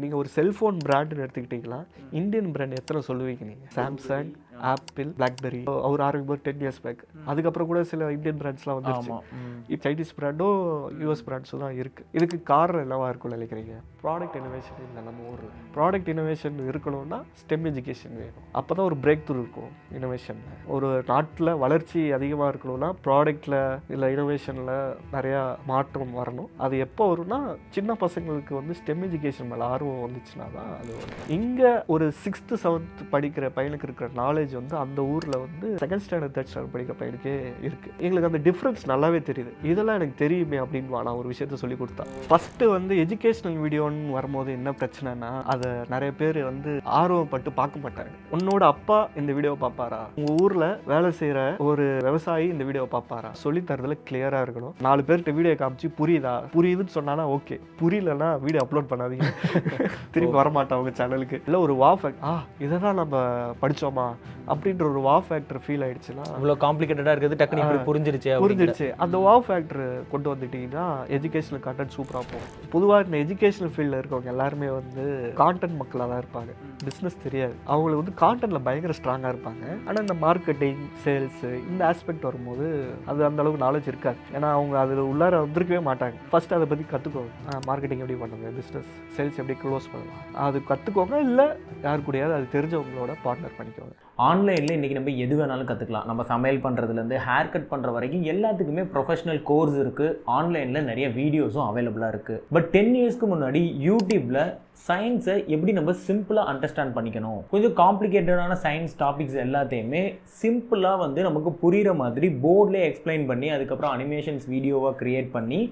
நீங்கள் ஒரு cellphone பிராண்டுன்னு எடுத்துக்கிட்டிங்களா, Indian brand எத்தனை சொல்லுவீங்க நீங்கள்? Samsung, apple, blackberry. அவர் ஆரம்பிக்கும் 10 years பேக். அதுக்கப்புறம் கூட சில இந்தியன் பிராண்ட்ஸ்லாம் வந்துருச்சு. இப்போ சைனீஸ் பிராண்டும் யூஎஸ் பிராண்ட்ஸும் தான் இருக்குது. இதுக்கு காரணம் என்னவா இருக்கும்னு நினைக்கிறீங்க? ப்ராடக்ட் இனோவேஷன் இல்லை நம்ம ஊரில். ப்ராடக்ட் இனோவேஷன் இருக்கணும்னா ஸ்டெம் எஜுகேஷன் வேணும். அப்போ தான் ஒரு பிரேக் த்ரூ இருக்கும் இனோவேஷனில். ஒரு நாட்டில் வளர்ச்சி அதிகமாக இருக்கணும்னா ப்ராடக்டில் இல்லை இனோவேஷனில் நிறையா மாற்றம் வரணும். அது எப்போ வரும்னா சின்ன பசங்களுக்கு வந்து ஸ்டெம் எஜுகேஷன் மேலே ஆர்வம் வந்துச்சுன்னா தான் அது வரும். இங்கே ஒரு 6th 7th படிக்கிற பையனுக்கு இருக்கிற நாலேஜ் வந்து அந்த ஊரில் வந்து 2nd standard 3rd standard படிக்கிற பையனுக்கே இருக்குது. எங்களுக்கு அந்த டிஃப்ரென்ஸ் நல்லாவே தெரியுது. இதெல்லாம் எனக்கு தெரியுமே அப்படின்னு நான் ஒரு விஷயத்த சொல்லி கொடுத்தேன். ஃபஸ்ட்டு வந்து எஜுகேஷனல் வீடியோன்னு வரும்போது என்ன பிரச்சனைனா, அதை நிறைய பேர் வந்து ஆர்வப்பட்டு பார்க்க மாட்டாங்க. உன்னோட அப்பா இந்த வீடியோவை பார்ப்பாரா? உங்கள் ஊரில் வேலை செய்கிற ஒரு விவசாயி இந்த வீடியோவை பார்ப்பாரா? சொல்லி தரதுல கிளியராக இருக்கணும். 4 பேர்கிட்ட வீடியோ காமிச்சு புரியுதா, புரியுதுன்னு சொன்னானா ஓகே, புரியலன்னா வீடியோ அப்லோட் பண்ணாதீங்க, திருப்பி வரமாட்டேன் அவங்க சேனலுக்கு. இல்லை ஒரு வா ஃபேக்ட், இதை தான் நம்ம படித்தோமா அப்படின்ற ஒரு வா ஃபேக்டர் ஃபீல் ஆயிடுச்சுன்னா, இவ்வளோ காம்ப்ளிகேட்டடாக இருக்குது டக்குனு புரிஞ்சிருச்சு. அந்த வா ஃபேக்டர் கொண்டு வந்துட்டீங்கன்னா எஜுகேஷனல் கான்டென்ட் சூப்பராக போகும். பொதுவாக இந்த எஜுகேஷனல் ஃபீல்டில் இருக்கவங்க எல்லாருமே வந்து கான்டென்ட் மக்களாக தான் இருப்பாங்க. பிஸ்னஸ் தெரியாது. அவங்களுக்கு வந்து கான்டென்ட்டில் பயங்கர ஸ்ட்ராங்காக இருப்பாங்க. ஆனால் இந்த மார்க்கெட்டிங், சேல்ஸு இந்த ஆஸ்பெக்ட் வரும்போது அது அந்த அளவுக்கு நாலேஜ் இருக்காது. ஏன்னா அவங்க அதில் உள்ளார வந்திருக்கவே மாட்டாங்க. ஃபஸ்ட்டு அதை பற்றி கற்றுக்கோங்க. மார்க்கெட்டிங் எப்படி பண்ணுங்க, பிஸ்னஸ் சேல்ஸ் எப்படி க்ளோஸ் பண்ணலாம், அது கற்றுக்கோங்க. இல்லை யார் கூடயாவது அது தெரிஞ்சவங்களோட பார்ட்னர் பண்ணிக்கோங்க. ஆன்லைனில் இன்றைக்கி நம்ம எது வேணாலும் கற்றுக்கலாம். நம்ம சமையல் பண்ணுறதுலேருந்து ஹேர் கட் பண்ணுற வரைக்கும் எல்லாத்துக்குமே ப்ரொஃபஷனல் கோர்ஸ் இருக்குது. ஆன்லைனில் நிறைய வீடியோஸும் அவைலபிளாக இருக்குது. பட் 10 yearsக்கு முன்னாடி யூடியூப்பில் சயின்ஸை எப்படி நம்ம சிம்பிளாக அண்டர்ஸ்டாண்ட் பண்ணிக்கணும், கொஞ்சம் காம்ப்ளிகேட்டடான சயின்ஸ் டாபிக்ஸ் எல்லாத்தையுமே சிம்பிளாக வந்து நமக்கு புரிகிற மாதிரி போர்ட்லேயே எக்ஸ்பிளைன் பண்ணி அதுக்கப்புறம் அனிமேஷன்ஸ் வீடியோவாக க்ரியேட் பண்ணி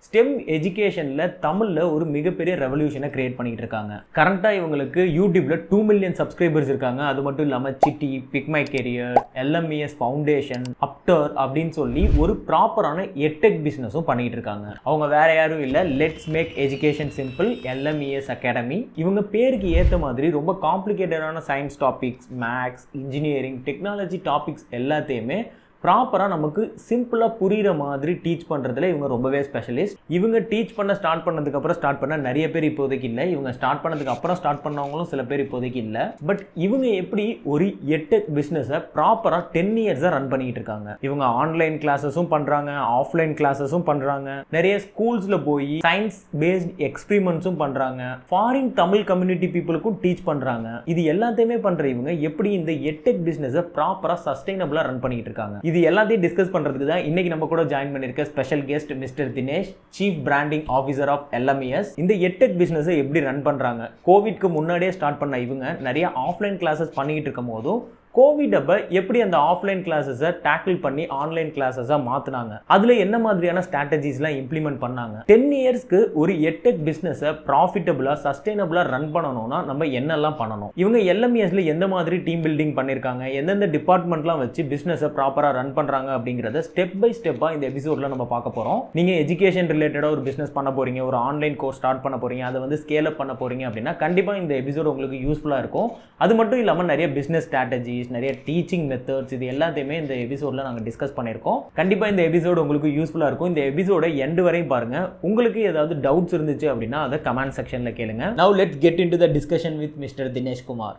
ஸ்டெம் எஜுகேஷனில் தமிழில் ஒரு மிகப்பெரிய ரெவல்யூஷனை கிரியேட் பண்ணிகிட்டு இருக்காங்க. கரண்ட்டாக இவங்களுக்கு யூடியூப்பில் 2 million சப்ஸ்கிரைபர்ஸ் இருக்காங்க. அது மட்டும் இல்லாமல் city, pick my career, LMES foundation, after அப்படின்னு சொல்லி ஒரு ப்ராப்பரான எட்டெக் பிஸ்னஸும் பண்ணிகிட்டு இருக்காங்க. அவங்க வேற யாரும் இல்லை, let's make education simple LMES academy. இவங்க பேருக்கு ஏற்ற மாதிரி ரொம்ப காம்ப்ளிகேட்டடான science topics, maths, engineering, technology topics எல்லாத்தையுமே ப்ராப்பராக நமக்கு சிம்பிளாக புரிகிற மாதிரி டீச் பண்ணுறதுல இவங்க ரொம்பவே ஸ்பெஷலிஸ்ட். இவங்க டீச் பண்ண ஸ்டார்ட் பண்ணதுக்கப்புறம் ஸ்டார்ட் பண்ண நிறைய பேர் இப்போதைக்கு இல்லை. இவங்க ஸ்டார்ட் பண்ணதுக்கு அப்புறம் ஸ்டார்ட் பண்ணவங்களும் சில பேர் இப்போதைக்கு இல்லை. பட் இவங்க எப்படி ஒரு எட்டெக் பிஸ்னஸை ப்ராப்பராக 10 yearsஸாக ரன் பண்ணிக்கிட்டு இருக்காங்க. இவங்க ஆன்லைன் கிளாஸஸும் பண்ணுறாங்க, ஆஃப்லைன் கிளாஸஸும் பண்ணுறாங்க, நிறைய ஸ்கூல்ஸில் போய் சயின்ஸ் பேஸ்ட் எக்ஸ்பிரிமெண்ட்ஸும் பண்ணுறாங்க, ஃபாரின் தமிழ் கம்யூனிட்டி பீப்புளுக்கும் டீச் பண்ணுறாங்க. இது எல்லாத்தையுமே பண்ணுற இவங்க எப்படி இந்த எட்டெக் பிஸ்னஸை ப்ராப்பராக சஸ்டைனபிளாக ரன் பண்ணிக்கிட்டு இருக்காங்க. இது எல்லாத்தையும் டிஸ்கஸ் பண்றதுக்கு தான் இன்னைக்கு நம்ம கூட ஜாயின் பண்ணிருக்க special guest mister Dinesh, chief branding officer of LMES. இந்த எட்டெக் பிசினஸை எப்படி ரன் பண்றாங்க, கோவிட்க்கு முன்னாடியே ஸ்டார்ட் பண்ண இவங்க நிறைய ஆஃப்லைன் கிளாஸஸ் பண்ணிக்கிட்டு இருக்கும் போதும் கோவிட் அப்போ எப்படி அந்த ஆஃப்லைன் கிளாஸஸை டேக்கிள் பண்ணி ஆன்லைன் கிளாஸஸாக மாற்றினாங்க, அதில் என்ன மாதிரியான ஸ்ட்ராட்டஜிஸ்லாம் இம்ப்ளிமெண்ட் பண்ணாங்க. 10 yearsக்கு ஒரு எட்டெக் பிஸ்னஸை ப்ராஃபிட்டபுளாக சஸ்டைனபிளாக ரன் பண்ணணும்னா நம்ம என்னெல்லாம் பண்ணணும், இவங்க LMESல எந்த மாதிரி டீம் பில்டிங் பண்ணியிருக்காங்க, எந்தெந்த டிபார்ட்மெண்ட்லாம் வச்சு பிஸ்னஸை ப்ராப்பராக ரன் பண்ணுறாங்க அப்படிங்கிறத ஸ்டெப் பை ஸ்டெப்பாக இந்த எபிசோடில் நம்ம பார்க்க போகிறோம். நீங்கள் எஜுகேஷன் ரிலேட்டடாக ஒரு பிஸ்னஸ் பண்ண போகிறீங்க, ஒரு ஆன்லைன் கோர்ஸ் ஸ்டார்ட் பண்ண போகிறீங்க, அதை வந்து ஸ்கேல் அப் பண்ண போகிறீங்க அப்படின்னா கண்டிப்பாக இந்த எபிசோடு உங்களுக்கு யூஸ்ஃபுல்லாக இருக்கும். அது மட்டும் இல்லாமல் நிறைய பிஸ்னஸ் ஸ்ட்ராட்டஜி, நிறைய டீச்சிங் மெத்தட்ஸ், இது எல்லாத்தையுமே இந்த எபிசோட்ல நாங்கள் டிஸ்கஸ் பண்ணியிருக்கோம். கண்டிப்பா இந்த எபிசோடு உங்களுக்கு யூஸ்ஃபுல்லா இருக்கும். இந்த எபிசோட எண்டு வரையும் பாருங்க. உங்களுக்கு ஏதாவது டவுட்ஸ் இருந்துச்சு அப்படின்னா அதை கமெண்ட் செக்ஷன்ல கேளுங்க. Now let's get into the discussion with mister Dinesh Kumar.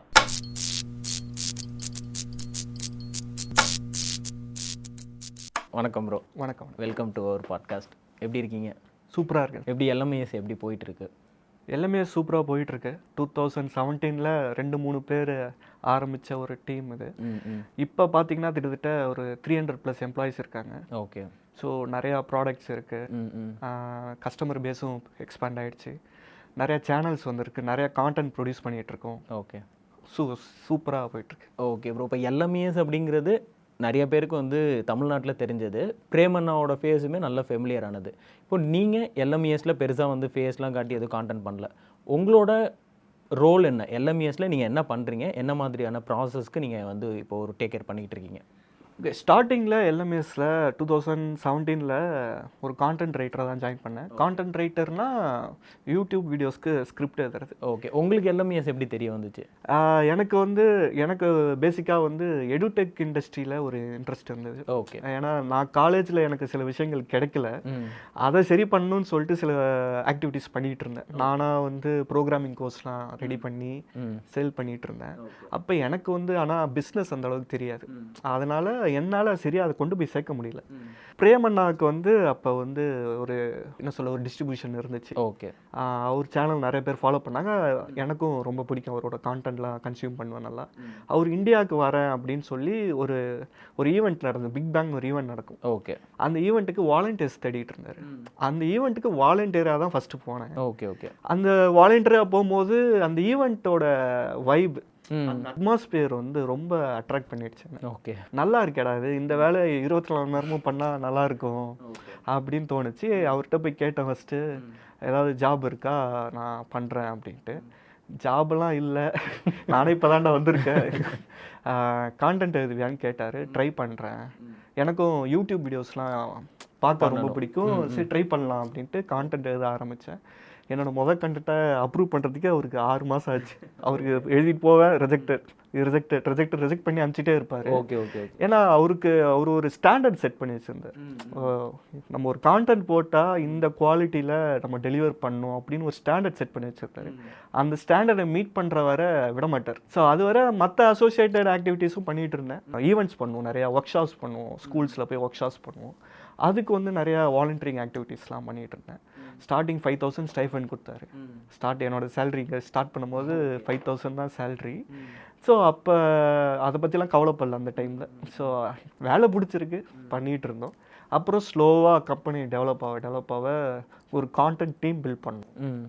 வணக்கம் ப்ரோ. வணக்கம். Welcome to our podcast. எப்படி இருக்கீங்க? சூப்பராக இருக்கு. எப்படி LMES எப்படி போயிட்டு இருக்கு? எல்லாமே சூப்பராக போயிட்டுருக்கு. 2017 2-3 பேர் ஆரம்பித்த ஒரு டீம் இது. இப்போ பார்த்தீங்கன்னா கிட்டத்தட்ட ஒரு 300+ எம்ப்ளாயிஸ் இருக்காங்க. ஓகே. ஸோ நிறையா ப்ராடக்ட்ஸ் இருக்குது, கஸ்டமர் பேஸும் எக்ஸ்பேண்ட் ஆகிடுச்சு, நிறையா சேனல்ஸ் வந்துருக்கு, நிறையா கான்டென்ட் ப்ரொடியூஸ் பண்ணிகிட்ருக்கோம். ஓகே. சூப்பராக போயிட்டுருக்கு. Okay bro. இப்போ LMES அப்படிங்கிறது நிறைய பேருக்கு வந்து தமிழ்நாட்டில் தெரிஞ்சது, பிரேமண்ணாவோட ஃபேஸுமே நல்ல ஃபெமிலியர் ஆனது. இப்போ நீங்கள் LMESல பெருசாக வந்து ஃபேஸ்லாம் காட்டி எதுவும் கான்டென்ட் பண்ணல, உங்களோட ரோல் என்ன? LMESல நீங்கள் என்ன பண்ணுறீங்க, என்ன மாதிரியான ப்ராசஸ்க்கு நீங்கள் வந்து இப்போ ஒரு டேக் கேர் பண்ணிக்கிட்டு இருக்கீங்க? ஸ்டார்டிங்கில் எல்எம்எஸில் 2017 ஒரு கான்டென்ட் ரைட்டராக தான் ஜாயின் பண்ணேன். கான்டென்ட் ரைட்டர்னா யூடியூப் வீடியோஸ்க்கு ஸ்கிரிப்ட் எழுதுறது. ஓகே, உங்களுக்கு எல்எம்எஸ் எப்படி தெரிய வந்துச்சு? எனக்கு பேசிக்காக எடுடெக் இண்டஸ்ட்ரியில் ஒரு இன்ட்ரெஸ்ட் இருந்தது. ஓகே, ஏன்னா நான் காலேஜில் எனக்கு சில விஷயங்கள் கிடைக்கல, அதை சரி பண்ணணும்னு சொல்லிட்டு சில ஆக்டிவிட்டீஸ் பண்ணிகிட்டு இருந்தேன். நானாக ப்ரோக்ராமிங் கோர்ஸ்லாம் ரெடி பண்ணி சேல் பண்ணிகிட்டு இருந்தேன். அப்போ எனக்கு ஆனால் பிஸ்னஸ் அந்த அளவுக்கு தெரியாது. அதனால் என்னால் சரியாக அதை கொண்டு போய் சேர்க்க முடியல. பிரேமண்ணாவுக்கு அப்போ ஒரு ஒரு டிஸ்ட்ரிபியூஷன் இருந்துச்சு. ஓகே, அவர் சேனல் நிறைய பேர் ஃபாலோ பண்ணாங்க. எனக்கும் ரொம்ப பிடிக்கும், அவரோட கான்டென்ட்லாம் கன்சியூம் பண்ணுவேன் நல்லா. அவர் இந்தியாவுக்கு வரேன் அப்படின்னு சொல்லி ஒரு ஈவெண்ட் நடந்தது, பிக் பேங் ஒரு ஈவெண்ட் நடக்கும். ஓகே, அந்த ஈவெண்ட்டுக்கு வாலண்டியர்ஸ் தேடிட்டு இருந்தார். அந்த ஈவெண்ட்டுக்கு வாலண்டியராக தான் ஃபஸ்ட்டு போனேன். Okay, okay. அந்த வாலண்டியராக போகும்போது அந்த ஈவெண்ட்டோட வைப், அந்த அட்மாஸ்பியர் ரொம்ப அட்ராக்ட் பண்ணிடுச்சு. ஓகே, நல்லா இருக்கேடா இது, இந்த வேலை 24 மணி நேரமும் பண்ணால் நல்லா இருக்கும் அப்படின்னு தோணுச்சு. அவர்கிட்ட போய் கேட்டேன் ஃபஸ்ட்டு, ஏதாவது ஜாப் இருக்கா, நான் பண்ணுறேன் அப்படின்ட்டு. ஜாபெல்லாம் இல்லை, நானே இப்போ தாண்டா வந்திருக்கேன், கான்டென்ட் எழுதுவியான்னு கேட்டார். ட்ரை பண்ணுறேன், எனக்கும் யூடியூப் வீடியோஸ்லாம் பார்க்க ரொம்ப பிடிக்கும், சரி ட்ரை பண்ணலாம் அப்படின்ட்டு கான்டென்ட் எழுத ஆரம்பித்தேன். என்னோட முதல் கண்டென்ட்டை அப்ரூவ் பண்ணுறதுக்கே அவருக்கு 6 மாதம் ஆச்சு. அவருக்கு எழுதிட்டு போவேன், ரிஜெக்ட் பண்ணி அனுப்பிச்சிட்டே இருப்பார். Okay, okay. ஏன்னா அவர் ஒரு ஸ்டாண்டர்ட் செட் பண்ணி வச்சுருந்தார். நம்ம ஒரு கான்டென்ட் போட்டால் இந்த குவாலிட்டியில் நம்ம டெலிவர் பண்ணணும் அப்படின்னு ஒரு ஸ்டாண்டர்ட் செட் பண்ணி வச்சுருந்தாரு. அந்த ஸ்டாண்டர்டை மீட் பண்ணுற வர விட மாட்டார். ஸோ அது வர மற்ற அசோசியேட்டட் ஆக்டிவிட்டீஸும் பண்ணிகிட்டு இருந்தேன். ஈவெண்ட்ஸ் பண்ணுவோம், நிறையா ஒர்க் ஷாப்ஸ் பண்ணுவோம், ஸ்கூல்ஸில் போய் ஒர்க் ஷாப்ஸ் பண்ணுவோம். அதுக்கு நிறையா வாலண்டியரிங் ஆக்டிவிட்டீஸ்லாம் பண்ணிகிட்டு இருந்தேன். ஸ்டார்டிங் 5,000 ஸ்டைஃபன் கொடுத்தாரு. என்னோட சேலரிங்க ஸ்டார்ட் பண்ணும்போது 5,000 தான் சேலரி. ஸோ அப்போ அதை பற்றிலாம் கவலைப்படல அந்த டைமில். ஸோ வேலை பிடிச்சிருக்கு, பண்ணிகிட்டு இருந்தோம். அப்புறம் ஸ்லோவாக கம்பெனி டெவலப் ஆக ஒரு கான்டென்ட் டீம் பில்ட் பண்ணோம்.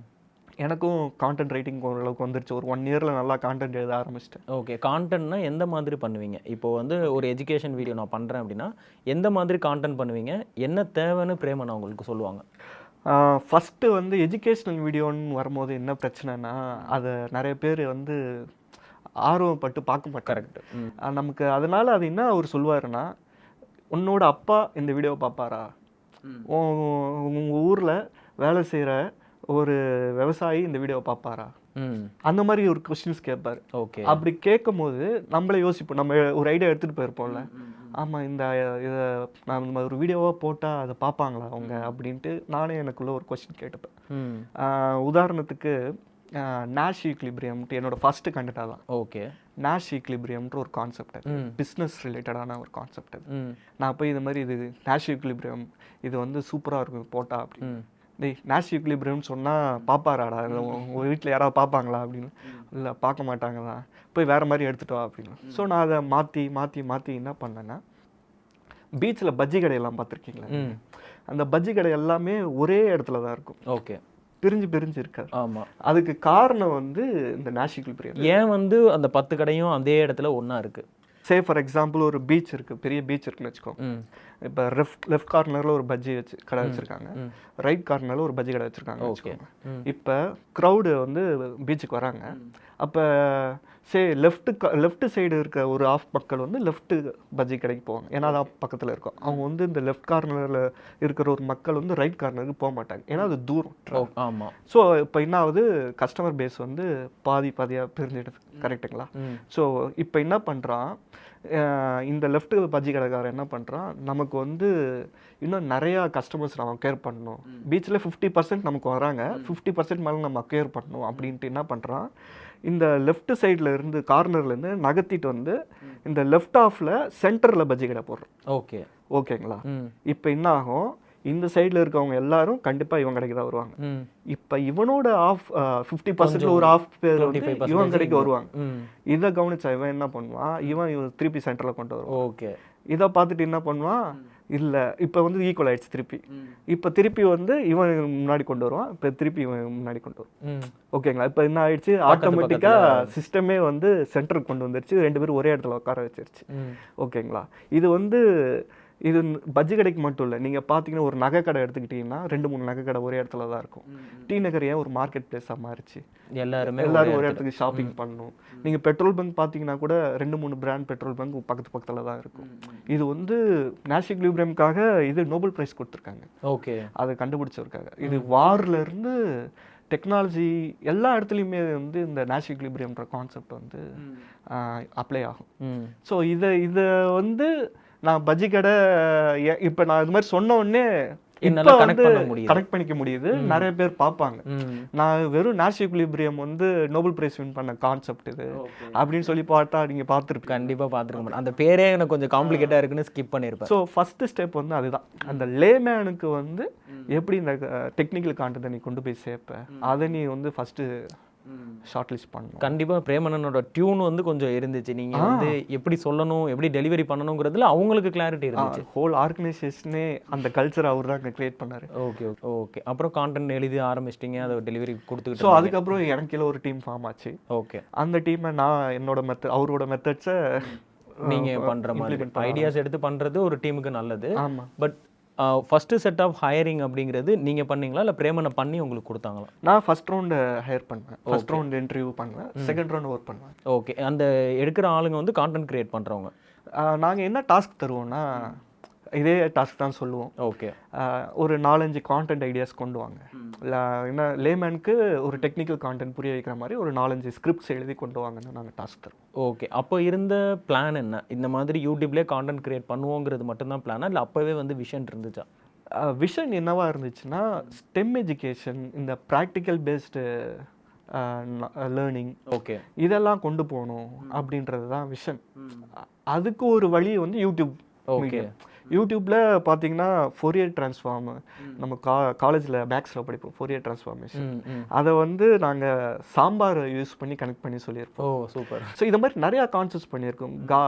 எனக்கும் கான்டென்ட் ரைட்டிங் ஓரளவுக்கு வந்துருச்சு. ஒரு 1 இயரில் நல்லா கான்டென்ட் எழுத ஆரம்பிச்சிட்டேன். ஓகே, கான்டென்ட்னா எந்த மாதிரி பண்ணுவீங்க? இப்போது ஒரு எஜுகேஷன் வீடியோ நான் பண்ணுறேன் அப்படின்னா எந்த மாதிரி கான்டென்ட் பண்ணுவீங்க? என்ன தேவைன்னு பிரேமண்ணா உங்களுக்கு சொல்லுவாங்க? ஃபஸ்ட்டு எஜுகேஷ்னல் வீடியோன்னு வரும்போது என்ன பிரச்சனைனா, அதை நிறைய பேர் ஆர்வப்பட்டு பார்க்க மாட்டாங்க. கரெக்ட். நமக்கு அதனால் அது என்ன அவர் சொல்லுவாருன்னா, உன்னோட அப்பா இந்த வீடியோவை பார்ப்பாரா, உங்கள் ஊரில் வேலை செய்கிற ஒரு விவசாயி இந்த வீடியோவை பார்ப்பாரா, அந்த மாதிரி ஒரு கொஸ்டின்ஸ் கேட்பார். ஓகே, அப்படி கேட்கும் போது நம்மளே யோசிப்போம், நம்ம ஒரு ஐடியா எடுத்துகிட்டு போயிருப்போம்ல, ஆமாம் இதை நான் இந்த ஒரு வீடியோவாக போட்டால் அதை பார்ப்பாங்களா அவங்க அப்படின்ட்டு நானே எனக்குள்ளே ஒரு கொஸ்டின் கேட்டுப்பேன். உதாரணத்துக்கு நாஷ் ஈக்லிபிரியம்ட்டு என்னோட ஃபர்ஸ்ட் கண்டென்ட்டாக தான். ஓகே, நாஷ் ஈக்லிபிரியம்ன்ற ஒரு கான்செப்ட், பிஸ்னஸ் ரிலேட்டடான ஒரு கான்செப்ட். நான் போய் இது மாதிரி இது நாஷ் ஈக்லிபிரியம் இது சூப்பராக இருக்கும் போட்டா அப்படின்னு. டேய் நாஷ் ஈக்லிபிரியம்னு சொன்னால் பார்ப்பாராடா, உங்கள் வீட்டில் யாராவது பார்ப்பாங்களா அப்படின்னு. இல்லை பார்க்க மாட்டாங்க தான், போய் வேறு மாதிரி எடுத்துகிட்டு வா அப்படின்னு. ஸோ நான் அதை மாற்றி என்ன பண்ணேன்னா, பீச்சில் பஜ்ஜி கடையெல்லாம் பார்த்துருக்கீங்களா, அந்த பஜ்ஜி கடை எல்லாமே ஒரே இடத்துல தான் இருக்கும். ஓகே, பிரிஞ்சு இருக்காது. ஆமாம், அதுக்கு காரணம் இந்த நாஷ் ஈக்லிபிரியம். ஏன் அந்த 10 கடையும் அதே இடத்துல ஒன்றா இருக்குது? சே ஃபார் எக்ஸாம்பிள் ஒரு பீச் இருக்குது, பெரிய பீச் இருக்குன்னு வச்சுக்கோங்க. இப்போ லெஃப்ட் கார்னரில் ஒரு பஜ்ஜி கடை வச்சுருக்காங்க, ரைட் கார்னரில் ஒரு பஜ்ஜி கடை வச்சுருக்காங்க வச்சுக்கோங்க. இப்போ க்ரௌடு பீச்சுக்கு வராங்க. அப்போ லெஃப்ட் சைடு இருக்க ஒரு ஆஃப் மக்கள் லெஃப்ட்டு பஜ்ஜி கடைக்கு போவாங்க, ஏன்னா அது பக்கத்தில் இருக்கும். அவங்க இந்த லெஃப்ட் கார்னரில் இருக்கிற ஒரு மக்கள் ரைட் கார்னருக்கு போக மாட்டாங்க, ஏன்னா அது தூரம். ஆமாம். ஸோ இப்போ என்ன ஆகுது, கஸ்டமர் பேஸ் பாதியாக பிரிஞ்சிடுது. கரெக்டுங்களா? ஸோ இப்போ என்ன பண்ணுறான், இந்த லெஃப்ட் பஜ்ஜி கடைக்காரர் என்ன பண்ணுறான், நமக்கு இன்னும் நிறையா கஸ்டமர்ஸ் நம்ம அக்வயர் பண்ணணும். பீச்சில் 50% நமக்கு வராங்க, 50% மேலே நம்ம அக்வயர் பண்ணணும் அப்படின்ட்டு என்ன பண்ணுறான், இந்த லெஃப்ட் சைடில் இருந்து கார்னர்லேருந்து நகர்த்திட்டு இந்த லெஃப்ட் ஆஃபில் சென்டரில் பஜ்ஜி கடை போடுறோம். ஓகேங்களா? இப்போ என்ன ஆகும், இந்த சைடில் இருக்கவங்க எல்லாரும் கண்டிப்பாக இவன் கடைக்கு தான் வருவாங்க. இப்போ இவனோட 50% ஒரு ஆஃப் பேர் இவன் கடைக்கு வருவாங்க. இதை கவனிச்சா இவன் என்ன பண்ணுவான், இவன் திருப்பி சென்டரில் கொண்டு வருவான். ஓகே, இதை பார்த்துட்டு என்ன பண்ணுவான், இல்லை இப்போ ஈக்குவல் ஆயிடுச்சு திருப்பி. இப்போ திருப்பி இவன் முன்னாடி கொண்டு வருவான், இப்போ திருப்பி இவன் முன்னாடி கொண்டு வருவான். ஓகேங்களா? இப்போ என்ன ஆயிடுச்சு, ஆட்டோமேட்டிக்காக சிஸ்டமே சென்டருக்கு கொண்டு வந்துருச்சு, 2 பேரும் ஒரே இடத்துல உட்கார வச்சிருச்சு. ஓகேங்களா? இது இது பஜ்ஜி கடைக்கு மட்டும் இல்லை, நீங்கள் பார்த்தீங்கன்னா ஒரு நகை கடை எடுத்துக்கிட்டிங்கன்னா 2-3 நகை கடை ஒரே இடத்துல தான் இருக்கும். டி நகர் ஏன் ஒரு மார்க்கெட் பிளேஸாக மாறிச்சு, எல்லாரும் ஒரு இடத்துக்கு ஷாப்பிங் பண்ணணும். நீங்கள் பெட்ரோல் பங்க் பார்த்தீங்கன்னா கூட 2-3 பிராண்ட் பெட்ரோல் பங்க் பக்கத்தில் தான் இருக்கும். இது வந்து நேஷனல் ஈக்விலிபிரியம்காக இது நோபல் பிரைஸ் கொடுத்துருக்காங்க. ஓகே, அதை கண்டுபிடிச்சிருக்காங்க. இது வார்லேருந்து டெக்னாலஜி எல்லா இடத்துலையுமே வந்து இந்த நேஷனல் ஈக்விலிபிரியம்ன்ற கான்செப்ட் வந்து அப்ளை ஆகும். ஸோ இதை வந்து நான் பஜ்ஜி கடை இப்போ நான் இது மாதிரி சொன்ன உடனே கனெக்ட் பண்ணிக்க முடியுது, நிறைய பேர் பார்ப்பாங்க. நான் வெறும் நேஷனல் ஈக்விலிபிரியம் வந்து நோபல் பிரைஸ் வின் பண்ண கான்செப்ட் இது அப்படின்னு சொல்லி பார்த்தா நீங்க பார்த்துருப்பீங்க. கண்டிப்பா பார்த்துருக்க. அந்த பேரே எனக்கு கொஞ்சம் காம்ப்ளிகேட்டா இருக்குன்னு ஸ்கிப் பண்ணிருப்பேன். ஸோ ஃபர்ஸ்ட் ஸ்டெப் வந்து அதுதான், அந்த லேமேனுக்கு வந்து எப்படி இந்த டெக்னிக்கல் கான்டென்ட் நீ கொண்டு போய் சேர்ப்ப, அதை நீ வந்து ஃபர்ஸ்ட் ஷார்ட் லிஸ்ட் பண்ணணும். கண்டிப்பாக பிரேமனனோட டியூன் வந்து கொஞ்சம் இருந்துச்சு. நீங்கள் வந்து எப்படி சொல்லணும், எப்படி டெலிவரி பண்ணணுங்கிறதுல அவங்களுக்கு கிளாரிட்டி இருந்துச்சு. ஹோல் ஆர்கனைசேஷனே அந்த கல்ச்சர் அவர் தான் கிரியேட் பண்ணாரு. Okay okay. அப்புறம் கான்டென்ட் எழுதி ஆரம்பிச்சிட்டிங்க, அதை டெலிவரி கொடுத்துக்கிட்டு. ஸோ அதுக்கப்புறம் எனக்கு கீழே ஒரு டீம் ஃபார்ம் ஆச்சு. ஓகே. அந்த டீமை நான் என்னோட அவரோட மெத்தட்ஸை நீங்கள் பண்ணுற மாதிரி ஐடியாஸ் எடுத்து பண்ணுறது ஒரு டீமுக்கு நல்லது. ஆமாம். But first set of hiring அப்படிங்கிறது நீங்கள் பண்ணீங்களா இல்லை பிரேமனை பண்ணி உங்களுக்கு கொடுத்தாங்களா? நான் ஃபர்ஸ்ட் ரவுண்டு ஹையர் பண்ணேன், ஃபர்ஸ்ட் ரவுண்ட் இன்டர்வியூ பண்ணேன், செகண்ட் ரவுண்ட் ஒர்க் பண்ணுவேன். ஓகே. அந்த எடுக்கிற ஆளுங்க வந்து கான்டென்ட் கிரியேட் பண்ணுறவங்க. நாங்கள் என்ன டாஸ்க் தருவோம்னா இதே டாஸ்க் தான் சொல்லுவோம். ஓகே. ஒரு 4-5 கான்டென்ட் ஐடியாஸ் கொண்டு வாங்க. என்ன லேமேனுக்கு ஒரு டெக்னிக்கல் கான்டென்ட் புரிய வைக்கிற மாதிரி ஒரு 4-5 ஸ்கிரிப்ட்ஸ் எழுதி கொண்டு வாங்கன்னு நாங்கள் டாஸ்க் தருவோம். ஓகே. அப்போ இருந்த பிளான் என்ன? இந்த மாதிரி யூடியூப்லேயே கான்டென்ட் கிரியேட் பண்ணுவோங்கிறது மட்டும்தான் பிளானா இல்லை அப்போவே வந்து விஷன் இருந்துச்சா? விஷன் என்னவா இருந்துச்சுன்னா ஸ்டெம் எஜுகேஷன், இந்த ப்ராக்டிக்கல் பேஸ்டு லேர்னிங், ஓகே, இதெல்லாம் கொண்டு போகணும் அப்படின்றது தான் விஷன். அதுக்கு ஒரு வழி வந்து யூடியூப். ஓகே. யூடியூப்ல பார்த்தீங்கன்னா ஃபோரியர் டிரான்ஸ்ஃபார்ம், நம்ம காலேஜில் மேக்ஸில் படிப்போம் ஃபோரியர் டிரான்ஸ்ஃபார்மேஷன், அதை வந்து நாங்கள் சாம்பார் யூஸ் பண்ணி கனெக்ட் பண்ணி சொல்லியிருப்போம். ஓ சூப்பர். ஸோ இந்த மாதிரி நிறையா கான்செப்ட்ஸ் பண்ணியிருக்கோம்.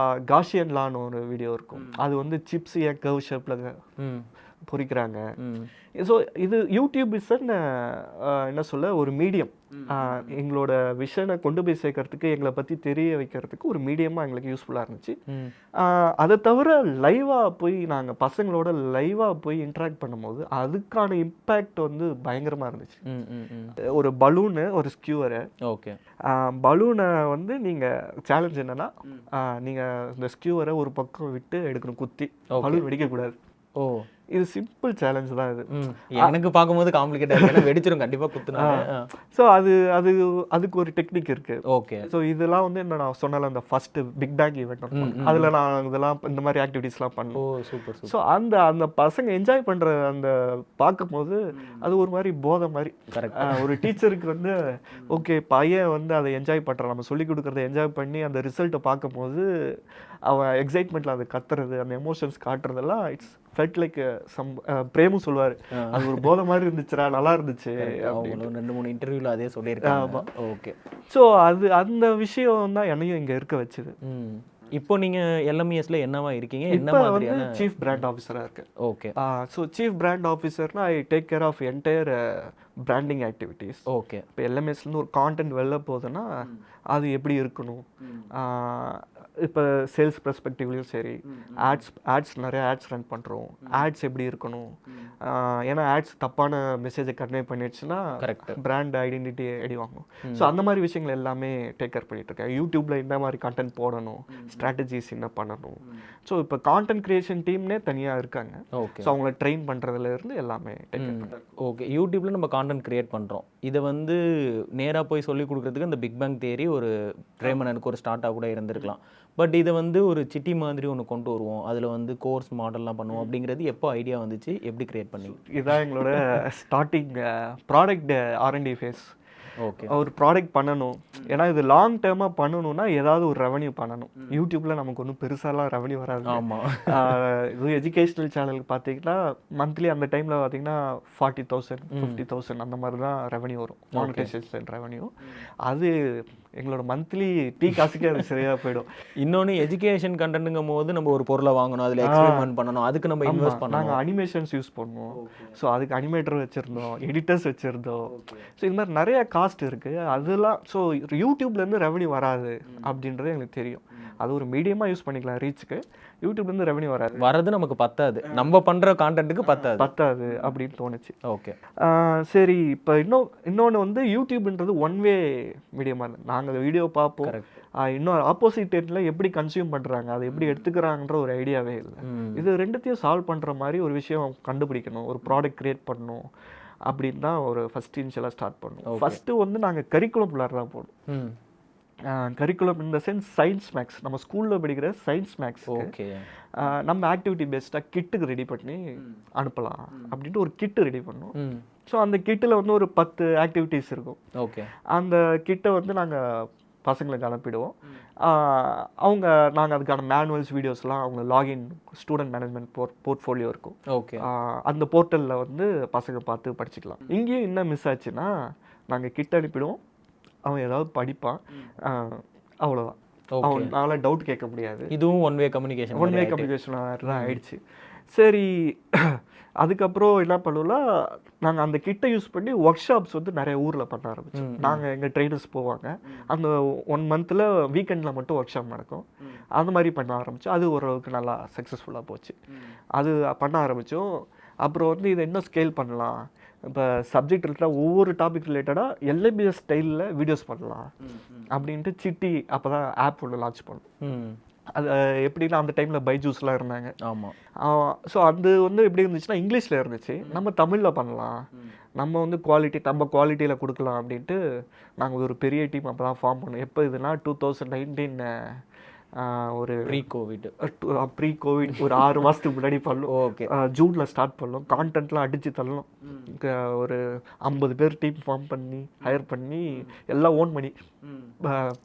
காஷியன் லான்னு ஒரு வீடியோ இருக்கும், அது வந்து சிப்ஸ் ஏன் கர்வ் ஷேப்பில் பொறிக்கிறாங்க. ஸோ இது யூடியூப் இஸ் என்ன சொல்ல ஒரு மீடியம். எங்களோட விஷனை கொண்டு போய் சேர்க்கறதுக்கு, எங்களை பற்றி தெரிய வைக்கிறதுக்கு ஒரு மீடியமாக எங்களுக்கு யூஸ்ஃபுல்லாக இருந்துச்சு. அதை தவிர லைவாக போய் நாங்கள் பசங்களோட லைவாக போய் இன்ட்ராக்ட் பண்ணும்போது அதுக்கான இம்பேக்ட் வந்து பயங்கரமாக இருந்துச்சு. ஒரு பலூனு, ஒரு ஸ்கியூவரு. ஓகே. பலூனை வந்து நீங்கள் சேலஞ்ச் என்னன்னா, நீங்கள் இந்த ஸ்கியூவரை ஒரு பக்கம் விட்டு எடுக்கணும், குத்தி பலூன் வெடிக்கக்கூடாது. ஓ, இது சிம்பிள் சேலஞ்ச் தான். இது எனக்கு பார்க்கும்போது காம்ப்ளிகேட்டா இருக்கு, வெடிச்சிரும் கண்டிப்பா குத்துனாங்க. ஸோ அதுக்கு ஒரு டெக்னிக் இருக்கு. ஓகே. ஸோ இதெல்லாம் வந்து என்ன நான் சொன்னல அந்த ஃபர்ஸ்ட் பிக் பேங் ஈவெண்ட், அதில் நான் இதெல்லாம் இந்த மாதிரி ஆக்டிவிட்டீஸ்லாம் பண்ணோம். ஓ சூப்பர். ஸோ அந்த பசங்க என்ஜாய் பண்ணுற அந்த பார்க்கும்போது அது ஒரு மாதிரி போதை மாதிரி. ஒரு டீச்சருக்கு வந்து ஓகே பையன் வந்து அதை என்ஜாய் பண்ணுறான், நம்ம சொல்லிக் கொடுக்குறத என்ஜாய் பண்ணி அந்த ரிசல்ட்டை பார்க்கும்போது அவன் எக்ஸைட்மெண்ட்டில் அதை கத்துறது, அந்த எமோஷன்ஸ் காட்டுறதெல்லாம் இட்ஸ் ஃபெல்ட் லைக் சம். பிரேமும் சொல்லுவார், அது ஒரு போதை மாதிரி இருந்துச்சுடா, நல்லா இருந்துச்சு. 2-3 இன்டர்வியூவில் அதே சொல்லியிருக்காங்க. ஓகே. ஸோ அந்த விஷயம் தான் என்னையும் இங்கே இருக்க வச்சுது. இப்போ நீங்கள் எல்எம்இஎஸ்ல என்னவா இருக்கீங்க? என்ன மாதிரியான? சீஃப் பிராண்ட் ஆஃபீஸராக இருக்கேன். ஓகே. ஸோ சீஃப் பிராண்ட் ஆஃபீஸர்னா I take care of entire branding activities. Okay. இப்போ எல்எம்எஸ்லேருந்து ஒரு கான்டென்ட் வெளில போகுதுன்னா அது எப்படி இருக்கணும், இப்போ சேல்ஸ் பெர்ஸ்பெக்டிவ்லையும் சரி, ஆட்ஸ் நிறைய ஆட்ஸ் ரன் பண்ணுறோம், ஆட்ஸ் எப்படி இருக்கணும், ஏன்னா ஆட்ஸ் தப்பான மெசேஜை கன்வே பண்ணிடுச்சுன்னா பிராண்ட் ஐடென்டிட்டி அடிவாங்கும். ஸோ அந்த மாதிரி விஷயங்கள் எல்லாமே டேக் கேர் பண்ணிட்டு இருக்கேன். யூடியூப்ல இந்த மாதிரி கண்டென்ட் போடணும், ஸ்ட்ராட்டஜிஸ் என்ன பண்ணணும். ஸோ இப்போ கான்டென்ட் கிரியேஷன் டீம்னே தனியாக இருக்காங்க. ஸோ அவங்கள ட்ரெயின் பண்ணுறதுல இருந்து எல்லாமே டேக் கேர் பண்ணுறேன். ஓகே. யூடியூப்ல நம்ம கான்டென்ட் கிரியேட் பண்ணுறோம், இதை வந்து நேராக போய் சொல்லி கொடுக்குறதுக்கு இந்த பிக் பேங் தியரி ஒரு பிரேமனனுக்கு ஒரு ஸ்டார்ட்டாக கூட இருந்திருக்கலாம். பட் இதை வந்து ஒரு சிட்டி மாதிரி ஒன்று கொண்டு வருவோம், அதில் வந்து கோர்ஸ் மாடல்லாம் பண்ணுவோம் அப்படிங்கிறது எப்போ ஐடியா வந்துச்சு, எப்படி கிரியேட் பண்ணி? இதுதான் எங்களோட starting product R&D phase. Okay. ஒரு ப்ராடக்ட் பண்ணணும், ஏன்னா இது லாங் டேர்மாக பண்ணணும்னா ஏதாவது ஒரு ரெவன்யூ பண்ணணும். யூடியூப்ல நமக்கு ஒன்றும் பெருசாலாம் ரெவன்யூ வராது. ஆமாம். இது எஜுகேஷ்னல் சேனலுக்கு பார்த்தீங்கன்னா மந்த்லி அந்த டைமில் பார்த்தீங்கன்னா 40,000 50,000 அந்த மாதிரி தான் ரெவன்யூ வரும், மானிட்டைசேஷன் ரெவன்யூ. அது எங்களோட மந்த்லி டீ காசுக்கே அது சரியாக போயிடும். இன்னொன்று எஜுகேஷன் கண்டென்ட்டுங்கும் போது நம்ம ஒரு பொருளை வாங்கணும், அதில் எக்ஸ்பெரிமெண்ட் பண்ணணும், அதுக்கு நம்ம இன்வெஸ்ட் பண்ணணும். நாங்கள் அனிமேஷன்ஸ் யூஸ் பண்ணுவோம், ஸோ அதுக்கு அனிமேட்டர் வச்சுருந்தோம், எடிட்டர்ஸ் வச்சுருந்தோம். ஸோ இது மாதிரி நிறைய காஸ்ட் இருக்குது அதெல்லாம். ஸோ யூடியூப்லேருந்து ரெவன்யூ வராது அப்படின்றது எங்களுக்கு தெரியும். அது ஒரு மீடியமாக யூஸ் பண்ணிக்கலாம் ரீச்சுக்கு. யூடியூப்லேருந்து ரெவன்யூ வரது நமக்கு பத்தாது, நம்ம பண்ணுற கான்டென்ட்டுக்கு பத்தாது அப்படின்னு தோணுச்சு. ஓகே சரி, இப்போ இன்னொன்று வந்து யூடியூப்ன்றது ஒன் வே மீடியமாக இல்லை. நாங்கள் வீடியோ பார்ப்போம், இன்னொரு ஆப்போசிட் எண்டில் எப்படி கன்சியூம் பண்ணுறாங்க, அதை எப்படி எடுத்துக்கிறாங்கன்ற ஒரு ஐடியாவே இல்லை. இது ரெண்டுத்தையும் சால்வ் பண்ணுற மாதிரி ஒரு விஷயம் கண்டுபிடிக்கணும், ஒரு ப்ராடக்ட் க்ரியேட் பண்ணணும் அப்படின்னு தான் ஒரு ஃபஸ்ட் இனிஷியலாக ஸ்டார்ட் பண்ணோம். ஃபஸ்ட்டு வந்து நாங்கள் கரிக்குலம் உள்ளார தான் போனோம். கரிக்குலம் இந்த சென்ஸ் சயின்ஸ் மேக்ஸ், நம்ம ஸ்கூலில் படிக்கிற சயின்ஸ் மேக்ஸ் நம்ம ஆக்டிவிட்டி பேஸ்டாக கிட்டுக்கு ரெடி பண்ணி அனுப்பலாம் அப்படின்ட்டு ஒரு கிட்டு ரெடி பண்ணோம். ஸோ அந்த கிட்டில் வந்து ஒரு 10 ஆக்டிவிட்டீஸ் இருக்கும். ஓகே, அந்த கிட்டை வந்து நாங்கள் பசங்களுக்கு அனுப்பிடுவோம். நாங்கள் அதுக்கான மேனுவல்ஸ் வீடியோஸ்லாம் அவங்க லாகின் ஸ்டூடெண்ட் மேனேஜ்மெண்ட் போர்ட்ஃபோலியோ இருக்கும். ஓகே, அந்த போர்ட்டலில் வந்து பசங்க பார்த்து படிச்சுக்கலாம். இங்கேயும் என்ன மிஸ் ஆச்சுன்னா, நாங்கள் கிட்ட அனுப்பிடுவோம், அவன் ஏதாவது படிப்பான், அவ்வளோதான். அவனால டவுட் கேட்க முடியாது. இதுவும் ஒன் வே கம்யூனிகேஷன் தான் ஆயிடுச்சு. சரி, அதுக்கப்புறம் என்ன பண்ணுவோம்னா, நாங்கள் அந்த கிட்டை யூஸ் பண்ணி ஒர்க் ஷாப்ஸ் வந்து நிறைய ஊரில் பண்ண ஆரம்பிச்சோம். நாங்கள் எங்கள் ட்ரெயினர்ஸ் போவாங்க, அந்த 1 மந்தில் வீக்கெண்டில் மட்டும் ஒர்க் ஷாப் நடக்கும். அந்த மாதிரி பண்ண ஆரம்பித்தோம். அது ஓரளவுக்கு நல்லா சக்ஸஸ்ஃபுல்லாக போச்சு. அது பண்ண ஆரம்பித்தோம். அப்புறம் வந்து இதை இன்னும் ஸ்கேல் பண்ணலாம். இப்போ சப்ஜெக்ட் ரிலேட்டடாக ஒவ்வொரு டாபிக் ரிலேட்டடாக எல்ஏபிஎஸ் ஸ்டைலில் வீடியோஸ் பண்ணலாம் அப்படின்ட்டு சிட்டி அப்போ தான் ஆப் ஒன்று லான்ச் பண்ணோம். அது எப்படின்னா, அந்த டைமில் பைஜூஸ்லாம் இருந்தாங்க. ஆமாம். ஸோ அது வந்து எப்படி இருந்துச்சுன்னா, இங்கிலீஷில் இருந்துச்சு. நம்ம தமிழில் பண்ணலாம், நம்ம வந்து நம்ம குவாலிட்டியில் கொடுக்கலாம் அப்படின்ட்டு நாங்கள் ஒரு பெரிய டீம் அப்போ தான் ஃபார்ம் பண்ணோம். எப்போ இதுனா 2019 ஒரு ப்ரீ கோவிட் ஒரு 6 மாதத்துக்கு முன்னாடி பண்ணோம். ஓகே, ஜூனில் ஸ்டார்ட் பண்ணோம். கான்டென்ட்லாம் அடித்து தள்ளணும். ஒரு 50 பேர் டீம் ஃபார்ம் பண்ணி ஹையர் பண்ணி எல்லாம் ஓன் பண்ணி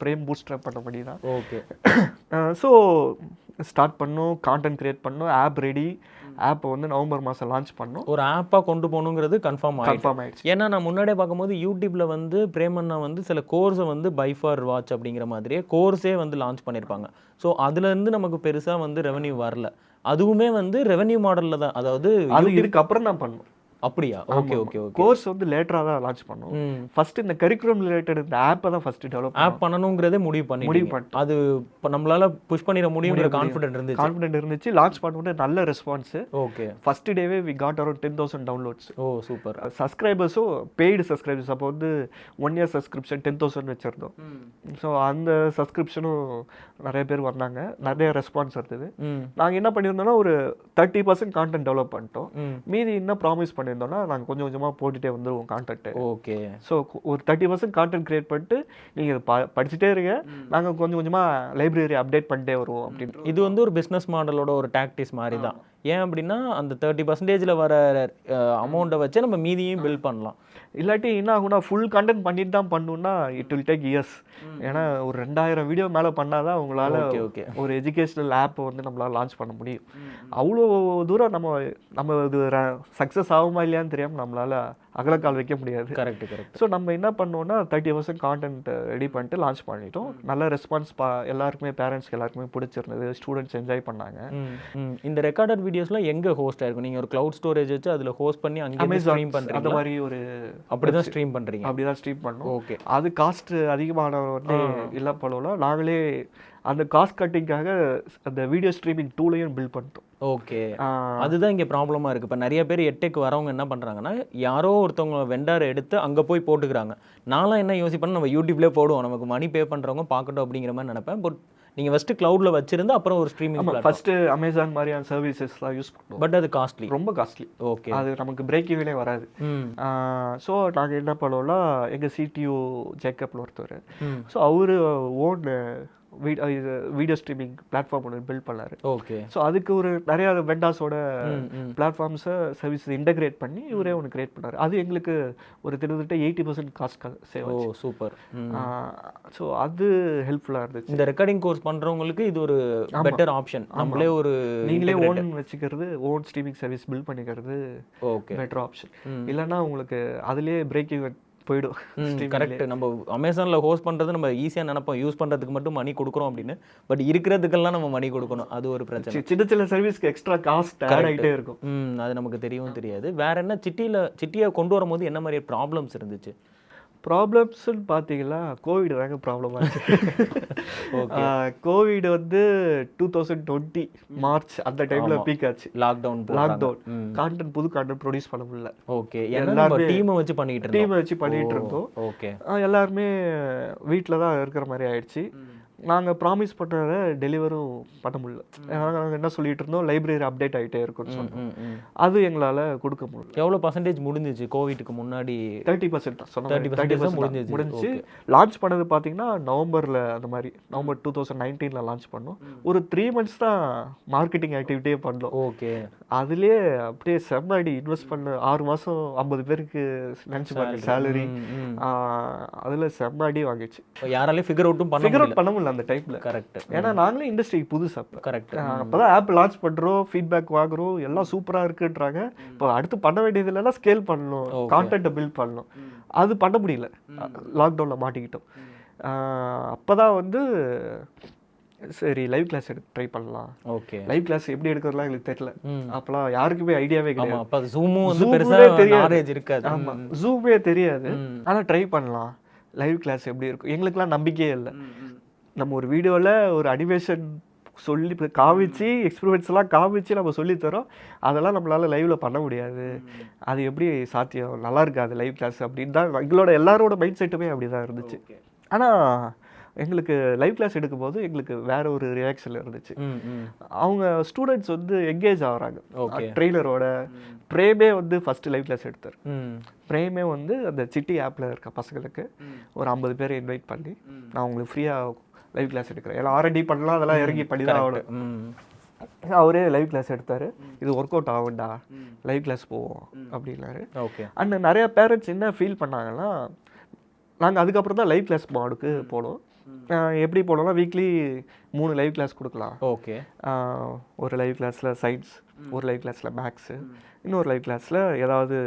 பிரேம் பூஸ்டர் பண்ண பண்ணி தான். ஓகே, ஸோ ஸ்டார்ட் பண்ணோம், கான்டென்ட் க்ரியேட் பண்ணோம், ஆப் ரெடி. ஆப்பை வந்து நவம்பர் மாதம் லான்ச் பண்ணோம். ஒரு ஆப்பாக கொண்டு போகணுங்கிறது கன்ஃபார்ம் ஆகிடுச்சு. ஏன்னா நான் முன்னாடியே பார்க்கும்போது யூடியூப்பில் வந்து பிரேமண்ணா வந்து சில கோர்ஸை வந்து பை ஃபார் வாட்ச் அப்படிங்கிற மாதிரியே கோர்ஸே வந்து லான்ச் பண்ணியிருப்பாங்க. ஸோ அதுலேருந்து நமக்கு பெருசாக வந்து ரெவன்யூ வரல. அதுவுமே வந்து ரெவன்யூ மாடலில் தான், அதாவது அது இதுக்கப்புறம் தான் பண்ணோம். அப்படியா? Okay okay okay. கோர்ஸ் வந்து லேட்டராக தான் லான்ச் பண்ணோம். ஃபர்ஸ்ட் இந்த கரிக்குலம் ரிலேட்டட் இந்த ஆப்பை தான் ஃபர்ஸ்ட் டெவலப் பண்ணணுங்கிறதே முடிவு பண்ணி அது நம்மளால புஷ் பண்ணிட முடியுங்கிற கான்ஃபிடென்ட் இருந்துச்சு. லான்ச் பண்ணும்போது நல்ல ரெஸ்பான்ஸ். ஓகே, ஃபர்ஸ்ட் டேவே we got around 10,000 downloads. Oh super. சப்ஸ்கிரைபர்ஸும் பெய்டு சப்ஸ்கிரைபர்ஸ் அப்போ வந்து 1 இயர் சப்ஸ்கிரிப்ஷன் 10,000 வச்சிருந்தோம். ஸோ அந்த சப்ஸ்கிரிப்ஷனும் நிறைய பேர் வந்தாங்க, நிறைய ரெஸ்பான்ஸ் இருந்தது. நாங்கள் என்ன பண்ணியிருந்தோம்னா, ஒரு 30% கான்டென்ட் டெவலப் பண்ணிட்டோம். மீதி என்ன ப்ராமிஸ் பண்ணி நாங்கள் கொஞ்சம் கொஞ்சமாக போட்டுகிட்டே வந்துடுவோம் கான்டென்ட். ஓகே, ஸோ ஒரு 30% கான்டென்ட் கிரியேட் பண்ணிட்டு நீங்கள் படிச்சுட்டே இருங்க, நாங்கள் கொஞ்சம் கொஞ்சமாக லைப்ரரி அப்டேட் பண்ணிட்டே வருவோம் அப்படின்னு. இது வந்து ஒரு பிஸ்னஸ் மாடலோட ஒரு டாக்டிஸ் மாதிரி தான். ஏன் அப்படின்னா, அந்த 30% வர அமௌண்ட்டை வச்சு நம்ம மீதியும் பில்ட் பண்ணலாம். இல்லாட்டி என்ன ஆகும்னா, ஃபுல் கண்டென்ட் பண்ணிட்டு தான் பண்ணணும்னா இட் வில் டேக் இயர்ஸ். ஏன்னா ஒரு 2000 வீடியோ மேலே பண்ணாதான் உங்களால் ஒரு எஜுகேஷனல் ஆப்பை வந்து நம்மளால் லான்ச் பண்ண முடியும். அவ்வளோ தூரம் நம்ம இது சக்ஸஸ் ஆகுமா இல்லையான்னு தெரியாமல் நம்மளால் அகலக்கால் வைக்க முடியாது. கரெக்ட். ஸோ நம்ம என்ன பண்ணோம்னா, 30% கான்டென்ட் ரெடி பண்ணிட்டு லான்ச் பண்ணிட்டோம். நல்ல ரெஸ்பான்ஸ் எல்லாருக்குமே, பேரண்ட்ஸ்க்கு எல்லாருக்குமே பிடிச்சிருந்தது, ஸ்டூடெண்ட்ஸ் என்ஜாய் பண்ணாங்க. இந்த ரெக்கார்டட் வீடியோஸ்லாம் எங்கே ஹோஸ்ட் ஆயிருக்கும்? நீங்கள் ஒரு க்ளவுட் ஸ்டோரேஜ் வச்சு அதில் ஹோஸ்ட் பண்ணி அங்கே ஸ்ட்ரீம் பண்ணுறீங்க? அந்த மாதிரி ஒரு அப்படிதான் ஸ்ட்ரீம் பண்ணுறீங்க? அப்படிதான் ஸ்ட்ரீம் பண்ணோம். ஓகே, அது காஸ்ட் அதிகமான வந்து இல்லை போல நாங்களே அந்த காஸ்ட் கட்டிங்காக அந்த வீடியோ ஸ்ட்ரீமிங் டூலையும் பில்ட் பண்ணிட்டோம். ஓகே, அதுதான் இங்கே ப்ராப்ளமாக இருக்குது. இப்போ நிறைய பேர் எட்டெக் வரவங்க என்ன பண்ணுறாங்கன்னா, யாரோ ஒருத்தவங்க வெண்டாரை எடுத்து அங்கே போய் போட்டுக்கிறாங்க. நான்லாம் என்ன யோசிப்பேன்னா, நம்ம யூடியூப்லேயே போடுவோம், நமக்கு மணி பே பண்ணுறவங்க பார்க்கட்டும் அப்படிங்கிற மாதிரி நினைப்பேன். பட் நீங்கள் ஃபஸ்ட்டு க்ளவுடில் வச்சிருந்து அப்புறம் ஒரு ஸ்ட்ரீமிங் ஃபஸ்ட்டு அமேசான் மாதிரியான சர்வீசஸ்லாம் யூஸ் பண்ணுவோம். பட் அது காஸ்ட்லி, ரொம்ப காஸ்ட்லி. ஓகே, அது நமக்கு பிரேக் ஈவனே வராது. ஸோ நாங்கள் என்ன பண்ணுவோம்னா, எங்கள் சிடிஓ ஜேக்கப்ல ஒருத்தர், ஸோ அவர் ஓன் வீடியோ ஸ்ட்ரீமிங் பிளாட்ஃபார்ம் ஒன்று பில்ட் பண்ணாரு. ஓகே, ஸோ அதுக்கு ஒரு நிறைய வெண்டாஸோட பிளாட்ஃபார்ம்ஸை சர்வீஸ் இன்டகிரேட் பண்ணி இவரே ஒன்று கிரியேட் பண்ணாரு. அது எங்களுக்கு ஒரு கிட்டத்தட்ட 80% காஸ்ட் சேவ். ஓ சூப்பர். ஸோ அது ஹெல்ப்ஃபுல்லாக இருந்துச்சு. இந்த ரெக்கார்டிங் கோர்ஸ் பண்ணுறவங்களுக்கு இது ஒரு பெட்டர் ஆப்ஷன். நம்மளே நீங்களே ஓன் வச்சுக்கிறது, ஓன் ஸ்ட்ரீமிங் சர்வீஸ் பில்ட் பண்ணிக்கிறது ஓகே பெட்டர் ஆப்ஷன். இல்லைன்னா உங்களுக்கு அதுலேயே பிரேக் ஈவன் போயிடும். கரெக்ட். நம்ம அமேசானில் ஹோஸ்ட் பண்ணுறது நம்ம ஈஸியாக நினைப்போம், யூஸ் பண்ணுறதுக்கு மட்டும் மணி கொடுக்குறோம் அப்படின்னு. பட் இருக்கிறதுக்கெல்லாம் நம்ம மணி கொடுக்கணும், அது ஒரு பிரச்சனை. சின்ன சின்ன சர்வீஸ்க்கு எக்ஸ்ட்ரா காஸ்ட் ஆட் ஆகிட்டே இருக்கும். அது நமக்கு தெரியவும் தெரியாது. வேற என்ன சிட்டியை கொண்டு வரும்போது என்ன மாதிரி ப்ராப்ளம்ஸ் இருந்துச்சு? ப்ராப்ளம்ஸ்ன்னு பார்த்தீங்கன்னா கோவிட் தாங்க ப்ராப்ளம் ஆச்சு. கோவிட் வந்து 2020 மார்ச் அந்த டைமில் பீக் ஆச்சு. லாக்டவுன் கான்டென்ட் புது கான்டென்ட் ப்ரொடியூஸ் பண்ண முடியல. ஓகே, எல்லாருமே டீமை வச்சு பண்ணிட்டு இருந்தோம். ஓகே, எல்லாருமே வீட்டில் தான் இருக்கிற மாதிரி ஆயிடுச்சு. நாங்கள் ப்ராமிஸ் பண்ணுறத டெலிவரும் பண்ண முடியல. நாங்கள் என்ன சொல்லிட்டு இருந்தோம், லைப்ரரி அப்டேட் ஆகிட்டே இருக்குன்னு சொன்னோம். அது எங்களால் கொடுக்க முடியல. எவ்வளோ பர்சன்டேஜ் முடிஞ்சிச்சு கோவிட்க்கு முன்னாடி? 30% தான் சொன்னோம். 30% முடிஞ்சு லான்ச் பண்ணது பார்த்தீங்கன்னா நவம்பரில், அந்த மாதிரி நவம்பர் 2019 லான்ச் பண்ணோம். ஒரு 3 months தான் மார்க்கெட்டிங் ஆக்டிவிட்டியே பண்ணோம். ஓகே, அதுலேயே அப்படியே செம்மடி இன்வெஸ்ட் பண்ண 6 மாதம் 50 பேருக்கு லன்ச் பண்ண சேலரி, அதில் செம்மடி வாங்கிச்சு. யாராலையும் ஃபிகர் அவுட் பண்ண முடியல அந்த டைப்ல. கரெக்ட். ஏன்னா நாங்களே இண்டஸ்ட்ரிக்கு புதுசு. அப்போ கரெக்ட். அப்பதான் ஆப் லான்ச் பண்றோம், ஃபீட்பேக் வாங்குறோம், எல்லாம் சூப்பரா இருக்குன்றாங்க. இப்போ அடுத்து பண்ண வேண்டியது இல்லைன்னா ஸ்கேல் பண்ணணும், கான்டென்ட்டை பில்ட் பண்ணணும். அது பண்ண முடியல, லாக்டவுன்ல மாட்டிக்கிட்டோம். அப்பதான் வந்து சரி லைவ் கிளாஸ் ட்ரை பண்ணலாம். ஓகே, லைவ் கிளாஸ் எப்படி எடுக்கிறதுலாம் எங்களுக்கு தெரியல. அப்பெல்லாம் யாருக்குமே ஐடியாவே கிடையாது. அப்ப ஜூமும் வந்து பெருசா நாலேஜ் இருக்காது. ஆமா, ஜூமே தெரியாது. ஆனா ட்ரை பண்ணலாம், லைவ் கிளாஸ் எப்படி இருக்கும். எங்களுக்குலாம் நம்பிக்கையே இல்லை. நம்ம ஒரு வீடியோவில் ஒரு அனிமேஷன் சொல்லி காமிச்சு எக்ஸ்பெரிமெண்ட்ஸ் எல்லாம் காமிச்சு நம்ம சொல்லித்தரோம், அதெல்லாம் நம்மளால லைவ்ல பண்ண முடியாது, அது எப்படி சாத்தியம், நல்லா இருக்காது லைவ் கிளாஸ் அப்படின்னு தான் எங்களோட எல்லாரோட மைண்ட் செட்டுமே அப்படி தான் இருந்துச்சு. ஆனால் எங்களுக்கு லைவ் கிளாஸ் எடுக்கும்போது எங்களுக்கு வேற ஒரு ரியாக்ஷன் இருந்துச்சு. அவங்க ஸ்டூடெண்ட்ஸ் வந்து என்கேஜ் ஆகுறாங்க. ட்ரெய்லரோட பிரேமே வந்து ஃபர்ஸ்ட் லைவ் கிளாஸ் எடுத்தார். பிரேமே வந்து அந்த சிட்டி ஆப்ல இருக்க பசங்களுக்கு ஒரு 50 பேரை இன்வைட் பண்ணி நான் உங்களுக்கு ஃப்ரீயா லைவ் கிளாஸ் எடுக்கிறேன், எல்லாம் R&D பண்ணலாம், அதெல்லாம் இறங்கி பண்ணி தான் ஆகணும். அவரே லைவ் கிளாஸ் எடுத்தாரு. இது ஒர்க் அவுட் ஆகும்டா, லைவ் கிளாஸ் போவோம் அப்படின்னாரு. அண்ட் நிறைய பேரண்ட்ஸ் என்ன ஃபீல் பண்ணாங்கன்னா, நாங்கள் அதுக்கப்புறம் தான் லைவ் கிளாஸ் மாடுக்கு போனோம். எப்படி போனோம்னா வீக்லி 3 லைவ் கிளாஸ் கொடுக்கலாம். ஓகே, ஒரு லைவ் கிளாஸில் சயின்ஸ், ஒரு லைவ் கிளாஸில் மேக்ஸு, இன்னொரு லைவ் கிளாஸில் ஏதாவது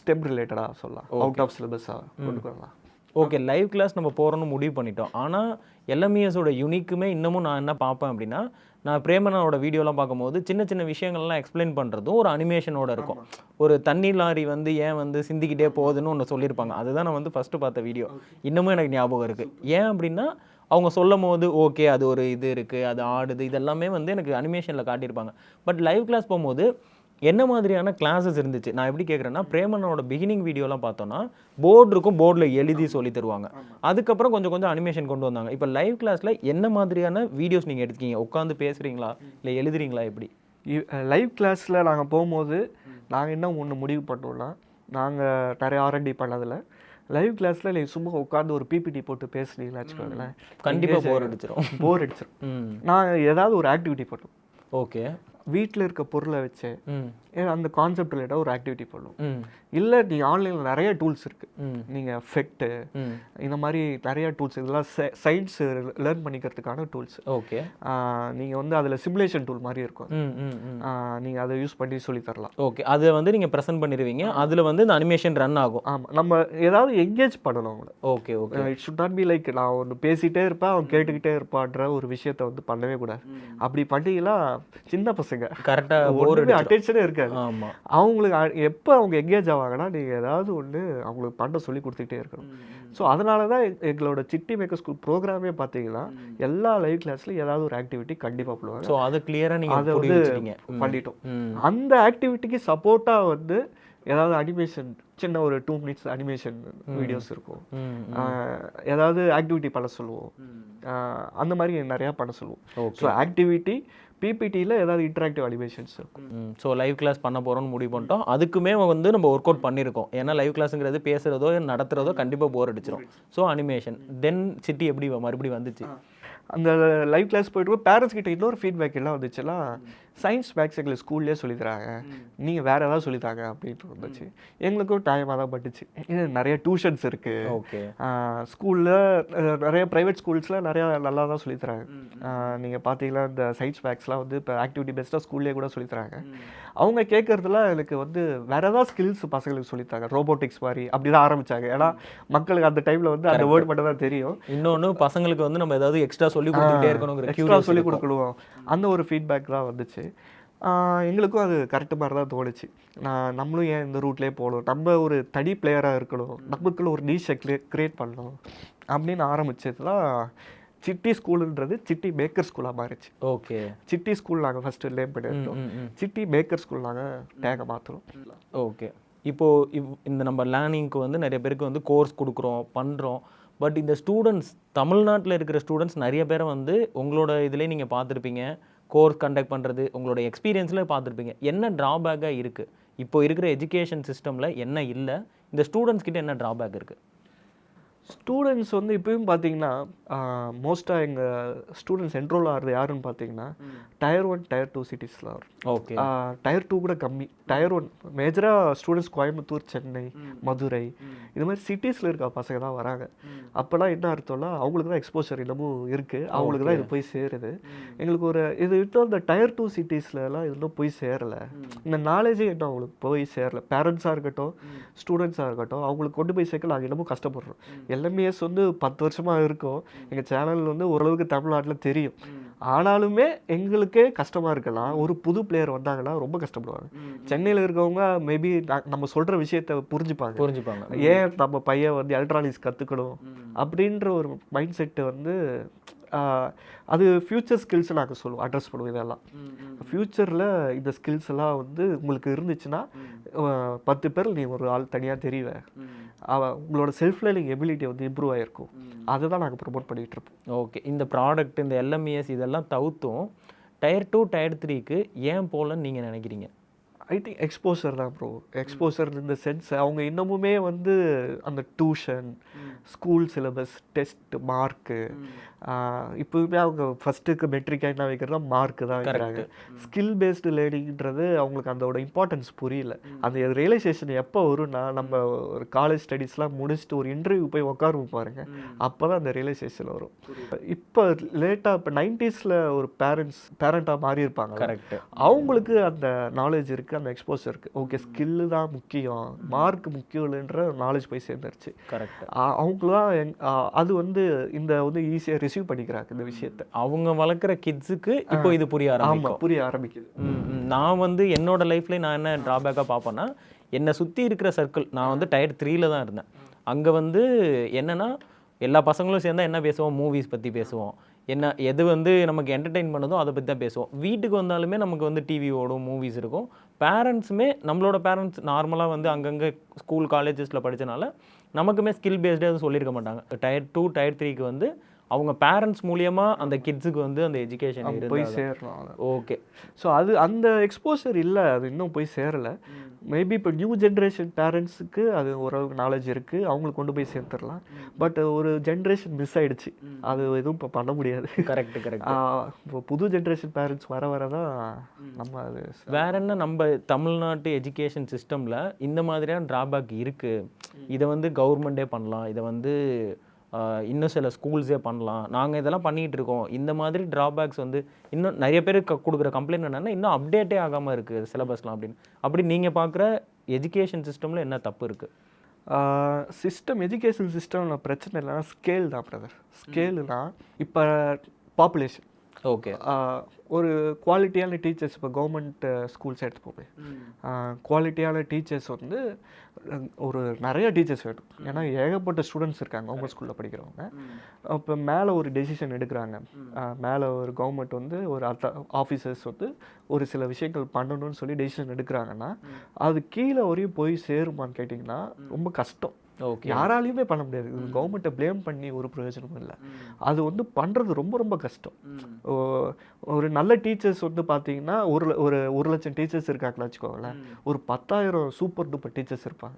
ஸ்டெம் ரிலேட்டடாக சொல்லலாம், அவுட் ஆஃப் சிலபஸாக கொண்டு வரலாம். ஓகே, லைவ் கிளாஸ் நம்ம போகிறோன்னு முடிவு பண்ணிட்டோம். ஆனால் LMESோட யூனிக்குமே இன்னமும் நான் என்ன பார்ப்பேன் அப்படின்னா, நான் பிரேமனோட வீடியோலாம் பார்க்கும்போது சின்ன சின்ன விஷயங்கள்லாம் எக்ஸ்பிளைன் பண்ணுறதும் ஒரு அனிமேஷனோட இருக்கும். ஒரு தண்ணி லாரி வந்து ஏன் வந்து சிந்திக்கிட்டே போகுதுன்னு ஒன்று சொல்லியிருப்பாங்க. அதுதான் நான் வந்து ஃபஸ்ட்டு பார்த்த வீடியோ. இன்னமும் எனக்கு ஞாபகம் இருக்குது. ஏன் அப்படின்னா அவங்க சொல்லும் போது ஓகே அது ஒரு இது இருக்குது, அது ஆடுது, இதெல்லாமே வந்து எனக்கு அனிமேஷனில் காட்டியிருப்பாங்க. பட் லைவ் கிளாஸ் போகும்போது என்ன மாதிரியான கிளாஸஸ் இருந்துச்சு? நான் எப்படி கேட்குறேன்னா, பிரேமனோட பிகினிங் வீடியோலாம் பார்த்தோன்னா போர்டு இருக்கும், போர்டில் எழுதி சொல்லி தருவாங்க. அதுக்கப்புறம் கொஞ்சம் கொஞ்சம் அனிமேஷன் கொண்டு வந்தாங்க. இப்போ லைவ் கிளாஸில் என்ன மாதிரியான வீடியோஸ் நீங்கள் எடுத்துக்கீங்க? உட்காந்து பேசுகிறீங்களா இல்லை எழுதுறீங்களா? எப்படி லைவ் கிளாஸில் நாங்கள் போகும்போது நாங்கள் என்ன ஒன்று முடிவு பண்ணோம்னா, நாங்கள் நிறைய R&D பண்ணதில் லைவ் கிளாஸில் நீங்கள் சும்மா உட்காந்து ஒரு பிபிடி போட்டு பேசுனீங்களா வச்சுக்கோங்களேன், கண்டிப்பாக போர் அடிச்சிடும். நான் ஏதாவது ஒரு ஆக்டிவிட்டி பண்ணுவோம். ஓகே, வீட்டில் இருக்க பொருளை வச்சு அந்த கான்செப்ட் ரிலேட்டாக ஒரு ஆக்டிவிட்டி பண்ணுவோம். இல்லை நீங்கள் ஆன்லைனில் நிறைய டூல்ஸ் இருக்குது, நீங்கள் ஃபெக்ட்டு இந்த மாதிரி நிறைய டூல்ஸ், இதெல்லாம் சயின்ஸ் லேர்ன் பண்ணிக்கிறதுக்கான டூல்ஸ். ஓகே, நீங்கள் வந்து அதில் சிமுலேஷன் டூல் மாதிரி இருக்கும், நீங்கள் அதை யூஸ் பண்ணி சொல்லி தரலாம். ஓகே, அதை வந்து நீங்கள் ப்ரெசென்ட் பண்ணிடுவீங்க, அதில் வந்து இந்த அனிமேஷன் ரன் ஆகும். ஆமாம், நம்ம ஏதாவது என்கேஜ் பண்ணணும் அவங்கள. Okay okay, it should not be like நான் ஒன்று பேசிகிட்டே இருப்பேன் அவன் கேட்டுக்கிட்டே இருப்பான்ற ஒரு விஷயத்தை வந்து பண்ணவே கூடாது. அப்படி பண்ணிங்கன்னா சின்ன பசங்க கரெக்டாக அட்டென்ஷனே இருக்காது. ஆமாம், அவங்களுக்கு எப்போ அவங்க என்கேஜ் ஆவாங்கன்னா நீங்கள் ஏதாவது ஒன்று அவங்களுக்கு பண்ண சொல்லி கொடுத்துக்கிட்டே இருக்கணும். ஸோ அதனால தான் எங்களோட சிட்டி மேக்கர் ஸ்கூல் ப்ரோக்ராமே பார்த்தீங்கன்னா எல்லா லைவ் கிளாஸ்லையும் ஏதாவது ஒரு ஆக்டிவிட்டி கண்டிப்பாக பண்ணுவாங்க. ஸோ அது கிளியராக நீங்கள் அதை வந்து பண்ணிட்டோம். அந்த ஆக்டிவிட்டிக்கு சப்போர்ட்டாக வந்து ஏதாவது அனிமேஷன் சின்ன ஒரு 2 minutes அனிமேஷன் வீடியோஸ் இருக்கும், ஏதாவது ஆக்டிவிட்டி பண்ண சொல்லுவோம், அந்த மாதிரி நிறையா பண்ண சொல்லுவோம். ஸோ ஆக்டிவிட்டி பிபிடியில் ஏதாவது இன்டராக்டிவ் அனிமேஷன்ஸ் இருக்கும். ஸோ லைவ் கிளாஸ் பண்ண போகிறோம்னு முடிவு பண்ணிட்டோம். அதுக்குமே வந்து நம்ம ஒர்க் அவுட் பண்ணியிருக்கோம். ஏன்னா லைவ் கிளாஸுங்கிறது பேசுகிறதோ நடத்துகிறதோ கண்டிப்பாக போர் அடிச்சிடும். ஸோ அனிமேஷன் தென் சிட்டி எப்படி மறுபடியும் வந்துச்சு? அந்த லைவ் கிளாஸ் போய்ட்டு பேரண்ட்ஸ் கிட்ட இன்னொரு ஃபீட்பேக் எல்லாம் வந்துச்சுன்னா, சயின்ஸ் மேக்ஸ் எங்களுக்கு ஸ்கூல்லேயே சொல்லித்தராங்க, நீங்கள் வேறு ஏதாவது சொல்லித்தாங்க அப்படின்ட்டு இருந்துச்சு. எங்களுக்கும் டைமாக தான் பட்டுச்சு. இது நிறைய டியூஷன்ஸ் இருக்குது. ஓகே, ஸ்கூலில் நிறைய ப்ரைவேட் ஸ்கூல்ஸில் நிறையா நல்லா தான் சொல்லித்தராங்க. நீங்கள் பார்த்தீங்கன்னா இந்த சயின்ஸ் மேக்ஸ்லாம் வந்து இப்போ ஆக்டிவிட்டி பெஸ்ட்டாக ஸ்கூல்லேயே கூட சொல்லித்தராங்க. அவங்க கேட்குறதுல எனக்கு வந்து வேறு ஏதாவது ஸ்கில்ஸ் பசங்களுக்கு சொல்லித்தாங்க, ரோபோட்டிக்ஸ் மாதிரி அப்படி தான் ஆரம்பித்தாங்க. ஏன்னா மக்களுக்கு அந்த டைமில் வந்து அந்த வேர்ட் மட்டும் தான் தெரியும். இன்னொன்று பசங்களுக்கு வந்து நம்ம ஏதாவது எக்ஸ்ட்ரா சொல்லி கொடுத்துக்கிட்டே இருக்கணும், எக்ஸ்ட்ரா சொல்லி கொடுக்கணும், அந்த ஒரு ஃபீட்பேக் தான் வந்துச்சு. எங்களுக்கும் அது கரெக்டு மாதிரி தான் தோணுச்சு. நம்மளும் ஏன் இந்த ரூட்லேயே போகணும், நம்ம ஒரு தனி பிளேயராக இருக்கணும், நமக்குள்ள ஒரு நீஷை கிரியேட் பண்ணணும் அப்படின்னு ஆரம்பிச்சது தான் சிட்டி ஸ்கூலுன்றது சிட்டி மேக்கர் ஸ்கூலாக மாறிச்சு. ஓகே, சிட்டி ஸ்கூல் நாங்கள் ஃபஸ்ட்டு நேம் பண்ணிட்டோம், சிட்டி மேக்கர் ஸ்கூல் நாங்கள் டேகை மாற்றுறோம். ஓகே. இப்போது இந்த நம்ம லேர்னிங்க்கு வந்து நிறைய பேருக்கு வந்து கோர்ஸ் கொடுக்குறோம், பண்ணுறோம். பட் இந்த ஸ்டூடெண்ட்ஸ், தமிழ்நாட்டில் இருக்கிற ஸ்டூடெண்ட்ஸ் நிறைய பேரை வந்து உங்களோட இதிலே நீங்கள் பார்த்துருப்பீங்க, கோர்ஸ் கண்டக்ட் பண்ணுறது உங்களோட எக்ஸ்பீரியன்ஸில் பார்த்துருப்பீங்க. என்ன ட்ராபேக்காக இருக்குது இப்போ இருக்கிற எஜுகேஷன் சிஸ்டமில், என்ன இல்லை, இந்த ஸ்டூடெண்ட்ஸ் கிட்ட என்ன ட்ராபேக் இருக்குது? ஸ்டூடெண்ட்ஸ் வந்து இப்போயும் பார்த்தீங்கன்னா மோஸ்ட்டாக எங்கள் ஸ்டூடெண்ட்ஸ் என்ரோல் ஆகிறது யாருன்னு பார்த்தீங்கன்னா Tier 1 Tier 2 சிட்டிஸில் வரும். ஓகே. Tier 2 கூட கம்மி. Tier 1 மேஜராக ஸ்டூடெண்ட்ஸ் கோயம்புத்தூர், சென்னை, மதுரை இது மாதிரி சிட்டிஸில் இருக்க பசங்க தான் வராங்க. அப்போலாம் என்ன அர்த்தம்னா அவங்களுக்கு தான் எக்ஸ்போஷர் இன்னமும் இருக்குது, அவங்களுக்கு தான் இது போய் சேருது. எங்களுக்கு ஒரு இது இன்னும் இந்த Tier 2 சிட்டிஸ்லலாம் இன்னும் போய் சேரலை, இந்த நாலேஜே இன்னும் அவங்களுக்கு போய் சேரலை. பேரண்ட்ஸாக இருக்கட்டும், ஸ்டூடெண்ட்ஸாக இருக்கட்டும், அவங்களுக்கு கொண்டு போய் சேர்க்க நாங்கள் இன்னமும் கஷ்டப்படுறோம். எல்எம்ஏஎஸ் வந்து 10 வருஷமாக இருக்கும், எங்கள் சேனல் வந்து ஓரளவுக்கு தமிழ்நாட்டில் தெரியும். ஆனாலுமே எங்களுக்கே கஷ்டமாக இருக்கலாம். ஒரு புது பிளேயர் வந்தாங்கன்னா ரொம்ப கஷ்டப்படுவாங்க. சென்னையில் இருக்கவங்க மேபி நம்ம சொல்கிற விஷயத்தை புரிஞ்சுப்பாங்க. ஏன் நம்ம பையன் வந்து எலக்ட்ரானிக்ஸ் கற்றுக்கணும் அப்படின்ற ஒரு மைண்ட் செட்டு வந்து அது ஃப்யூச்சர் ஸ்கில்ஸ் நாங்கள் சொல்லுவோம், அட்ரஸ் பண்ணுவோம். இதெல்லாம் ஃப்யூச்சரில் இந்த ஸ்கில்ஸ் எல்லாம் வந்து உங்களுக்கு இருந்துச்சுன்னா 10 பேர் நீ ஒரு ஆள் தனியாக தெரிவேன், உங்களோட செல்ஃப் லேர்னிங் எபிலிட்டி வந்து இம்ப்ரூவ் ஆகிருக்கும். அதை தான் நாங்கள் ப்ரொமோட் பண்ணிகிட்டு இருப்போம். ஓகே. இந்த ப்ராடக்ட், இந்த எல்எம்இஎஸ் இதெல்லாம் தவிர்த்தும் Tier 2 Tier 3க்கு ஏன் போகலன்னு நீங்கள் நினைக்கிறீங்க? ஐ திங்க் எக்ஸ்போசர் தான் ப்ரோ. எக்ஸ்போசர் இந்த சென்ஸ் அவங்க இன்னமுமே வந்து அந்த tuition, school syllabus, test, mark, இப்போவுமே அவங்க ஃபஸ்ட்டுக்கு மெட்ரிக்காக என்ன வைக்கிறதா மார்க்கு தான் வைக்கிறாங்க. ஸ்கில் பேஸ்டு லேர்னிங்கிறது அவங்களுக்கு அதோட இம்பார்ட்டன்ஸ் புரியல. அந்த ரியலைசேஷன் எப்போ வரும்னா நம்ம ஒரு காலேஜ் ஸ்டடீஸ்லாம் முடிச்சுட்டு ஒரு இன்டர்வியூ போய் உட்காருவோம் பாருங்கள், அப்போ தான் அந்த ரியலைசேஷன் வரும். இப்போ லேட்டாக இப்போ 90s ஒரு பேரண்ட்டாக மாறி இருப்பாங்க, கரெக்ட், அவங்களுக்கு அந்த நாலேஜ் இருக்குது, அந்த எக்ஸ்போசர் இருக்குது. ஓகே, ஸ்கில்லு தான் முக்கியம், மார்க் முக்கியம் இல்லைன்ற நாலேஜ் போய் சேர்ந்துருச்சு. கரெக்ட். அவங்களாம் அது வந்து இந்த வந்து ஈஸியாக ரிசீவ் பண்ணிக்கிறாங்க இந்த விஷயத்தை. அவங்க வளர்க்குற கிட்ஸுக்கு இப்போ இது புரிய ஆரம்பிக்குது. நான் வந்து என்னோட லைஃப்ல நான் என்ன ட்ராபேக்காக பார்ப்பேன்னா, என்னை சுற்றி இருக்கிற சர்க்கிள், நான் வந்து Tier 3ல தான் இருந்தேன். அங்கே வந்து என்னென்னா எல்லா பசங்களும் சேர்ந்தா என்ன பேசுவோம், மூவிஸ் பற்றி பேசுவோம், எது வந்து நமக்கு என்டர்டெயின் பண்ணதோ அதை பற்றி தான் பேசுவோம். வீட்டுக்கு வந்தாலுமே நமக்கு வந்து டிவி ஓடும், மூவிஸ் இருக்கும். பேரண்ட்ஸுமே நம்மளோட பேரண்ட்ஸ் நார்மலாக வந்து அங்கங்கே ஸ்கூல் காலேஜஸில் படித்தனால நமக்குமே ஸ்கில் பேஸ்டே எதுவும் சொல்லியிருக்க மாட்டாங்க. Tier 2 Tier 3க்கு வந்து அவங்க பேரண்ட்ஸ் மூலியமாக அந்த கிட்ஸுக்கு வந்து அந்த எஜுகேஷன் போய் சேரணும். ஓகே. ஸோ அந்த எக்ஸ்போசர் இல்லை, அது இன்னும் போய் சேரலை. மேபி இப்போ நியூ ஜென்ரேஷன் பேரண்ட்ஸுக்கு அது ஓரளவுக்கு நாலேஜ் இருக்குது, அவங்களுக்கு கொண்டு போய் சேர்த்துடலாம். பட் ஒரு ஜென்ரேஷன் மிஸ் ஆகிடுச்சு, அது எதுவும் இப்போ பண்ண முடியாது. கரெக்ட். இப்போ புது ஜென்ரேஷன் பேரண்ட்ஸ் வர தான் நம்ம அது வேற என்ன, நம்ம தமிழ்நாட்டு எஜுகேஷன் சிஸ்டமில் இந்த மாதிரியான ட்ராபேக் இருக்குது. இதை வந்து கவர்மெண்ட்டே பண்ணலாம், இதை வந்து இன்னும் சில ஸ்கூல்ஸே பண்ணலாம், நாங்கள் இதெல்லாம் பண்ணிகிட்டு இருக்கோம். இந்த மாதிரி ட்ராபேக்ஸ் வந்து இன்னும் நிறைய பேர் கொடுக்குற கம்ப்ளைண்ட் என்னென்னா இன்னும் அப்டேட்டே ஆகாமல் இருக்குது சிலபஸ்லாம் அப்படின்னு. அப்படி நீங்கள் பார்க்குற எஜுகேஷன் சிஸ்டமில் என்ன தப்பு இருக்குது? எஜுகேஷன் சிஸ்டமில் பிரச்சனை இல்லைன்னா ஸ்கேல் தான் பிரதர். ஸ்கேலுனா இப்போ பாப்புலேஷன், ஓகே, ஒரு குவாலிட்டியான டீச்சர்ஸ், இப்போ கவர்மெண்ட் ஸ்கூல்ஸ் எடுத்துப்போமே, குவாலிட்டியான டீச்சர்ஸ் வந்து ஒரு நிறைய டீச்சர்ஸ் வேணும். ஏன்னா ஏகப்பட்ட ஸ்டூடெண்ட்ஸ் இருக்காங்க கவர்மெண்ட் ஸ்கூலில் படிக்கிறவங்க. இப்போ மேலே ஒரு டெசிஷன் எடுக்கிறாங்க, மேலே ஒரு கவர்மெண்ட் வந்து ஒரு ஆஃபீஸர்ஸ் வந்து ஒரு சில விஷயங்கள் பண்ணணும்னு சொல்லி டெசிஷன் எடுக்கிறாங்கன்னா அது கீழே வரையும் போய் சேருமான்னு கேட்டிங்கன்னா ரொம்ப கஷ்டம். யாராலையுமே பண்ண முடியாது. கவர்மெண்ட்டை ப்ளேம் பண்ணி ஒரு பிரயோஜனமும் இல்லை. அது வந்து பண்ணுறது ரொம்ப ரொம்ப கஷ்டம். ஒரு நல்ல டீச்சர்ஸ் வந்து பார்த்தீங்கன்னா ஒரு லட்சம் டீச்சர்ஸ் இருக்காங்களா வச்சுக்கோங்களேன், ஒரு 10,000 சூப்பர் டூப்பர் டீச்சர்ஸ் இருப்பாங்க.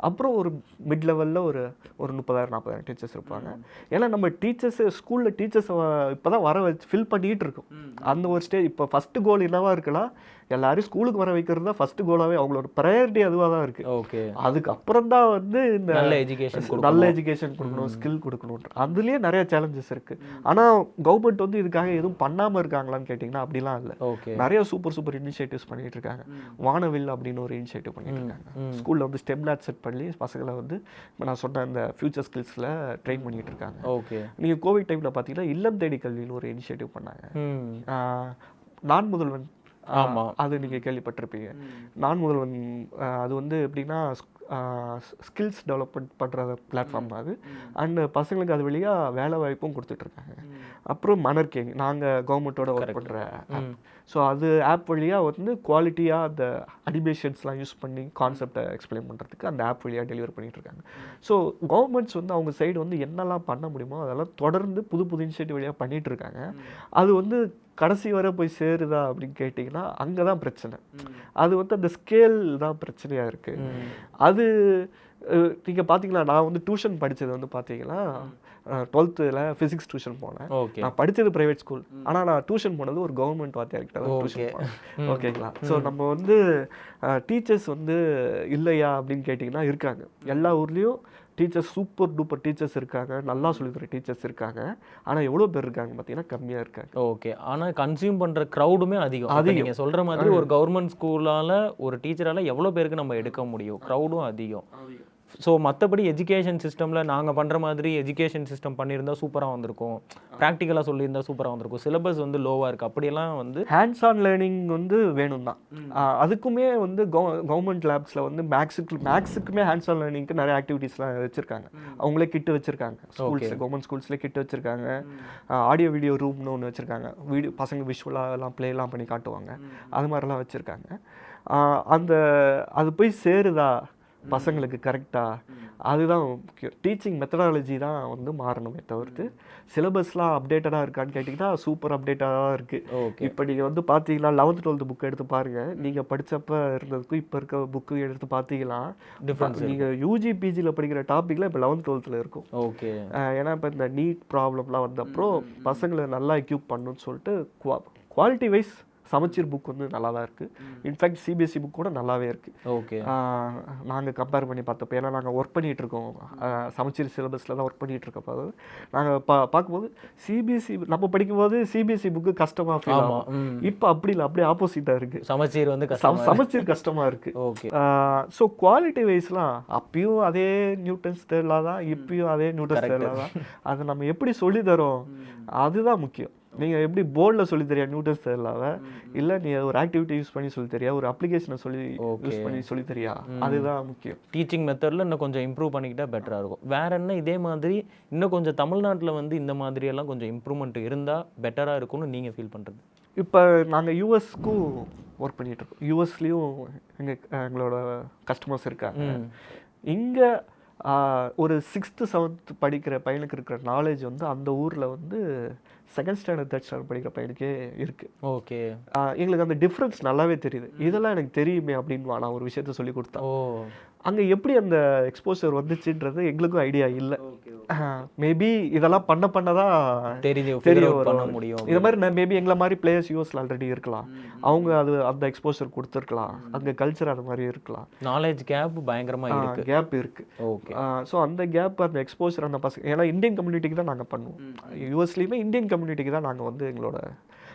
அப்புறம் ஒரு மிட் லெவலில் ஒரு 30,000-40,000 டீச்சர்ஸ் இருப்பாங்க. ஏன்னா நம்ம டீச்சர்ஸ் ஸ்கூலில் டீச்சர்ஸ் இப்போ தான் வர வச்சு ஃபில் பண்ணிகிட்டு இருக்கோம். அந்த ஒரு ஸ்டேஜ் இப்போ ஃபஸ்ட்டு கோல் என்னவா இருக்கலாம், எல்லாரும் ஸ்கூலுக்கு வர வைக்கிறது தான் ஃபர்ஸ்ட் கோலாகவே, அவங்களோட ப்ரையாரிட்டி அதுவாக தான் இருக்குது. ஓகே, அதுக்கப்புறம் தான் வந்து இந்த நல்ல எஜுகேஷன் கொடுக்கணும், ஸ்கில் கொடுக்கணும். அதுலேயே நிறைய சேலஞ்சஸ் இருக்குது. ஆனால் கவர்மெண்ட் வந்து இதுக்காக எதுவும் பண்ணாமல் இருக்காங்களான்னு கேட்டிங்கன்னா அப்படிலாம் இல்லை. ஓகே, நிறைய சூப்பர் இனிஷியேட்டிவ்ஸ் பண்ணிட்டு இருக்காங்க. வானவில் அப்படின்னு ஒரு இனிஷியேட்டிவ் பண்ணிட்டு இருக்காங்க. ஸ்கூலில் வந்து ஸ்டெம் லேப் செட் பண்ணி பசங்களை வந்து இப்போ நான் சொன்ன அந்த ஃபியூச்சர் ஸ்கில்ஸில் ட்ரெயின் பண்ணிட்டு இருக்காங்க. ஓகே, நீங்கள் கோவிட் டைமில் பார்த்தீங்கன்னா இல்லம் தேடி கல்வின்னு ஒரு இனிஷியேட்டிவ் பண்ணாங்க. நான் முதல்வன் அது நீங்கள் கேள்விப்பட்டிருப்பீங்க. நான் முதல்வன் அது வந்து எப்படின்னா ஸ்கில்ஸ் டெவலப்மெண்ட் பண்ணுற பிளாட்ஃபார்ம் அது. அண்ட் பசங்களுக்கு அது வழியாக வேலை வாய்ப்பும் கொடுத்துட்ருக்காங்க. அப்புறம் மணற்கேங் நாங்கள் கவர்மெண்ட்டோட ஒர்க் பண்ணுற ஆப். ஸோ அது ஆப் வழியாக வந்து குவாலிட்டியாக அந்த அனிமேஷன்ஸ்லாம் யூஸ் பண்ணி கான்செப்டை எக்ஸ்பிளைன் பண்ணுறதுக்கு அந்த ஆப் வழியாக டெலிவர் பண்ணிகிட்ருக்காங்க. ஸோ கவர்மெண்ட்ஸ் வந்து அவங்க சைடு வந்து என்னெல்லாம் பண்ண முடியுமோ அதெல்லாம் தொடர்ந்து புது புது இனிஷியேட்டிவ் வழியாக பண்ணிகிட்ருக்காங்க. அது வந்து கடைசி வரை போய் சேருதா அப்படின்னு கேட்டிங்கன்னா அங்கே தான் பிரச்சனை. அது வந்து அந்த ஸ்கேல் தான் பிரச்சனையாக இருக்குது. அது நீங்கள் பார்த்தீங்கன்னா நான் வந்து டியூஷன் படித்தது வந்து பார்த்தீங்கன்னா 12th ஃபிசிக்ஸ் டியூஷன் போனேன். நான் படித்தது ப்ரைவேட் ஸ்கூல், ஆனால் நான் டியூஷன் போனது ஒரு கவர்மெண்ட் வாத்தியார்கிட்ட தான் டியூஷன் போனேன். ஓகேங்களா? ஸோ நம்ம வந்து டீச்சர்ஸ் வந்து இல்லையா அப்படின்னு கேட்டிங்கன்னா இருக்காங்க. எல்லா ஊர்லேயும் டீச்சர்ஸ் சூப்பர் டூப்பர் டீச்சர்ஸ் இருக்காங்க, நல்லா சொல்லித்தர டீச்சர்ஸ் இருக்காங்க. ஆனால் எவ்வளோ பேர் இருக்காங்க பார்த்தீங்கன்னா கம்மியாக இருக்காங்க. ஓகே. ஆனால் கன்சியூம் பண்ணுற க்ரௌடுமே அதிகம். நீங்கள் சொல்கிற மாதிரி ஒரு கவர்மெண்ட் ஸ்கூலால் ஒரு டீச்சரால் எவ்வளோ பேருக்கு நம்ம எடுக்க முடியும்? க்ரௌடும் அதிகம். ஸோ மற்றபடி எஜுகேஷன் சிஸ்டமில் நாங்கள் பண்ணுற மாதிரி எஜுகேஷன் சிஸ்டம் பண்ணியிருந்தால் சூப்பராக வந்திருக்கும், ப்ராக்டிக்கலாக சொல்லியிருந்தால் சூப்பராக வந்திருக்கும். சிலபஸ் வந்து லோவாக இருக்குது. அப்படியெல்லாம் வந்து ஹேண்ட்ஸ் ஆன் லேர்னிங் வந்து வேணும் தான். அதுக்குமே வந்து கவர்மெண்ட் லேப்ஸில் வந்து மேக்ஸுக்குமே ஹேண்ட்ஸ் ஆன் லேர்னிங்க்கு நிறைய ஆக்டிவிட்டீஸ்லாம் வச்சுருக்காங்க. அவங்களே கிட்டு வச்சுருக்காங்க. ஸ்கூல்ஸ் கவர்மெண்ட் ஸ்கூல்ஸ்லேயே கிட்டு வச்சுருக்காங்க. ஆடியோ வீடியோ ரூம்னு ஒன்று வச்சுருக்காங்க. பசங்க விஷுவலாக எல்லாம் ப்ளேலாம் பண்ணி காட்டுவாங்க. அது மாதிரிலாம் வச்சுருக்காங்க. அது போய் சேருதா பசங்களுக்கு கரெக்டாக? அதுதான் முக்கியம். டீச்சிங் மெத்தடாலஜி தான் வந்து மாறணுமே தவிர்த்து சிலபஸ்லாம் அப்டேட்டடாக இருக்கான்னு கேட்டிங்கன்னா சூப்பர் அப்டேட்டடாக இருக்குது. இப்போ நீங்கள் வந்து பார்த்தீங்கன்னா 11th 12th புக்கு எடுத்து பாருங்கள். நீங்கள் படித்தப்போ இருந்ததுக்கும் இப்போ இருக்க புக்கு எடுத்து பார்த்தீங்கன்னா டிஃப்ரென்ஸ். நீங்கள் யூஜி பிஜியில் படிக்கிற டாப்பிக்லாம் இப்போ 11th 12th இருக்கும். ஓகே. ஏன்னா இப்போ இந்த நீட் ப்ராப்ளம்லாம் வந்தப்பறம் பசங்களை நல்லா எக்யூப் பண்ணணும்னு சொல்லிட்டு குவாலிட்டி வைஸ் சமச்சீர் புக் வந்து நல்லா தான் இருக்குது. இன்ஃபேக்ட் சிபிஎஸ்சி புக் கூட நல்லாவே இருக்குது. ஓகே. நாங்கள் கம்பேர் பண்ணி பார்த்தப்போ, ஏன்னா நாங்கள் ஒர்க் பண்ணிகிட்ருக்கோம் சமச்சீர் சிலபஸில் தான் ஒர்க் பண்ணிகிட்ருக்கப்போ நாங்கள் பார்க்கும்போது சிபிஎஸ்சி நம்ம படிக்கும்போது சிபிஎஸ்சி புக்கு கஷ்டமாக ஃபீல் ஆகும். இப்போ அப்படி இல்லை, அப்படியே ஆப்போசிட்டாக இருக்குது. சமச்சீர் வந்து சமச்சீர் கஷ்டமாக இருக்குது. ஓகே. ஸோ குவாலிட்டி வைஸ்லாம் அப்பயும் அதே நியூட்டன்ஸ் தேர்லா தான், இப்பயும் அதே நியூட்டன்ஸ் தேர்லா தான். அதை நம்ம எப்படி சொல்லி தரோம் அதுதான் முக்கியம். நீங்கள் எப்படி போர்டில் சொல்லி தெரியா நியூட்டன்ஸ் தேர்லாவை, இல்லை நீ ஒரு ஆக்டிவிட்டி யூஸ் பண்ணி சொல்லி தெரியா, ஒரு அப்ளிகேஷனை யூஸ் பண்ணி சொல்லி தெரியா, அதுதான் முக்கியம். டீச்சிங் மெத்தடில் இன்னும் கொஞ்சம் இம்ப்ரூவ் பண்ணிக்கிட்டால் பெட்டராக இருக்கும். வேற என்ன இதே மாதிரி இன்னும் கொஞ்சம் தமிழ்நாட்டில் வந்து இந்த மாதிரியெல்லாம் கொஞ்சம் இம்ப்ரூவ்மெண்ட் இருந்தால் பெட்டராக இருக்கும்னு நீங்கள் ஃபீல் பண்ணுறது? இப்போ நாங்கள் யூஎஸ்க்கும் ஒர்க் பண்ணிகிட்ருக்கோம். யூஎஸ்லேயும் எங்களோட கஸ்டமர்ஸ் இருக்காங்க. இங்கே ஒரு 6th 7th படிக்கிற பையனுக்கு இருக்கிற நாலேஜ் வந்து அந்த ஊரில் வந்து 2nd standard 3rd standard படிக்கிற பையனுக்கே இருக்குது. ஓகே. எங்களுக்கு அந்த டிஃப்ரென்ஸ் நல்லாவே தெரியுது. இதெல்லாம் எனக்கு தெரியுமே அப்படின்னு நான் ஒரு விஷயத்த சொல்லி கொடுத்தேன். அங்கே எப்படி அந்த எக்ஸ்போசர் வந்துச்சுன்றது எங்களுக்கும் ஐடியா இல்லை. மேபி இதெல்லாம் பண்ணதான் தெரிய பண்ண முடியும். இது மாதிரி மேபி எங்களை மாதிரி பிளேயர்ஸ் யூஎஸ்ல ஆல்ரெடி இருக்கலாம். அவங்க அந்த எக்ஸ்போசர் கொடுத்துருக்கலாம். அங்கே கல்ச்சர் அது மாதிரி இருக்கலாம். நாலேஜ் கேப் பயங்கரமாக இருக்கு. கேப் இருக்கு. ஓகே. ஸோ அந்த கேப், அந்த எக்ஸ்போசர் அந்த பசங்க, ஏன்னா இந்தியன் கம்யூனிட்டிக்கு தான் நாங்கள் பண்ணுவோம். யூஎஸ்லேயுமே இந்தியன் கம்யூனிட்டிக்கு தான் நாங்கள் வந்து எங்களோட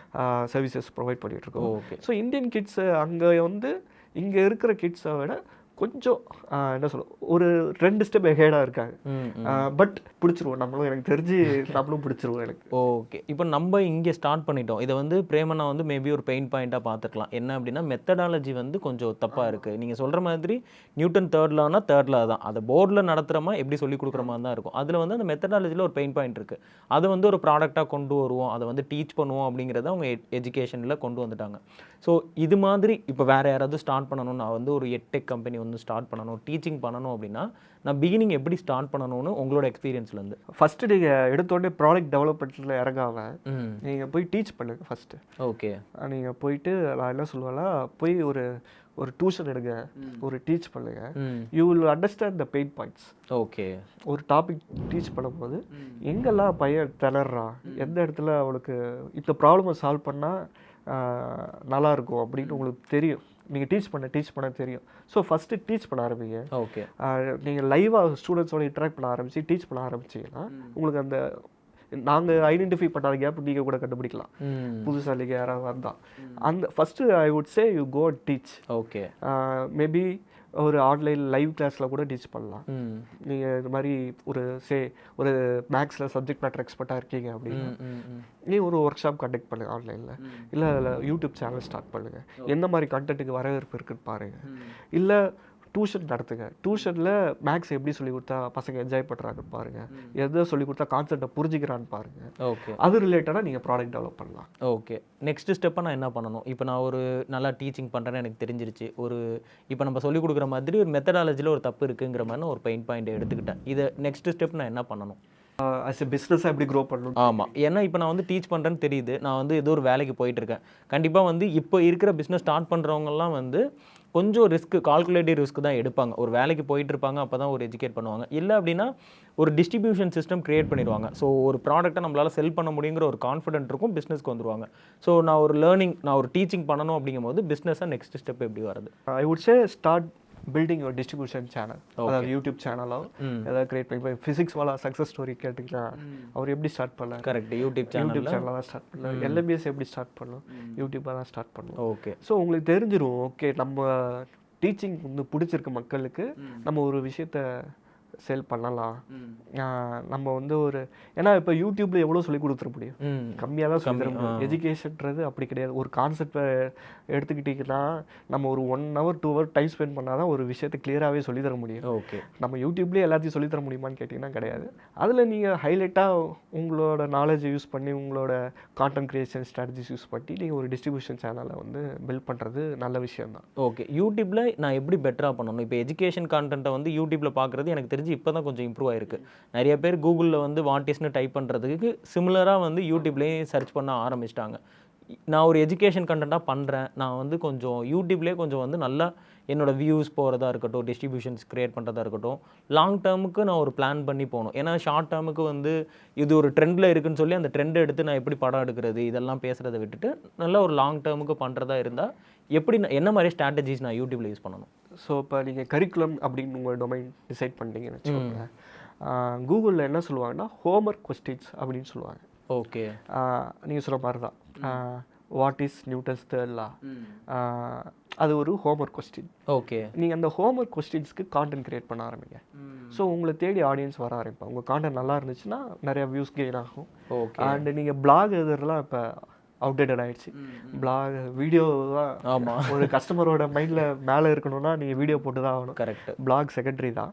சர்வீசஸ் ப்ரொவைட் பண்ணிகிட்ருக்கோம். ஸோ இந்தியன் கிட்ஸு அங்கே வந்து இங்கே இருக்கிற கிட்ஸை விட கொஞ்சம் என்ன சொல்ல ஒரு 2 ஸ்டெப் ஹெடாக இருக்காங்க. பட் பிடிச்சிருவோம் நம்மளும், எனக்கு தெரிஞ்சு நம்மளும் பிடிச்சிருவோம் எனக்கு. ஓகே. இப்போ நம்ம இங்கே ஸ்டார்ட் பண்ணிட்டோம். இதை வந்து பிரேமனா வந்து மேபி ஒரு பெயின் பாயிண்ட்டாக பார்த்துக்கலாம். என்ன அப்படின்னா மெத்தடாலஜி வந்து கொஞ்சம் தப்பாக இருக்குது. நீங்கள் சொல்கிற மாதிரி நியூட்டன் தேர்ட்லானா தேர்ட்லா தான், அதை போர்டில் நடத்துகிறமா எப்படி சொல்லி கொடுக்குற மாதிரி தான் இருக்கும். அதில் வந்து அந்த மெத்தடாலஜியில் ஒரு பெயின் பாயிண்ட் இருக்குது. அதை வந்து ஒரு ப்ராடக்டாக கொண்டு வருவோம், அதை வந்து டீச் பண்ணுவோம் அப்படிங்கிறத அவங்க எஜுகேஷனில் கொண்டு வந்துட்டாங்க. ஸோ இது மாதிரி இப்போ வேறு யாராவது ஸ்டார்ட் பண்ணணும், நான் வந்து ஒரு எட்டெக் கம்பெனி வந்து ஸ்டார்ட் பண்ணணும், டீச்சிங் பண்ணணும் அப்படின்னா நான் பிகினிங் எப்படி ஸ்டார்ட் பண்ணணும்னு உங்களோட எக்ஸ்பீரியன்ஸ்லேருந்து? ஃபஸ்ட்டு நீங்கள் எடுத்தோடனே ப்ராடக்ட் டெவலப்மெண்ட்டில் இறங்காம நீங்கள் போய் டீச் பண்ணுங்க ஃபஸ்ட்டு. ஓகே. நீங்கள் போயிட்டு நான் என்ன சொல்லுவேன்னா, போய் ஒரு டியூஷன் எடுங்க, ஒரு டீச் பண்ணுங்க. You will understand the pain points. Okay. ஒரு டாபிக் டீச் பண்ணும்போது எங்கெல்லாம் பையன் திணறான், எந்த இடத்துல அவளுக்கு இந்த ப்ராப்ளமை சால்வ் பண்ணால் நல்லாயிருக்கும் அப்படின்னு உங்களுக்கு தெரியும். நீங்கள் டீச் பண்ண தெரியும். ஸோ ஃபஸ்ட்டு டீச் பண்ண ஆரம்பிங்க. ஓகே. நீங்கள் லைவாக ஸ்டூடெண்ட்ஸோட இன்ட்ராக்ட் பண்ண ஆரம்பிச்சு டீச் பண்ண ஆரம்பிச்சிங்கன்னா உங்களுக்கு அந்த நாங்கள் ஐடென்டிஃபை பண்ணாத கேப் நீங்கள் கூட கண்டுபிடிக்கலாம். புதுசாக நீங்கள் யாராவது வந்தால் அந்த first I would say you go and teach. Okay. Maybe ஒரு ஆன்லைன் லைவ் கிளாஸில் கூட டீச் பண்ணலாம். நீங்கள் இது மாதிரி ஒரு மேக்ஸில் சப்ஜெக்ட் மேட்டர் எக்ஸ்பர்ட்டாக இருக்கீங்க அப்படின்னா நீ ஒரு ஒர்க் ஷாப் கண்டக்ட் பண்ணுங்கள் ஆன்லைனில், இல்லை அதில் யூடியூப் சேனல் ஸ்டார்ட் பண்ணுங்கள், எந்த மாதிரி கண்டென்ட்டுக்கு வரவேற்பு இருக்குன்னு பாருங்கள். இல்லை டியூஷன் நடத்துங்க, டியூஷனில் மேக்ஸ் எப்படி சொல்லி கொடுத்தா பசங்க என்ஜாய் பண்ணுறாங்கன்னு பாருங்கள், எதை சொல்லி கொடுத்தா கான்செப்டை புரிஞ்சுக்கிறான்னு பாருங்கள். ஓகே, அது ரிலேட்டடாக நீங்கள் ப்ராடக்ட் டெவலப் பண்ணலாம். ஓகே. நெக்ஸ்ட் ஸ்டெப்பை நான் என்ன பண்ணணும்? இப்போ நான் ஒரு நல்லா டீச்சிங் பண்ணுறேன்னு எனக்கு தெரிஞ்சிருச்சு. இப்போ நம்ம சொல்லிக் கொடுக்குற மாதிரி ஒரு மெத்தடாலஜியில் ஒரு தப்பு இருக்குங்கிற மாதிரி நான் ஒரு பெயின் பாயிண்ட் எடுத்துக்கிட்டேன். இதை நெக்ஸ்ட் ஸ்டெப் நான் என்ன பண்ணணும்? அஸ் எ பிஸ்னஸாக எப்படி க்ரோ பண்ணணும்? ஆமாம், ஏன்னா இப்போ நான் வந்து டீச் பண்ணுறேன்னு தெரியுது, நான் வந்து ஏதோ ஒரு வேலைக்கு போயிட்டுருக்கேன். கண்டிப்பாக வந்து இப்போ இருக்கிற பிஸ்னஸ் ஸ்டார்ட் பண்ணுறவங்கலாம் வந்து கொஞ்சம் கால்குலேட்டிவ் ரிஸ்க் தான் எடுப்பாங்க. ஒரு வேலைக்கு போயிட்டு இருப்பாங்க, அப்போ தான் ஒரு எஜுகேட் பண்ணுவாங்க. இல்லை அப்படின்னா ஒரு டிஸ்ட்ரிபியூஷன் சிஸ்டம் க்ரியேட் பண்ணிடுவாங்க. ஸோ ஒரு ப்ராடக்ட்டை நம்மளால் செல் பண்ண முடியுங்கிற ஒரு கான்ஃபிடென்ட் இருக்கும், பிஸ்னஸ்க்கு வந்துருவாங்க. ஸோ நான் ஒரு டீச்சிங் பண்ணணும் அப்படிங்கும் போது பிஸ்னஸாக நெக்ஸ்ட் ஸ்டெப் எப்படி வருது? ஐ வுட் சே ஸ்டார்ட் பில்டிங் ஒரு டிஸ்ட்ரிபியூஷன் சேனல். அதாவது யூடியூப் சேனலோ ஏதாவது கிரியேட் பண்ணி. ஃபிசிக்ஸ் வாலா சக்ஸஸ் ஸ்டோரி கேட்டிங்கன்னா அவர் எப்படி ஸ்டார்ட் பண்ணார்? கரெக்ட், யூடியூப் சேனலில் தான் ஸ்டார்ட் பண்ணார். LMS எப்படி ஸ்டார்ட் பண்ணோம்? யூடியூப்பாக தான் ஸ்டார்ட் பண்ணோம். ஓகே, ஸோ உங்களுக்கு தெரிஞ்சிடும், ஓகே நம்ம டீச்சிங் வந்து பிடிச்சிருக்க மக்களுக்கு நம்ம ஒரு விஷயத்த சேல் பண்ணலாம். நம்ம வந்து ஏன்னா இப்போ யூடியூப்ல எவ்வளோ சொல்லி கொடுத்துட முடியும்? கம்மியாக தான் சொல்லி தர முடியும். எஜுகேஷன்றது அப்படி கிடையாது. ஒரு கான்செப்டை எடுத்துக்கிட்டிங்கன்னா நம்ம ஒரு 1 hour 2 hour டைம் ஸ்பெண்ட் பண்ணால் தான் ஒரு விஷயத்தை கிளியராகவே சொல்லி தர முடியும். ஓகே, நம்ம யூடியூப்லேயே எல்லாத்தையும் சொல்லி தர முடியுமான்னு கேட்டிங்கன்னா கிடையாது. அதில் நீங்கள் ஹைலைட்டாக உங்களோட நாலேஜை யூஸ் பண்ணி, உங்களோட கான்டென்ட் கிரியேஷன் ஸ்ட்ராட்டஜிஸ் யூஸ் பண்ணி நீங்கள் ஒரு டிஸ்ட்ரிபியூஷன் சேனலை வந்து பில்ட் பண்ணுறது நல்ல விஷயம் தான். ஓகே, யூடியூப்பில் நான் எப்படி பெட்டராக பண்ணணும்? இப்போ எஜுகேஷன் கான்டென்ட்டை வந்து யூடியூப்பில் பார்க்குறது எனக்கு தெரிஞ்சு இப்போ தான் கொஞ்சம் இம்ப்ரூவ் ஆயிருக்கு. நிறைய பேர் கூகுளில் வந்து வாட்டிஸ்னு டைப் பண்ணுறதுக்கு சிமிலராக வந்து யூடியூப்லேயும் சர்ச் பண்ண ஆரம்பிச்சிட்டாங்க. நான் ஒரு எஜுகேஷன் கண்டென்ட்டாக பண்ணுறேன், நான் வந்து கொஞ்சம் யூடியூப்லேயே கொஞ்சம் வந்து நல்லா என்னோடய வியூஸ் போகிறதா இருக்கட்டும், டிஸ்ட்ரிபியூஷன்ஸ் க்ரியேட் பண்ணுறதா இருக்கட்டும், லாங் டேர்முக்கு நான் ஒரு பிளான் பண்ணி போகணும். ஏன்னா ஷார்ட் டேர்முக்கு வந்து இது ஒரு ட்ரெண்டில் இருக்குன்னு சொல்லி அந்த ட்ரெண்டை எடுத்து நான் எப்படி படம் எடுக்கிறது இதெல்லாம் பேசுகிறத விட்டுட்டு நல்லா ஒரு லாங் டேர்முக்கு பண்ணுறதா இருந்தால் என்ன மாதிரி ஸ்ட்ராட்டஜிஸ் நான் யூடியூப்பில் யூஸ் பண்ணணும்? ஸோ இப்போ நீங்கள் கரிக்குலம் அப்படின்னு உங்கள் டொமைன் டிசைட் பண்ணிட்டீங்கன்னு வச்சுக்கோங்க. கூகுளில் என்ன சொல்லுவாங்கன்னா ஹோம்ஒர்க் கொஸ்டின்ஸ் அப்படின்னு சொல்லுவாங்க. ஓகே, நீங்கள் சொல்கிற மாதிரி தான். What is Newton's third law, அது ஒரு ஹோம்ஒர்க் கொஸ்டின். ஓகே, நீங்கள் அந்த ஹோம்ஒர்க் கொஸ்டின்ஸ்க்கு கான்டென்ட் கிரியேட் பண்ண ஆரம்பிங்க. ஸோ உங்களை தேடி ஆடியன்ஸ் வர ஆரம்பிப்பாங்க. உங்கள் கான்டென்ட் நல்லா இருந்துச்சுன்னா நிறைய வியூஸ் கெயின் ஆகும். ஓகே, அண்ட் நீங்கள் பிளாக் எழுதுறதுலாம் இப்போ அவுடேட்டட் ஆகிடுச்சு. பிளாக் வீடியோ தான். ஆமாம், ஒரு கஸ்டமரோட மைண்டில் மேலே இருக்கணும்னா நீங்கள் வீடியோ போட்டு தான் ஆகணும். கரெக்ட், பிளாக் செகண்டரி தான்.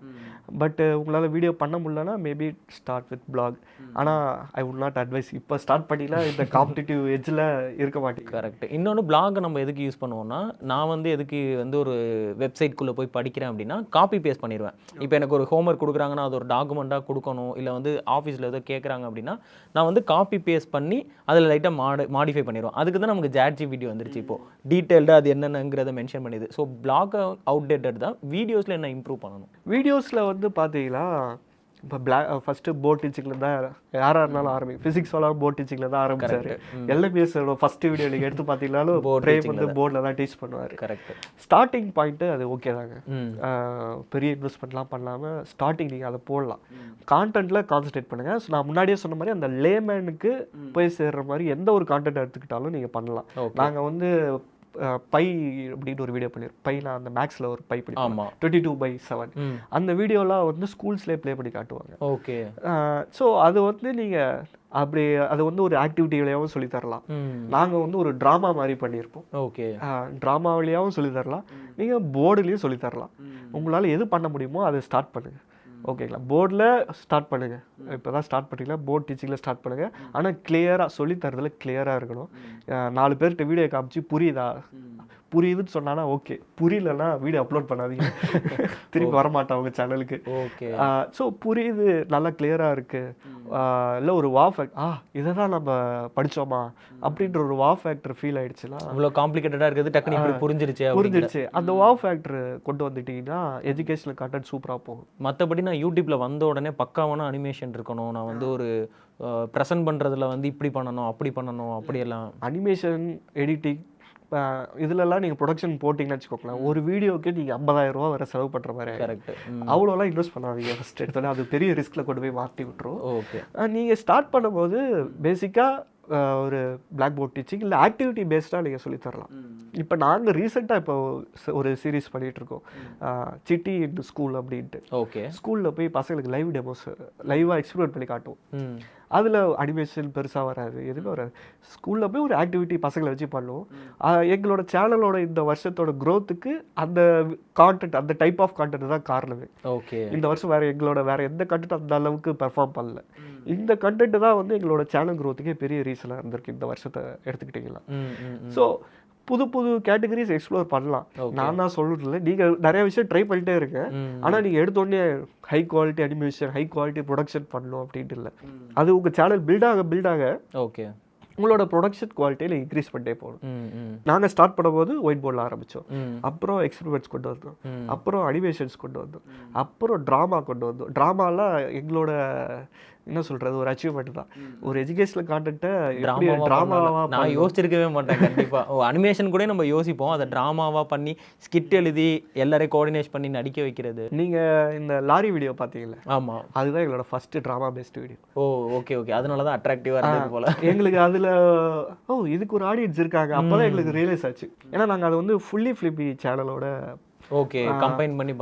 பட் உங்களால் வீடியோ பண்ண முடியலன்னா மேபி ஸ்டார்ட் வித் பிளாக். ஆனால் ஐ வுட் நாட் அட்வைஸ் இப்போ ஸ்டார்ட் பண்ணிக்கலாம், இந்த காம்படிட்டிவ் எட்ஜில் இருக்க மாட்டேங்க. கரெக்ட். இன்னொன்று பிளாகை நம்ம எதுக்கு யூஸ் பண்ணுவோம்னா, நான் வந்து எதுக்கு வந்து ஒரு வெப்சைட்குள்ளே போய் படிக்கிறேன் அப்படின்னா காப்பி பேஸ்ட் பண்ணிடுவேன். இப்போ எனக்கு ஒரு ஹோம்ஒர்க் கொடுக்குறாங்கன்னா அது ஒரு டாக்குமெண்ட்டாக கொடுக்கணும், இல்லை வந்து ஆஃபீஸில் ஏதோ கேட்குறாங்க அப்படின்னா நான் வந்து காப்பி பேஸ்ட் பண்ணி அதில் லைட்டாக மாடிஃபை பண்ணிடுவோம். அதுக்கு தான் நமக்கு ChatGPT வந்துருச்சு. இப்போது டீட்டெயில்டாக அது என்னென்னங்கிறத மென்ஷன் பண்ணிடுது. ஸோ பிளாக் அவுடேட்டட் தான். வீடியோஸில் என்ன இம்ப்ரூவ் பண்ணணும்? வீடியோஸில் வந்து பார்த்தீங்கன்னா இப்போ ஃபஸ்ட்டு போர்ட் டீச்சிங்கில் தான் யாராக இருந்தாலும் ஆரம்பிக்கும். ஃபிசிக்ஸ் வாலா போர்ட் டீச்சிங்கில் தான் ஆரம்பிச்சார். LMSோட ஃபஸ்ட்டு வீடியோ நீங்கள் எடுத்து பார்த்தீங்கன்னாலும் பிரேம் வந்து போர்டில் தான் டீச் பண்ணுவார். கரெக்ட். ஸ்டார்டிங் பாயிண்ட்டு அது ஓகே தாங்க. பெரிய இன்வெஸ்ட்மெண்ட்லாம் பண்ணாமல் ஸ்டார்டிங் நீங்கள் அதை போடலாம். கான்டென்ட்டில் கான்சன்ட்ரேட் பண்ணுங்கள். ஸோ நான் முன்னாடியே சொன்ன மாதிரி அந்த லேமேனுக்கு போய் சேர்கிற மாதிரி எந்த ஒரு கான்டென்ட் எடுத்துக்கிட்டாலும் நீங்கள் பண்ணலாம். நாங்கள் வந்து பை அப்படின்னு ஒரு வீடியோ பண்ணியிருக்கோம். பைனா அந்த மேக்ஸில் ஒரு பை பண்ணி 22/7 அந்த வீடியோலாம் வந்து ஸ்கூல்ஸ்லேயே ப்ளே பண்ணி காட்டுவாங்க. ஓகே. ஸோ அது வந்து நீங்கள் அப்படி அது வந்து ஒரு ஆக்டிவிட்டி வழியாகவும் சொல்லி தரலாம். நாங்கள் வந்து ஒரு ட்ராமா மாதிரி பண்ணியிருப்போம். ஓகே. ட்ராமா வழியாகவும் சொல்லி தரலாம், நீங்கள் போர்டுலேயும் சொல்லி தரலாம். உங்களால் எது பண்ண முடியுமோ அதை ஸ்டார்ட் பண்ணுங்கள். ஓகேங்களா? போர்டில் ஸ்டார்ட் பண்ணுங்கள். இப்போ தான் ஸ்டார்ட் பண்ணிக்கலாம், போர்ட் டீச்சிங்கில் ஸ்டார்ட் பண்ணுங்கள். ஆனால் கிளியராக சொல்லித்தரதில் கிளியராக இருக்கணும். 4 பேர்கிட்ட வீடியோ காமிச்சு புரியுதுன்னு சொன்னானா ஓகே, புரியலன்னா வீடியோ அப்லோட் பண்ணாதீங்க, திருப்பி வரமாட்டேன் அவங்க சேனலுக்கு. ஓகே. ஸோ புரியுது, நல்லா கிளியராக இருக்குது, இல்லை ஒரு வா ஃபேக்ட் இதை தான் நம்ம படித்தோமா அப்படின்ற ஒரு வா ஃபேக்டர் ஃபீல் ஆகிடுச்சுன்னா, அவ்வளோ காம்ப்ளிகேட்டடாக இருக்குது டக்குனு புரிஞ்சிருச்சு. அந்த வா ஃபேக்டர் கொண்டு வந்துட்டீங்கன்னா எஜுகேஷனல் கான்டென்ட் சூப்பராக போகும். மற்றபடி நான் யூடியூப்பில் வந்த உடனே பக்காவான அனிமேஷன் இருக்கணும், நான் வந்து ஒரு ப்ரெசென்ட் பண்ணுறதுல வந்து இப்படி பண்ணணும் அப்படி பண்ணணும் அப்படியெல்லாம். அனிமேஷன் எடிட்டிங் இதுலலாம் நீங்கள் ப்ரொடக்ஷன் போட்டிங்கன்னு வச்சுக்கோங்களேன், ஒரு வீடியோக்கு நீங்கள் 50,000 ரூபா வரை செலவு பண்ணுற மாதிரி. கரெக்ட். அவ்வளோலாம் இன்வெஸ்ட் பண்ணாதீங்க ஃபஸ்ட் எடுத்தோன்னே, அது பெரிய ரிஸ்கில் கொண்டு போய் மாட்டி விட்டுரும். ஓகே. நீங்கள் ஸ்டார்ட் பண்ணும்போது பேசிக்காக ஒரு பிளாக் போர்ட் டீச்சிங் இல்லை ஆக்டிவிட்டி பேஸ்டாக நீங்கள் சொல்லித்தரலாம். இப்போ நாங்கள் ரீசெண்டாக இப்போ ஒரு சீரீஸ் பண்ணிகிட்ருக்கோம், சிட்டி இன் ஸ்கூல் அப்படின்ட்டு. ஓகே. ஸ்கூலில் போய் பசங்களுக்கு லைவ் டெமோஸ் லைவாக எக்ஸ்ப்ளோர் பண்ணி காட்டுவோம். அதில் அனிமேஷன் பெருசாக வராது, எதுவுமே வராது. ஸ்கூலில் போய் ஒரு ஆக்டிவிட்டி பசங்களை வச்சு பண்ணுவோம். எங்களோட சேனலோட இந்த வருஷத்தோட க்ரோத்துக்கு அந்த கான்டென்ட், அந்த டைப் ஆஃப் கான்டென்ட் தான் காரணமே. ஓகே. இந்த வருஷம் வேற எந்த கண்டென்ட் அந்த அளவுக்கு பெர்ஃபார்ம் பண்ணல. இந்த கண்டென்ட் தான் வந்து எங்களோட சேனல் க்ரோத்துக்கே பெரிய ரீசனாக இருந்திருக்கு இந்த வருஷத்தை எடுத்துக்கிட்டிங்களா. ஸோ புது புது கேட்டகரிஸ் எக்ஸ்ப்ளோர் பண்ணலாம். நான் தான் சொல்றதில்ல, நீங்கள் நிறைய விஷயம் ட்ரை பண்ணிட்டே இருக்கேன். ஆனால் நீங்கள் எடுத்தோடனே high quality animation, high quality production பண்ணணும் அப்படின்ட்டு இல்லை. அது உங்கள் சேனல் பில்ட் ஆக ஓகே உங்களோட ப்ரொடக்ஷன் குவாலிட்டியில் இன்க்ரீஸ் பண்ணிட்டே போகணும். நாங்கள் ஸ்டார்ட் பண்ணும்போது ஒயிட் போர்டில் ஆரம்பித்தோம், அப்புறம் எக்ஸ்பெரிமெண்ட்ஸ் கொண்டு வந்தோம், அப்புறம் அனிமேஷன்ஸ் கொண்டு வந்தோம், அப்புறம் ட்ராமா கொண்டு வந்தோம். ட்ராமாலாம் எங்களோட என்ன சொல்கிறது ஒரு அச்சீவ்மெண்ட் தான். ஒரு எஜுகேஷனல் கான்டென்ட்டை எப்படி ட்ராமாவாக நான் யோசிச்சிருக்கவே மாட்டேன் கண்டிப்பாக. அனிமேஷன் கூட நம்ம யோசிப்போம், அதை ட்ராமாவாக பண்ணி ஸ்கிட் எழுதி எல்லாரையும் கோஆர்டினேட் பண்ணி நடிக்க வைக்கிறது. நீங்கள் இந்த லாரி வீடியோ பார்த்தீங்களா? ஆமாம், அதுதான் எங்களோட first drama based video. Okay okay. அதனால தான் அட்ராக்டிவாக இருந்தது போல் எங்களுக்கு. அதில் இதுக்கு ஒரு ஆடியன்ஸ் இருக்காங்க, அப்போ தான் எங்களுக்கு ரியலைஸ் ஆச்சு. ஏன்னா நாங்கள் அதை வந்து ஃபுல்லி ஃபிலிப்பி சேனலோட ஓகே கம்பைன் பண்ணி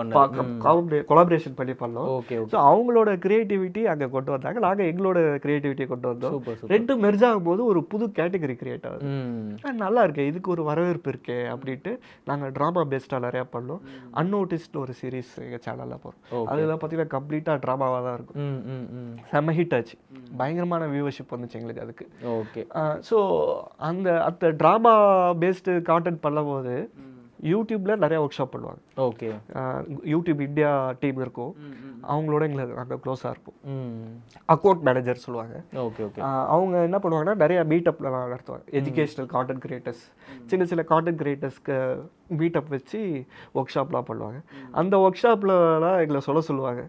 கொலாபரேஷன் பண்ணி பண்ணோம். ஓகே. ஸோ அவங்களோட கிரியேட்டிவிட்டி அங்கே கொண்டு வந்தாங்க, நாங்கள் எங்களோட கிரியேட்டிவிட்டியை கொண்டு வந்தோம். ரெண்டும் மெர்ஜ் ஆகும்போது ஒரு புது கேட்டகரி கிரியேட் ஆகுது. நல்லா இருக்கு, இதுக்கு ஒரு வரவேற்பு இருக்கே அப்படின்ட்டு நாங்கள் ட்ராமா பேஸ்டாக நிறையா பண்ணோம். அன்னோட்டிஸ்ட் ஒரு சீரீஸ் எங்கள் சேனலில் போகிறோம். அதில் பார்த்தீங்கன்னா கம்ப்ளீட்டாக ட்ராமாவாக தான் இருக்கும். செம்ம ஹிட் ஆச்சு, பயங்கரமான வியூவர்ஷிப் வந்துச்சு எங்களுக்கு அதுக்கு. ஓகே. ஸோ அந்த ட்ராமா பேஸ்டு கான்டென்ட் பண்ணும்போது யூடியூப்ல நிறைய ஒர்க் ஷாப் பண்ணுவாங்க. ஓகே. யூடியூப் இந்தியா டீம் இருக்கும், அவங்களோட எங்களுக்கு நாங்கள் க்ளோஸாக இருப்போம். அக்கௌண்ட் மேனேஜர் சொல்லுவாங்க. Okay okay. அவங்க என்ன பண்ணுவாங்கன்னா நிறைய மீட்டப்லாம் நடத்துவாங்க. எஜுகேஷனல் கான்டென்ட் கிரியேட்டர்ஸ், சின்ன கான்டென்ட் கிரியேட்டர்ஸ்க்கு மீட்டப் வச்சு ஒர்க் ஷாப்லாம் பண்ணுவாங்க. அந்த ஒர்க் ஷாப்லலாம் எங்களை சொல்லுவாங்க,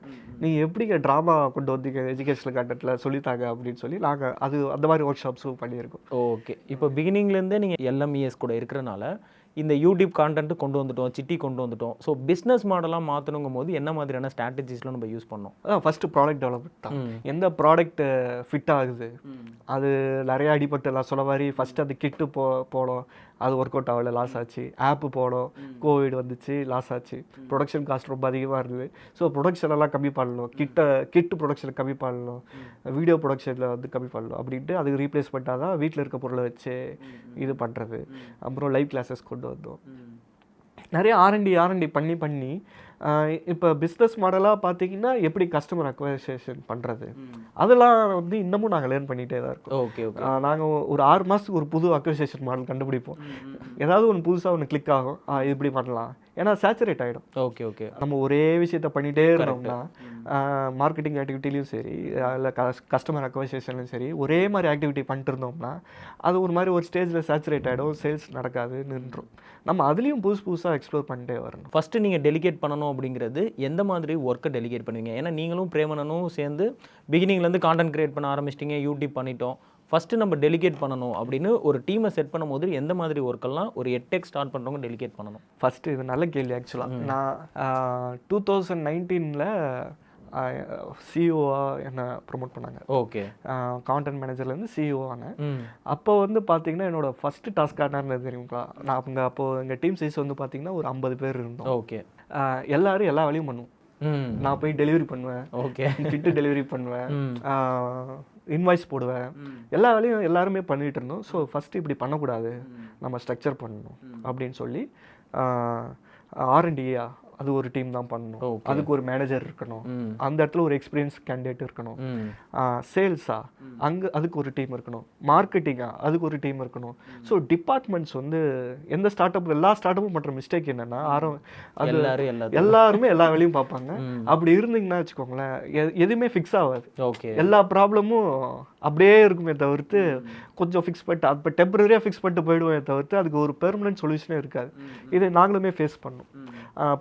நீங்கள் எப்படிங்க ட்ராமா கொண்டு வந்தீங்க எஜுகேஷனல் கான்டென்ட்டில் சொல்லித்தாங்க அப்படின்னு சொல்லி நாங்கள் அந்த மாதிரி ஒர்க் ஷாப்ஸும் பண்ணியிருக்கோம். ஓகே. இப்போ பிகினிங்லேருந்தே நீங்கள் எல்எம்இஎஸ் கூட இருக்கிறனால இந்த யூடியூப் கான்டென்ட் கொண்டு வந்துட்டோம், சிட்டி கொண்டு வந்துட்டோம். ஸோ பிஸ்னஸ் மாடலாக மாற்றணுங்கும் போது என்ன மாதிரியான ஸ்ட்ராட்டஜிஸ்லாம் நம்ம யூஸ் பண்ணோம்? அதான் ஃபஸ்ட்டு ப்ராடக்ட் டெவலப்மெண்ட் தான். எந்த ப்ராடக்ட் ஃபிட் ஆகுது, அது நிறைய அடிபட்டு நான் சொன்ன மாதிரி ஃபஸ்ட்டு அந்த கிட்டு போனோம், அது ஒர்க் அவுட் ஆகலை, லாஸ் ஆச்சு. ஆப்பு போனோம், கோவிட் வந்துச்சு, லாஸ் ஆச்சு. ப்ரொடக்ஷன் காஸ்ட் ரொம்ப அதிகமாக இருந்தது. ஸோ ப்ரொடக்ஷனெல்லாம் கம்மி பண்ணணும், கிட்டு ப்ரொடக்ஷனை கம்மி பண்ணணும், வீடியோ ப்ரொடக்ஷனில் வந்து கம்மி பண்ணணும் அப்படின்ட்டு அதுக்கு ரீப்ளேஸ் பண்ணிட்டா தான் வீட்டில் இருக்க பொருளை வச்சு இது பண்ணுறது. அப்புறம் லைவ் கிளாஸஸ் கொண்டு வந்தோம். நிறைய ஆர்என்டி பண்ணி இப்போ பிஸ்னஸ் மாடலாக பார்த்தீங்கன்னா எப்படி கஸ்டமர் அக்வசிஷன் பண்ணுறது, அதெல்லாம் வந்து இன்னமும் நாங்கள் லேர்ன் பண்ணிகிட்டே தான் இருக்கோம். Okay okay. நாங்கள் ஒரு 6 மாதத்துக்கு ஒரு புது அக்வசிஷன் மாடல் கண்டுபிடிப்போம். ஏதாவது ஒன்று புதுசாக ஒன்று கிளிக் ஆகும், இப்படி பண்ணலாம். ஏன்னா சேச்சுரேட் ஆகிடும். Okay okay. நம்ம ஒரே விஷயத்த பண்ணிகிட்டே இருந்தோம்னா மார்க்கெட்டிங் ஆக்டிவிட்டிலையும் சரி, இல்லை கஸ்டமர் அக்வசிஷன்லையும் சரி, ஒரே மாதிரி ஆக்டிவிட்டி பண்ணிட்டு இருந்தோம்னா அது ஒரு மாதிரி ஒரு ஸ்டேஜில் சேச்சுரேட் ஆகிடும், சேல்ஸ் நடக்காது, நின்றும். நம்ம அதுலேயும் புதுசாக எக்ஸ்ப்ளோர் பண்ணிட்டே வரணும். ஃபஸ்ட்டு நீங்கள் டெலிகேட் பண்ணணும் அப்படிங்கிறது எந்த மாதிரி ஒர்க்கை டெலிகேட் பண்ணுவீங்க? ஏன்னா நீங்களும் பிரேமனனும் சேர்ந்து பிகினிங்லேருந்து கான்டென்ட் கிரியேட் பண்ண ஆரம்பிச்சிட்டிங்க, யூடியூப் பண்ணிட்டோம். ஃபஸ்ட்டு நம்ம டெலிகேட் பண்ணணும் அப்படின்னு ஒரு டீமை செட் பண்ணும் போது எந்த மாதிரி ஒர்க்கெல்லாம் ஒரு 8X ஸ்டார்ட் பண்ணுறவங்க டெலிகேட் பண்ணணும்? ஃபஸ்ட்டு இது நல்ல கேள்வி. ஆக்சுவலாக நான் 2019 சிஇஓவாக என்னை ப்ரொமோட் பண்ணாங்க. ஓகே. கான்டென்ட் மேனேஜர்லேருந்து சிஇஓ ஆனேன். அப்போ வந்து பார்த்தீங்கன்னா என்னோட ஃபஸ்ட்டு டாஸ்க் என்ன தெரியுங்களா? நான் அப்போது எங்கள் டீம் சைஸ் வந்து பார்த்தீங்கன்னா ஒரு 50 பேர் இருந்தோம். ஓகே. எல்லாரும் எல்லா வேலையும் பண்ணுவோம். நான் போய் டெலிவரி பண்ணுவேன், ஓகே, கிட்டு டெலிவரி பண்ணுவேன், இன்வாய்ஸ் போடுவேன், எல்லா வேலையும் எல்லாருமே பண்ணிகிட்டு இருந்தோம். ஸோ ஃபஸ்ட்டு இப்படி பண்ணக்கூடாது, நம்ம ஸ்ட்ரக்சர் பண்ணணும் அப்படின்னு சொல்லி ஆர்என்டியா அது ஒரு டீம் தான் பண்ணணும். அதுக்கு ஒரு மேனேஜர் இருக்கணும், அந்த இடத்துல ஒரு எக்ஸ்பீரியன்ஸ் கேண்டிடேட் இருக்கணும். சேல்ஸா அதுக்கு ஒரு டீம் இருக்கணும், மார்க்கெட்டிங்கா அதுக்கு ஒரு டீம் இருக்கணும். ஸோ டிபார்ட்மெண்ட்ஸ் வந்து எந்த எல்லா ஸ்டார்ட்-அப்பும் பண்ணுற மிஸ்டேக் என்னன்னா எல்லாருமே எல்லா வேலையும் பார்ப்பாங்க. அப்படி இருந்தீங்கன்னா வச்சுக்கோங்களேன், எதுவுமே ஃபிக்ஸ் ஆகாது. எல்லா ப்ராப்ளமும் அப்படியே இருக்குமே தவிர்த்து கொஞ்சம் ஃபிக்ஸ் பண்ணிட்டு அப்போ டெம்பரரியாக ஃபிக்ஸ் பண்ணிட்டு போயிடுவோமே தவிர்த்து அதுக்கு ஒரு பெர்மனன்ட் சொல்யூஷனே இருக்காது. இது நாங்களுமே ஃபேஸ் பண்ணோம்.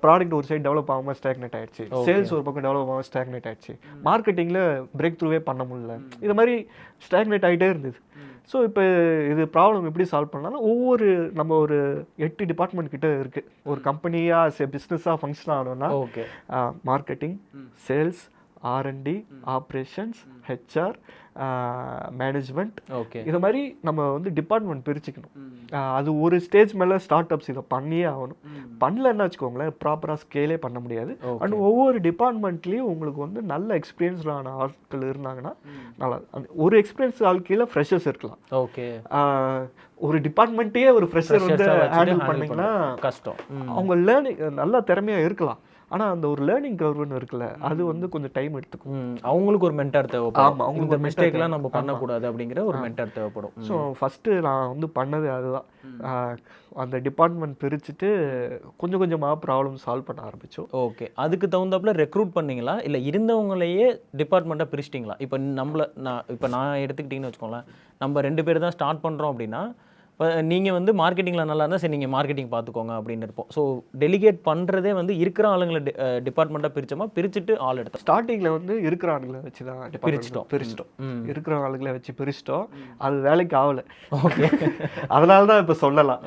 ப்ராடக்ட் ஒரு சைடு டெவலப் ஆகாமல் ஸ்டாக்னேட் ஆயிடுச்சு, சேல்ஸ் ஒரு பக்கம் டெவலப் ஆகாமல் ஸ்டாக்னேட் ஆயிடுச்சு, மார்க்கெட்டிங்கில் பிரேக் த்ரூவே பண்ண முடியல, இது மாதிரி ஸ்டாக்னேட் ஆகிட்டே இருந்தது. ஸோ இப்போ இது ப்ராப்ளம் எப்படி சால்வ் பண்ணாலும் நம்ம ஒரு 8 டிபார்ட்மெண்ட் கிட்ட இருக்குது. ஒரு கம்பெனியாக பிஸ்னஸாக ஃபங்க்ஷன் ஆகணும்னா marketing, sales, R&D, operations, HR, management, okay இது மாதிரி நம்ம வந்து டிபார்ட்மெண்ட் பிரிச்சுக்கணும். அது ஒரு ஸ்டேஜ் மேலே ஸ்டார்ட் அப்ஸ் இதை பண்ணியே ஆகணும். பண்ணலன்னா வச்சுக்கோங்களேன் ப்ராப்பராக ஸ்கேலே பண்ண முடியாது. அண்ட் ஒவ்வொரு டிபார்ட்மெண்ட்லேயும் உங்களுக்கு வந்து நல்ல எக்ஸ்பீரியன்ஸ்டான ஆட்கள் இருந்தாங்கன்னா நல்லா. அந்த ஒரு எக்ஸ்பீரியன்ஸ் ஆள் கீழே ஃப்ரெஷர்ஸ் இருக்கலாம். ஓகே ஒரு டிபார்ட்மெண்ட்டே ஒரு ஃப்ரெஷர் வந்து ஹேண்டில் பண்ணிங்கன்னா கஷ்டம். அவங்க லேர்னிங் நல்லா திறமையாக இருக்கலாம். ஆனால் அந்த ஒரு லேர்னிங் கர்வ்னு இருக்குல்ல, அது வந்து கொஞ்சம் டைம் எடுத்துக்கும். அவங்களுக்கு ஒரு மென்டார் தேவைப்படும். ஆமாம், அவங்களுக்கு இந்த மிஸ்டேக்லாம் நம்ம பண்ணக்கூடாது அப்படிங்கிற ஒரு மென்டார் தேவைப்படும். ஸோ ஃபஸ்ட்டு நான் வந்து பண்ணது அதுதான். அந்த டிபார்ட்மெண்ட் பிரிச்சுட்டு கொஞ்சம் கொஞ்சமாக ப்ராப்ளம் சால்வ் பண்ண ஆரம்பித்தோம். ஓகே, அதுக்கு தகுந்தாப்புல ரெக்ரூட் பண்ணீங்களா இல்லை இருந்தவங்களையே டிபார்ட்மெண்ட்டாக பிரிச்சிட்டிங்களா? இப்போ நான் எடுத்துக்கிட்டிங்கன்னு வச்சுக்கோங்களேன், நம்ம 2 பேர் தான் ஸ்டார்ட் பண்ணுறோம் அப்படின்னா, இப்போ நீங்கள் வந்து மார்க்கெட்டிங்கில் நல்லா இருந்தால் சரி நீங்கள் மார்க்கெட்டிங் பார்த்துக்கோங்க அப்படின்னு இருப்போம். ஸோ டெலிகேட் பண்ணுறதே வந்து இருக்கிற ஆளுங்களை டிபார்ட்மெண்ட்டாக பிரிச்சோமா, பிரிச்சுட்டு ஆள் எடுத்தோம்? ஸ்டார்டிங்கில் வந்து இருக்கிற ஆளுங்களை வச்சு தான் பிரிச்சிட்டோம். இருக்கிற ஆளுங்களை வச்சு பிரிச்சிட்டோம். அது வேலைக்கு ஆகலை. ஓகே, அதனால தான் இப்போ சொல்லலாம்.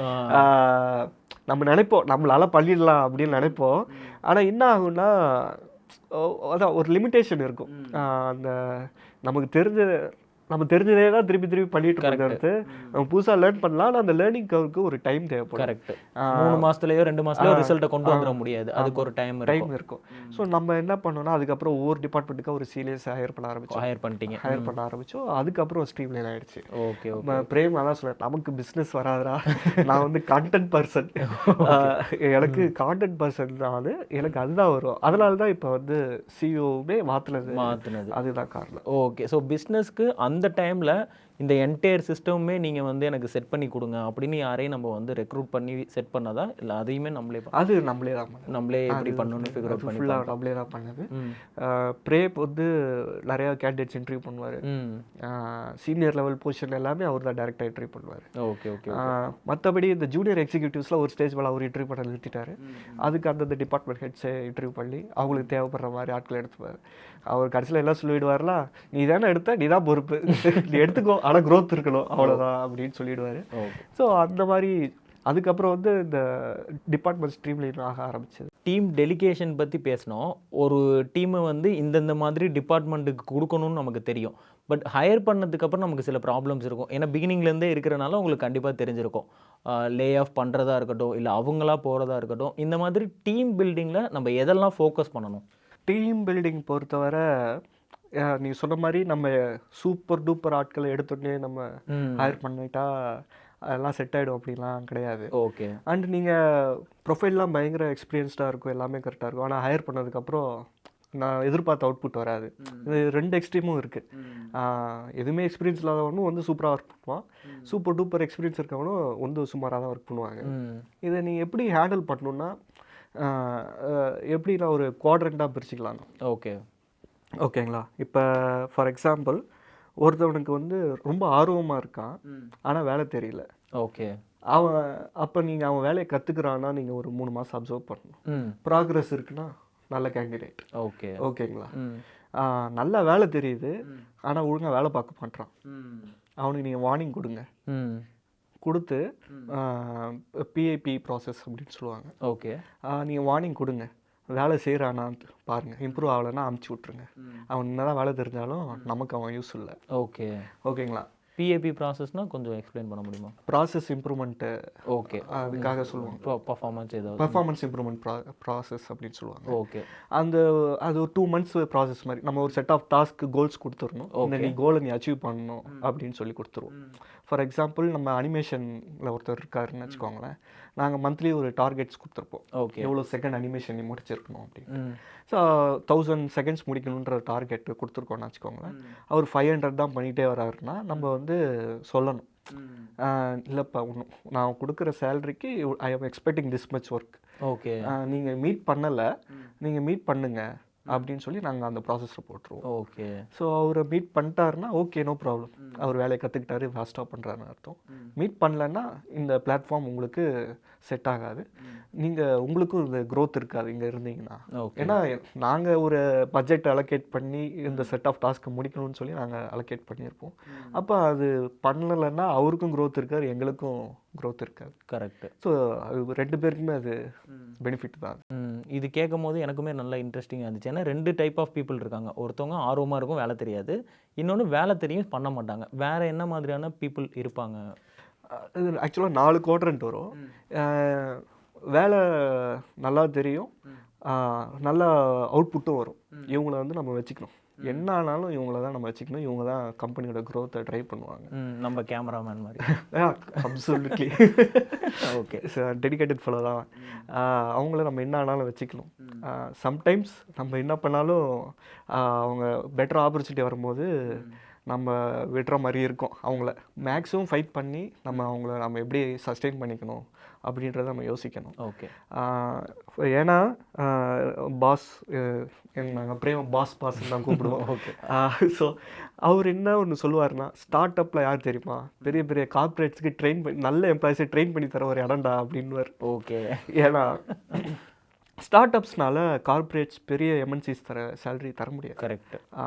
நம்ம நினைப்போம் நம்மளால பண்ணிடலாம் அப்படின்னு நினைப்போம். ஆனால் என்ன ஆகும்னா அதான் ஒரு லிமிட்டேஷன் இருக்கும். அந்த நம்ம தெரிஞ்சதே தான் திருப்பி பண்ணிட்டு இருக்கிறது. நம்ம புதுசாக லேர்ன் பண்ணலாம். ஆனால் அந்த லேர்னிங் கர்வுக்கு ஒரு டைம் தேவைப்படும். கரெக்ட். 3 மாதத்துலயோ 2 மாதத்துலயோ ரிசல்ட்டை கொண்டு வந்துட முடியாது. அதுக்கு ஒரு டைம் இருக்கும். ஸோ நம்ம என்ன பண்ணோம்னா அதுக்கப்புறம் ஒவ்வொரு டிபார்ட்மெண்ட்டுக்கு ஒரு சீனியர்ஸ் ஹையர் பண்ண ஆரம்பிச்சோம். அதுக்கப்புறம் ஸ்ட்ரீம் லைன் ஆயிடுச்சு. ஓகே, பிரேம் அதான் சொல்றேன், நமக்கு பிஸ்னஸ் வராதரா, நான் வந்து கான்டென்ட் பர்சன், எனக்கு கான்டென்ட் பர்சன் தான், எனக்கு அதுதான் வரும். அதனால தான் இப்போ வந்து சிஇஓவே மாற்றினது அதுதான் காரணம். ஓகே, ஸோ பிஸ்னஸ்க்கு அந்த டைமில் இந்த என்டையர் சிஸ்டமுமே நீங்கள் வந்து எனக்கு செட் பண்ணி கொடுங்க அப்படின்னு யாரையும் நம்ம வந்து ரெக்ரூட் பண்ணி செட் பண்ணதா இல்லை அதையுமே நம்மளே நம்மளே எப்படி பண்ணணும்னு ஃபிகர் அவுட் பண்ணி ஃபுல்லாக நம்மளே தான் பண்ணது. பிரேப் வந்து நிறையா கேண்டிடேட்ஸ் இன்டர்வியூ பண்ணுவார். சீனியர் லெவல் பொசிஷன் எல்லாமே அவர் தான் டேரெக்டாக இன்டர்வியூ பண்ணுவார். ஓகே. மற்றபடி இந்த ஜூனியர் எக்ஸிக்யூட்டிவ்ஸ்லாம் ஒரு ஸ்டேஜ் மேலே அவர் இன்டர்வியூ பண்ண நிறுத்திட்டாரு. அதுக்கு அந்தந்த டிபார்ட்மெண்ட் ஹெட்ஸை இன்டர்வியூ பண்ணி அவங்களுக்கு தேவைப்படுற மாதிரி ஆட்களை எடுத்துப்பார். அவர் கடைசியில் எல்லாம் சொல்லிவிடுவார்லாம், நீ தானே எடுத்த, நீ தான் பொறுப்பு, நீ எடுத்துக்கோ, ஆனால் க்ரோத் இருக்கணும் அவ்வளோதான் அப்படின்னு சொல்லிடுவார். ஸோ அந்த மாதிரி அதுக்கப்புறம் வந்து இந்த டிபார்ட்மெண்ட் ஸ்ட்ரீம் லைன் ஆக ஆரம்பிச்சது. டீம் டெலிகேஷன் பற்றி பேசினோம். ஒரு டீமை வந்து இந்தந்த மாதிரி டிபார்ட்மெண்ட்டுக்கு கொடுக்கணும்னு நமக்கு தெரியும். பட் ஹையர் பண்ணதுக்கப்புறம் நமக்கு சில ப்ராப்ளம்ஸ் இருக்கும். ஏன்னா பிகினிங்லேருந்தே இருக்கிறனால உங்களுக்கு கண்டிப்பாக தெரிஞ்சிருக்கும். லே ஆஃப் பண்ணுறதா இருக்கட்டும், இல்லை அவங்களா போகிறதா இருக்கட்டும், இந்த மாதிரி டீம் பில்டிங்கில் நம்ம எதெல்லாம் ஃபோக்கஸ் பண்ணணும்? டீம் பில்டிங் பொறுத்தவரை நீ சொன்ன மாதிரி நம்ம சூப்பர் டூப்பர் ஆட்களை எடுத்தோடனே நம்ம ஹையர் பண்ணிட்டா அதெல்லாம் செட் ஆகிடும் அப்படிலாம் கிடையாது. ஓகே. அண்ட் நீங்கள் ப்ரொஃபைல்லாம் பயங்கர எக்ஸ்பீரியன்ஸ்டாக இருக்கும், எல்லாமே கரெக்டாக இருக்கும். ஆனால் ஹையர் பண்ணதுக்கப்புறம் நான் எதிர்பார்த்த அவுட்புட் வராது. இது 2 எக்ஸ்ட்ரீமும் இருக்குது. எதுவுமே எக்ஸ்பீரியன்ஸ் இல்லாதவனும் வந்து சூப்பராக ஒர்க் பண்ணுவான், சூப்பர் டூப்பர் எக்ஸ்பீரியன்ஸ் இருக்கவனும் வந்து சுமாராக தான் ஒர்க் பண்ணுவாங்க. இதை நீங்கள் எப்படி ஹேண்டில் பண்ணணுன்னா எப்படின்னா ஒரு குவாட்ரண்ட்டாக பிரிச்சுக்கலாம். ஓகேங்களா? இப்போ ஃபார் எக்ஸாம்பிள் ஒருத்தவனுக்கு வந்து ரொம்ப ஆர்வமாக இருக்கான், ஆனால் வேலை தெரியல. ஓகே. அப்போ நீங்கள் அவன் வேலையை கற்றுக்குறான்னா நீங்கள் ஒரு 3 மாதம் அப்சர்வ் பண்ணணும். ப்ராக்ரஸ் இருக்குன்னா நல்ல கேண்டிடேட். ஓகேங்களா? நல்லா வேலை தெரியுது ஆனால் ஒழுங்காக வேலை பார்க்க மாட்டான், அவனுக்கு நீங்கள் வார்னிங் கொடுத்து பிஐபி ப்ராசஸ் அப்படின்னு சொல்லுவாங்க. ஓகே. நீங்கள் வார்னிங் கொடுங்க, வேலை செய்கிறானான்னு பாருங்கள், இம்ப்ரூவ் ஆகலைன்னா அமுச்சு விட்ருங்க. அவன் என்னதான் வேலை தெரிஞ்சாலும் நமக்கு அவன் யூஸ் இல்லை. ஓகேங்களா? பிஏபி ப்ராசஸ்னால் கொஞ்சம் எக்ஸ்பிளைன் பண்ண முடியுமா? Process improvement. ஓகே. அதுக்காக சொல்லுவாங்க பர்ஃபார்மன்ஸ் இம்ப்ரூவ்மெண்ட் ப்ராசஸ் அப்படின்னு சொல்லுவாங்க. ஓகே. அது ஒரு 2 months ப்ராசஸ் மாதிரி. நம்ம ஒரு செட் ஆஃப் டாஸ்க் கோல்ஸ் கொடுத்துடணும், இந்த நீ கோலை நீ அச்சீவ் பண்ணணும் அப்படின்னு சொல்லி கொடுத்துருவோம். ஃபார் எக்ஸாம்பிள் நம்ம அனிமேஷனில் ஒருத்தர் இருக்காருன்னு வச்சுக்கோங்களேன், நாங்கள் மந்த்லி ஒரு டார்கெட்ஸ் கொடுத்துருப்போம். எவ்வளோ செகண்ட் அனிமேஷன் நீ முடிச்சிருக்கணும் அப்படின்னு. ஸோ 1000 seconds முடிக்கணுன்ற டார்கெட் கொடுத்துருக்கோன்னு வச்சுக்கோங்களேன். அவர் 500 தான் பண்ணிகிட்டே வராருன்னா நம்ம வந்து சொல்லணும், இல்லைப்பா நான் கொடுக்குற சேலரிக்கு I'm expecting this much work. Okay. நீங்கள் மீட் பண்ணலை, நீங்கள் மீட் பண்ணுங்க அப்படின்னு சொல்லி நாங்கள் அந்த ப்ராசஸில் போட்டுருவோம். ஓகே. ஸோ அவரை மீட் பண்ணிட்டாருன்னா ஓகே, நோ ப்ராப்ளம், அவர் வேலையை கற்றுக்கிட்டாரு, ஃபாஸ்ட்டாக பண்ணுறாருன்னு அர்த்தம். மீட் பண்ணலன்னா இந்த பிளாட்ஃபார்ம் உங்களுக்கு செட் ஆகாது, உங்களுக்கும் இந்த க்ரோத் இருக்காது இங்கே இருந்தீங்கன்னா. ஏன்னா நாங்கள் ஒரு பட்ஜெட் அலோகேட் பண்ணி இந்த செட் ஆஃப் டாஸ்க்கு முடிக்கணும்னு சொல்லி நாங்கள் அலோகேட் பண்ணியிருப்போம். அப்போ அது பண்ணலைன்னா அவருக்கும் க்ரோத் இருக்காது, எங்களுக்கும் க்ரோத் இருக்காது. கரெக்ட். ஸோ அது 2 பேருக்குமே அது பெனிஃபிட் தான். இது கேட்கும்போது எனக்குமே நல்லா இன்ட்ரெஸ்டிங்காக இருந்துச்சு. ஏன்னா 2 டைப் ஆஃப் பீப்புள் இருக்காங்க. ஒருத்தவங்க ஆர்வமாக இருக்கும், வேலை தெரியாது. இன்னொன்று வேலை தெரியும், பண்ண மாட்டாங்க. வேற என்ன மாதிரியான பீப்புள் இருப்பாங்க? இது ஆக்சுவலாக 4 குவாட்ரண்ட் வரும். வேலை நல்லா தெரியும், நல்ல அவுட்புட்டும் வரும். இவங்கள வந்து நம்ம வச்சுக்கணும். என்ன ஆனாலும் இவங்கள தான் நம்ம வச்சுக்கணும். இவங்க தான் கம்பெனியோட க்ரோத்தை ட்ரைவ் பண்ணுவாங்க. நம்ம கேமராமேன் மாதிரி. அப்சல்யூட்லி. ஓகே. டெடிகேட்டட் ஃபெலோ தான். அவங்கள நம்ம என்ன ஆனாலும் வச்சுக்கணும். சம்டைம்ஸ் நம்ம என்ன பண்ணாலும் அவங்க பெட்டர் ஆப்பர்ச்சுனிட்டி வரும்போது நம்ம விடுற மாதிரி இருக்கும். அவங்கள மேக்ஸிமம் ஃபைட் பண்ணி நம்ம எப்படி சஸ்டெயின் பண்ணிக்கணும் அப்படின்றத நம்ம யோசிக்கணும். ஓகே. ஏன்னா பாஸ் நாங்கள் பிரேம பாஸ்ன்னு தான் கூப்பிடுவோம். ஓகே. ஸோ அவர் என்ன ஒன்று சொல்லுவார்னா, ஸ்டார்ட் அப்பில் யார் தெரியுமா, பெரிய பெரிய கார்பரேட்ஸ்க்கு நல்ல எம்ப்ளாயிஸை ட்ரெயின் பண்ணி தர ஒரு இடம்டா அப்படின்வார். ஓகே. ஏன்னா ஸ்டார்ட் அப்ஸ்னால கார்பரேட்ஸ் பெரிய எம்என்சிஸ் சேலரி தர முடியாது. கரெக்ட்.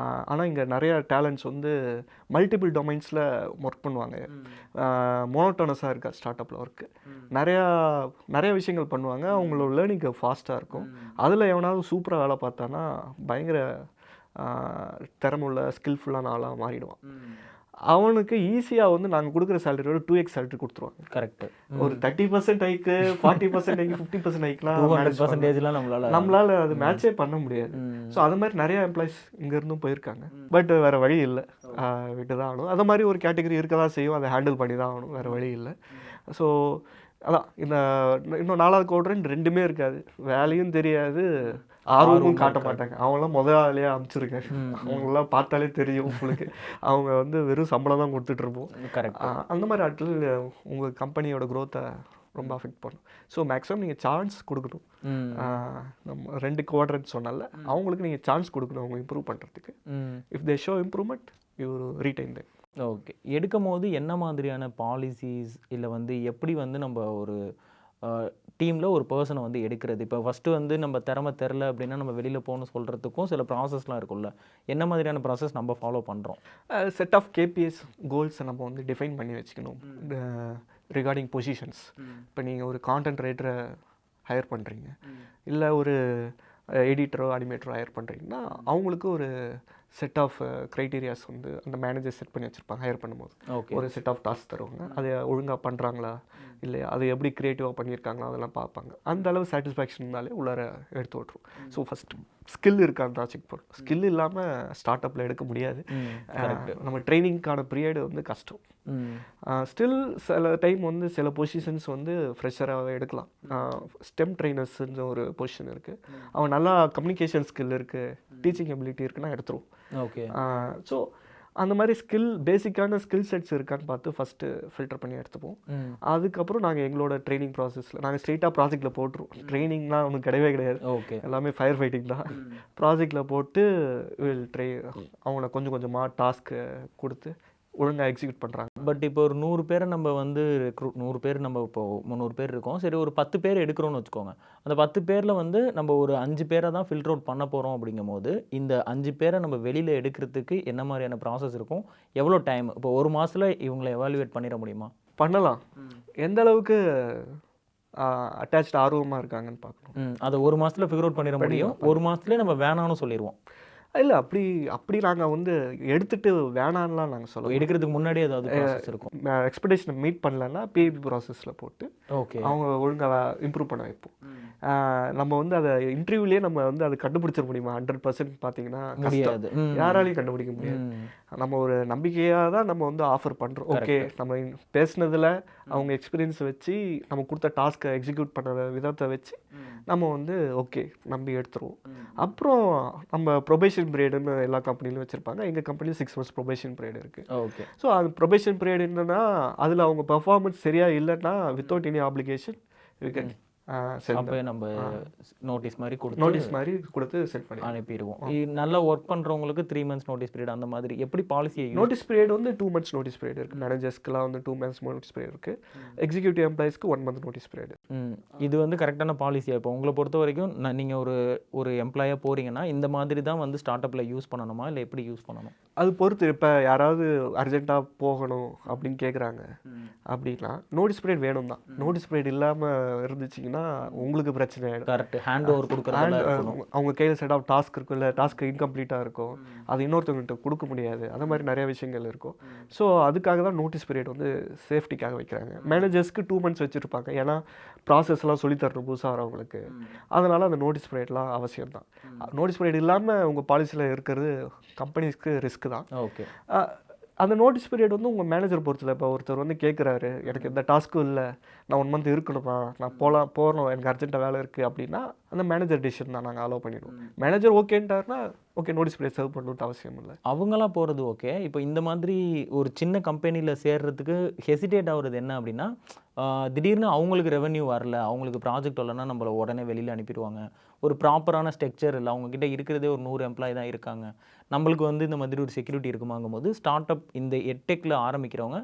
ஆனால் இங்கே நிறைய டேலண்ட்ஸ் வந்து மல்டிபிள் டொமைன்ஸில் ஒர்க் பண்ணுவாங்க. மோனோட்டோனஸாக இருக்கா ஸ்டார்ட் அப்பில் ஒர்க்கு. நிறைய விஷயங்கள் பண்ணுவாங்க. அவங்களோட லேர்னிங் ஃபாஸ்ட்டாக இருக்கும். அதில் எவனாவது சூப்பராக வேலை பார்த்தானா பயங்கர திறமுள்ள ஸ்கில்ஃபுல்லான ஆளாக மாறிடுவான். அவனுக்கு ஈஸியாக வந்து நாங்கள் கொடுக்குற சேலரியோட 2x சேலரி கொடுத்துருவாங்க. கரெக்ட். ஒரு 30% ஹைக்கு, 40% ஹைக்கு, 50% ஹைக்லாம் 200% நம்மளால அது மேட்சே பண்ண முடியாது. ஸோ அது மாதிரி நிறைய எம்ப்ளாயிஸ் இங்கேருந்தும் போயிருக்காங்க. பட் வேறு வழி இல்லை, விட்டு தான் ஆகணும். அது மாதிரி ஒரு கேட்டகரி இருக்க தான் செய்யும், அதை ஹேண்டில் பண்ணி தான் ஆகணும், வேறு வழி இல்லை. ஸோ அதான் இன்னும் 4வது குவாட்ரண்ட் 2மே இருக்காது. வேலையும் தெரியாது, ஆர்வமும் காட்ட மாட்டாங்க. அவங்களாம் முதலாளியே அனுப்பிச்சிருக்கேன். அவங்களாம் பார்த்தாலே தெரியும் உங்களுக்கு. அவங்க வந்து வெறும் சம்பளம் தான் கொடுத்துட்டு இருப்போம். கரெக்ட். அந்த மாதிரி ஆட்கள் உங்கள் கம்பெனியோட க்ரோத்தை ரொம்ப அஃபெக்ட் பண்ணும். ஸோ மேக்ஸிமம் நீங்கள் சான்ஸ் கொடுக்கணும். நம்ம 2 குவாட்ரண்ட் சொன்னால அவங்களுக்கு நீங்கள் சான்ஸ் கொடுக்கணும் அவங்க இம்ப்ரூவ் பண்ணுறதுக்கு. If they show improvement you retain them. Okay. எடுக்கும் போது என்ன மாதிரியான பாலிசிஸ் இல்லை வந்து எப்படி வந்து நம்ம ஒரு டீமில் ஒரு பர்சனை வந்து எடுக்கிறது? இப்போ ஃபஸ்ட்டு வந்து நம்ம திறமை தெரில அப்படின்னா நம்ம வெளியில் போகணும்னு சொல்கிறதுக்கும் சில ப்ராசஸ்லாம் இருக்குல்ல, என்ன மாதிரியான ப்ராசஸ் நம்ம ஃபாலோ பண்ணுறோம்? செட் ஆஃப் கேபிஎஸ் கோல்ஸை நம்ம வந்து டிஃபைன் பண்ணி வச்சுக்கணும். Regarding positions. இப்போ நீங்கள் ஒரு கான்டென்ட் ரைட்டரை ஹையர் பண்ணுறீங்க, இல்லை ஒரு எடிட்டரோ அனிமேட்டரோ ஹையர் பண்ணுறீங்கன்னா அவங்களுக்கு ஒரு செட் ஆஃப் க்ரைட்டீரியாஸ் வந்து அந்த மேனேஜர் செட் பண்ணி வச்சுருப்பாங்க. ஹையர் பண்ணும்போது ஒரு செட் ஆஃப் டாஸ்க் தருவாங்க. அதை ஒழுங்காக பண்ணுறாங்களா இல்லையா, அதை எப்படி க்ரியேட்டிவாக பண்ணியிருக்காங்களா அதெல்லாம் பார்ப்பாங்க. அந்த அளவு சாட்டிஸ்ஃபேக்ஷன் இருந்தாலே உள்ளார எடுத்து விட்ருவோம். ஸோ ஃபஸ்ட்டு ஸ்கில் இருக்கான்னு தான் செக் பண்ணும். ஸ்கில் இல்லாமல் ஸ்டார்ட் அப்பில் எடுக்க முடியாது. நம்ம ட்ரைனிங்க்கான பீரியட் வந்து கஷ்டம். ஸ்டில் சில டைம் வந்து சில பொசிஷன்ஸ் வந்து ஃப்ரெஷராகவே எடுக்கலாம். ஸ்டெம் ட்ரைனர்ஸ்ன்ற ஒரு பொசிஷன் இருக்குது. அவன் நல்லா கம்யூனிகேஷன் ஸ்கில் இருக்குது, டீச்சிங் எபிலிட்டி இருக்குன்னா எடுத்துருவோம். ஓகே. ஸோ அந்த மாதிரி பேசிக்கான ஸ்கில் செட்ஸ் இருக்கான்னு பார்த்து ஃபஸ்ட்டு ஃபில்டர் பண்ணி எடுத்துப்போம். அதுக்கப்புறம் நாங்கள் எங்களோட ட்ரைனிங் ப்ராசஸில் நாங்கள் ஸ்ட்ரெயிட்டாக ப்ராஜெக்டில் போட்டுருவோம். ட்ரைனிங்லாம் ஒன்றும் கிடையவே கிடையாது. ஓகே. எல்லாமே ஃபயர் ஃபைட்டிங் தான். ப்ராஜெக்டில் போட்டு அவங்கள கொஞ்சம் கொஞ்சமாக டாஸ்க்கு கொடுத்து ஒழுங்காக எக்ஸிக்யூட் பண்ணுறாங்க. பட் இப்போ ஒரு 100 பேரை நம்ம வந்து 100 பேர் நம்ம இப்போ 300 பேர் இருக்கோம். சரி, ஒரு 10 பேர் எடுக்கிறோன்னு வச்சுக்கோங்க. அந்த 10 பேரில் வந்து நம்ம ஒரு 5 பேரை தான் ஃபில்டர் அவுட் பண்ண போகிறோம். அப்படிங்கும் போது இந்த 5 பேரை நம்ம வெளியில் எடுக்கிறதுக்கு என்ன மாதிரியான ப்ராசஸ் இருக்கும், எவ்வளோ டைம்? இப்போ 1 மாதத்தில் இவங்களை எவாலுவேட் பண்ணிட முடியுமா? பண்ணலாம். எந்த அளவுக்கு அட்டாச்ட் ஆர்வமாக இருக்காங்கன்னு பார்க்கணும். அதை 1 மாதத்தில் ஃபிகர் அவுட் பண்ணிட முடியும். 1 மாதத்துலேயே நம்ம வேணான்னு சொல்லிடுவோம். இல்லை, அப்படி நாங்கள் வந்து எடுத்துகிட்டு வேணான்லாம் நாங்கள் சொல்லுவோம். எடுக்கிறதுக்கு முன்னாடி ஏதாவது ப்ராசஸ் இருக்கும். எக்ஸ்பெக்டேஷனை மீட் பண்ணலன்னா பிஐபி ப்ராசஸில் போட்டு ஓகே அவங்க ஒழுங்காக இம்ப்ரூவ் பண்ண வைப்போம். நம்ம வந்து அதை இன்டர்வியூலேயே நம்ம வந்து அதை கண்டுபிடிச்சிட முடியுமா? 100% பார்த்தீங்கன்னா முடியாது, யாராலையும் கண்டுபிடிக்க முடியாது. நம்ம ஒரு நம்பிக்கையாக தான் நம்ம வந்து ஆஃபர் பண்ணுறோம். ஓகே, நம்ம பேசுனதில் அவங்க எக்ஸ்பீரியன்ஸை வச்சு நம்ம கொடுத்த டாஸ்க்கை எக்ஸிக்யூட் பண்ணுற விதத்தை வச்சு நம்ம வந்து ஓகே நம்பி எடுத்துருவோம். அப்புறம் நம்ம ப்ரொபேஷன் பீரியடுன்னு எல்லா கம்பெனிலும் வச்சுருப்பாங்க. எங்கள் கம்பெனியும் 6 months ப்ரொபேஷன் பீரியட் இருக்குது. ஓகே. ஸோ அது ப்ரொபேஷன் பீரியட் என்னன்னா அதில் அவங்க பெர்ஃபார்மன்ஸ் சரியாக இல்லைன்னா without any application we can அப்போ நம்ம நோட்டீஸ் மாதிரி கொடுத்து செட் பண்ணி அனுப்பிடுவோம். நல்லா ஒர்க் பண்ணுறவங்களுக்கு 3 months நோட்டீஸ் பீரியட் அந்த மாதிரி எப்படி பாலிசி? நோட்டீஸ் பீரியட் வந்து 2 months நோட்டீஸ் பீரியட் இருக்குது. மேனேஜர்ஸ்க்குலாம் வந்து 2 months நோட்டீஸ் பீரியட் இருக்குது. எக்ஸிக்யூட்டிவ் எம்ப்ளாயிஸ்க்கு 1 month நோட்டீஸ் பீரியட். இது வந்து கரெக்டான பாலிசியாக? இப்போ உங்களை பொறுத்த வரைக்கும் நீங்கள் ஒரு எம்ப்ளாயாக போகிறீங்கன்னா இந்த மாதிரி தான் வந்து ஸ்டார்ட் அப்பில் யூஸ் பண்ணணுமா இல்லை எப்படி யூஸ் பண்ணணும்? அது பொறுத்து. இப்போ யாராவது அர்ஜென்ட்டாக போகணும் அப்படின்னு கேட்குறாங்க அப்படின்னா நோட்டீஸ் பீரியட் வேணும் தான். நோட்டீஸ் பீரியட் இல்லாமல் இருந்துச்சிங்கன்னா போச்சுன்னா உங்களுக்கு பிரச்சனை ஆகிடும். கரெக்ட். ஹேண்ட் ஓவர் கொடுக்குறதெல்லாம் இருக்கணும். அவங்க கையில் செட் ஆஃப் டாஸ்க் இருக்கும், இல்லை டாஸ்க் இன்கம்ப்ளீட்டாக இருக்கும், அது இன்னொருத்தவங்கள்ட்ட கொடுக்க முடியாது. அந்த மாதிரி நிறைய விஷயங்கள் இருக்கும். ஸோ அதுக்காக தான் நோட்டீஸ் பீரியட் வந்து சேஃப்டிக்காக வைக்கிறாங்க. மேனேஜர்ஸ்க்கு 2 months வச்சுருப்பாங்க, ஏன்னா ப்ராசஸ்லாம் சொல்லித்தரணும் புதுசாக வரவங்களுக்கு. அதனால் அந்த நோட்டீஸ் பீரியட்லாம் அவசியம் தான். நோட்டீஸ் பீரியட் இல்லாமல் உங்கள் பாலிசியில் இருக்கிறது கம்பெனிஸ்க்கு ரிஸ்க் தான். ஓகே. அந்த நோட்டீஸ் பீரியட் வந்து உங்கள் மேனேஜர் பொறுத்தல. இப்போ ஒருத்தர் வந்து கேட்குறாரு, எனக்கு எந்த டாஸ்க்கும் இல்லை, நான் 1 month இருக்கணுமா, நான் போகணும், எனக்கு அர்ஜென்ட்டாக வேலை இருக்குது அப்படின்னா அந்த மேனேஜர் டிசிஷன் தான் நாங்கள் அலோவ் பண்ணிடுவோம். மேனேஜர் ஓகேன்ட்டாருன்னா ஓகே, நோட்டீஸ் பீரியட் சர்வ் பண்ணணுன்ட்டு அவசியம் இல்லை. அவங்களாம் போகிறது ஓகே. இப்போ இந்த மாதிரி ஒரு சின்ன கம்பெனியில் சேர்றதுக்கு ஹெசிடேட் ஆகுறது என்ன அப்படின்னா, திடீர்னு அவங்களுக்கு ரெவென்யூ வரல, அவங்களுக்கு ப்ராஜெக்ட் வரலன்னா நம்மளை உடனே வெளியில் அனுப்பிடுவாங்க. ஒரு ப்ராப்பரான ஸ்ட்ரக்சர் இல்லை, அவங்கக்கிட்ட இருக்கிறதே ஒரு 100 எம்ப்ளாயி தான் இருக்காங்க. நம்மளுக்கு வந்து இந்த மாதிரி ஒரு செக்யூரிட்டி இருக்குமாங்கும் போது ஸ்டார்ட் அப் இந்த எட்டெக்கில் ஆரம்பிக்கிறவங்க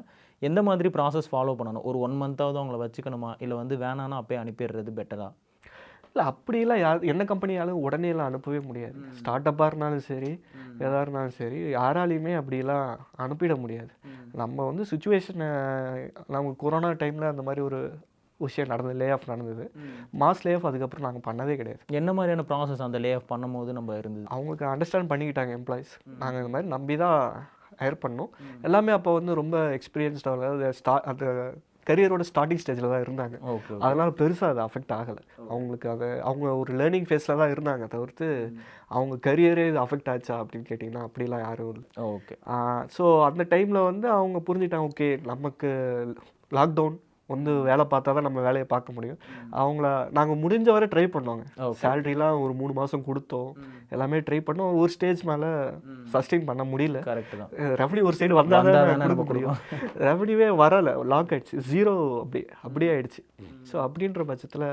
எந்த மாதிரி ப்ராசஸ் ஃபாலோ பண்ணணும்? ஒரு 1 month-ஆவது அவங்கள வச்சுக்கணுமா, இல்லை வந்து வேணான்னா அப்போயே அனுப்பிடுறது பெட்டரா? இல்லை, அப்படிலாம் என்ன கம்பெனியாலும் உடனேலாம் அனுப்பவே முடியாது. ஸ்டார்ட் அப்பாக இருந்தாலும் சரி, எதாக இருந்தாலும் சரி, யாராலையுமே அப்படிலாம் அனுப்பிட முடியாது. நம்ம வந்து சுச்சுவேஷனை, நம்ம கொரோனா டைமில் அந்த மாதிரி ஒரு விஷயம் நடந்தது, லே ஆஃப் நடந்தது. மாஸ் லே ஆஃப் அதுக்கப்புறம் நாங்கள் பண்ணதே கிடையாது. என்ன மாதிரியான ப்ராசஸ் அந்த லே ஆஃப் பண்ணும்போது நம்ம இருந்தது? அவங்களுக்கு அண்டர்ஸ்டாண்ட் பண்ணிக்கிட்டாங்க எம்ப்ளாயிஸ். நாங்கள் இந்த மாதிரி நம்பி தான் ஹையர் பண்ணோம். எல்லாமே அப்போ வந்து ரொம்ப எக்ஸ்பீரியன்ஸ்டாக, அதாவது அந்த கரியரோட ஸ்டார்டிங் ஸ்டேஜில் தான் இருந்தாங்க. அதனால் பெருசாக அது அஃபெக்ட் ஆகலை அவங்களுக்கு. அவங்க ஒரு லேர்னிங் ஃபேஸில் தான் இருந்தாங்க தவிர்த்து அவங்க கரியரே இது அஃபெக்ட் ஆச்சா அப்படின்னு கேட்டிங்கன்னா அப்படிலாம் யாரும் இல்லை. ஓகே. ஸோ அந்த டைமில் வந்து அவங்க புரிஞ்சுட்டாங்க, ஓகே நமக்கு லாக்டவுன் வந்து வேலை பார்த்தா தான் நம்ம வேலையை பார்க்க முடியும். அவங்கள நாங்கள் முடிஞ்ச வரை ட்ரை பண்ணோங்க. சேலரிலாம் ஒரு 3 மாதம் கொடுத்தோம், எல்லாமே ட்ரை பண்ணோம். ஒரு ஸ்டேஜ் மேலே சஸ்டெயின் பண்ண முடியல. கரெக்ட் தான். ரெவன்யூ ஒரு சைடு வந்தால் தான் கொடுக்க முடியும். ரெவன்யூவே வரலை, லாக் ஆகிடுச்சு, 0 அப்படியே ஆயிடுச்சு. ஸோ அப்படின்ற பட்சத்தில்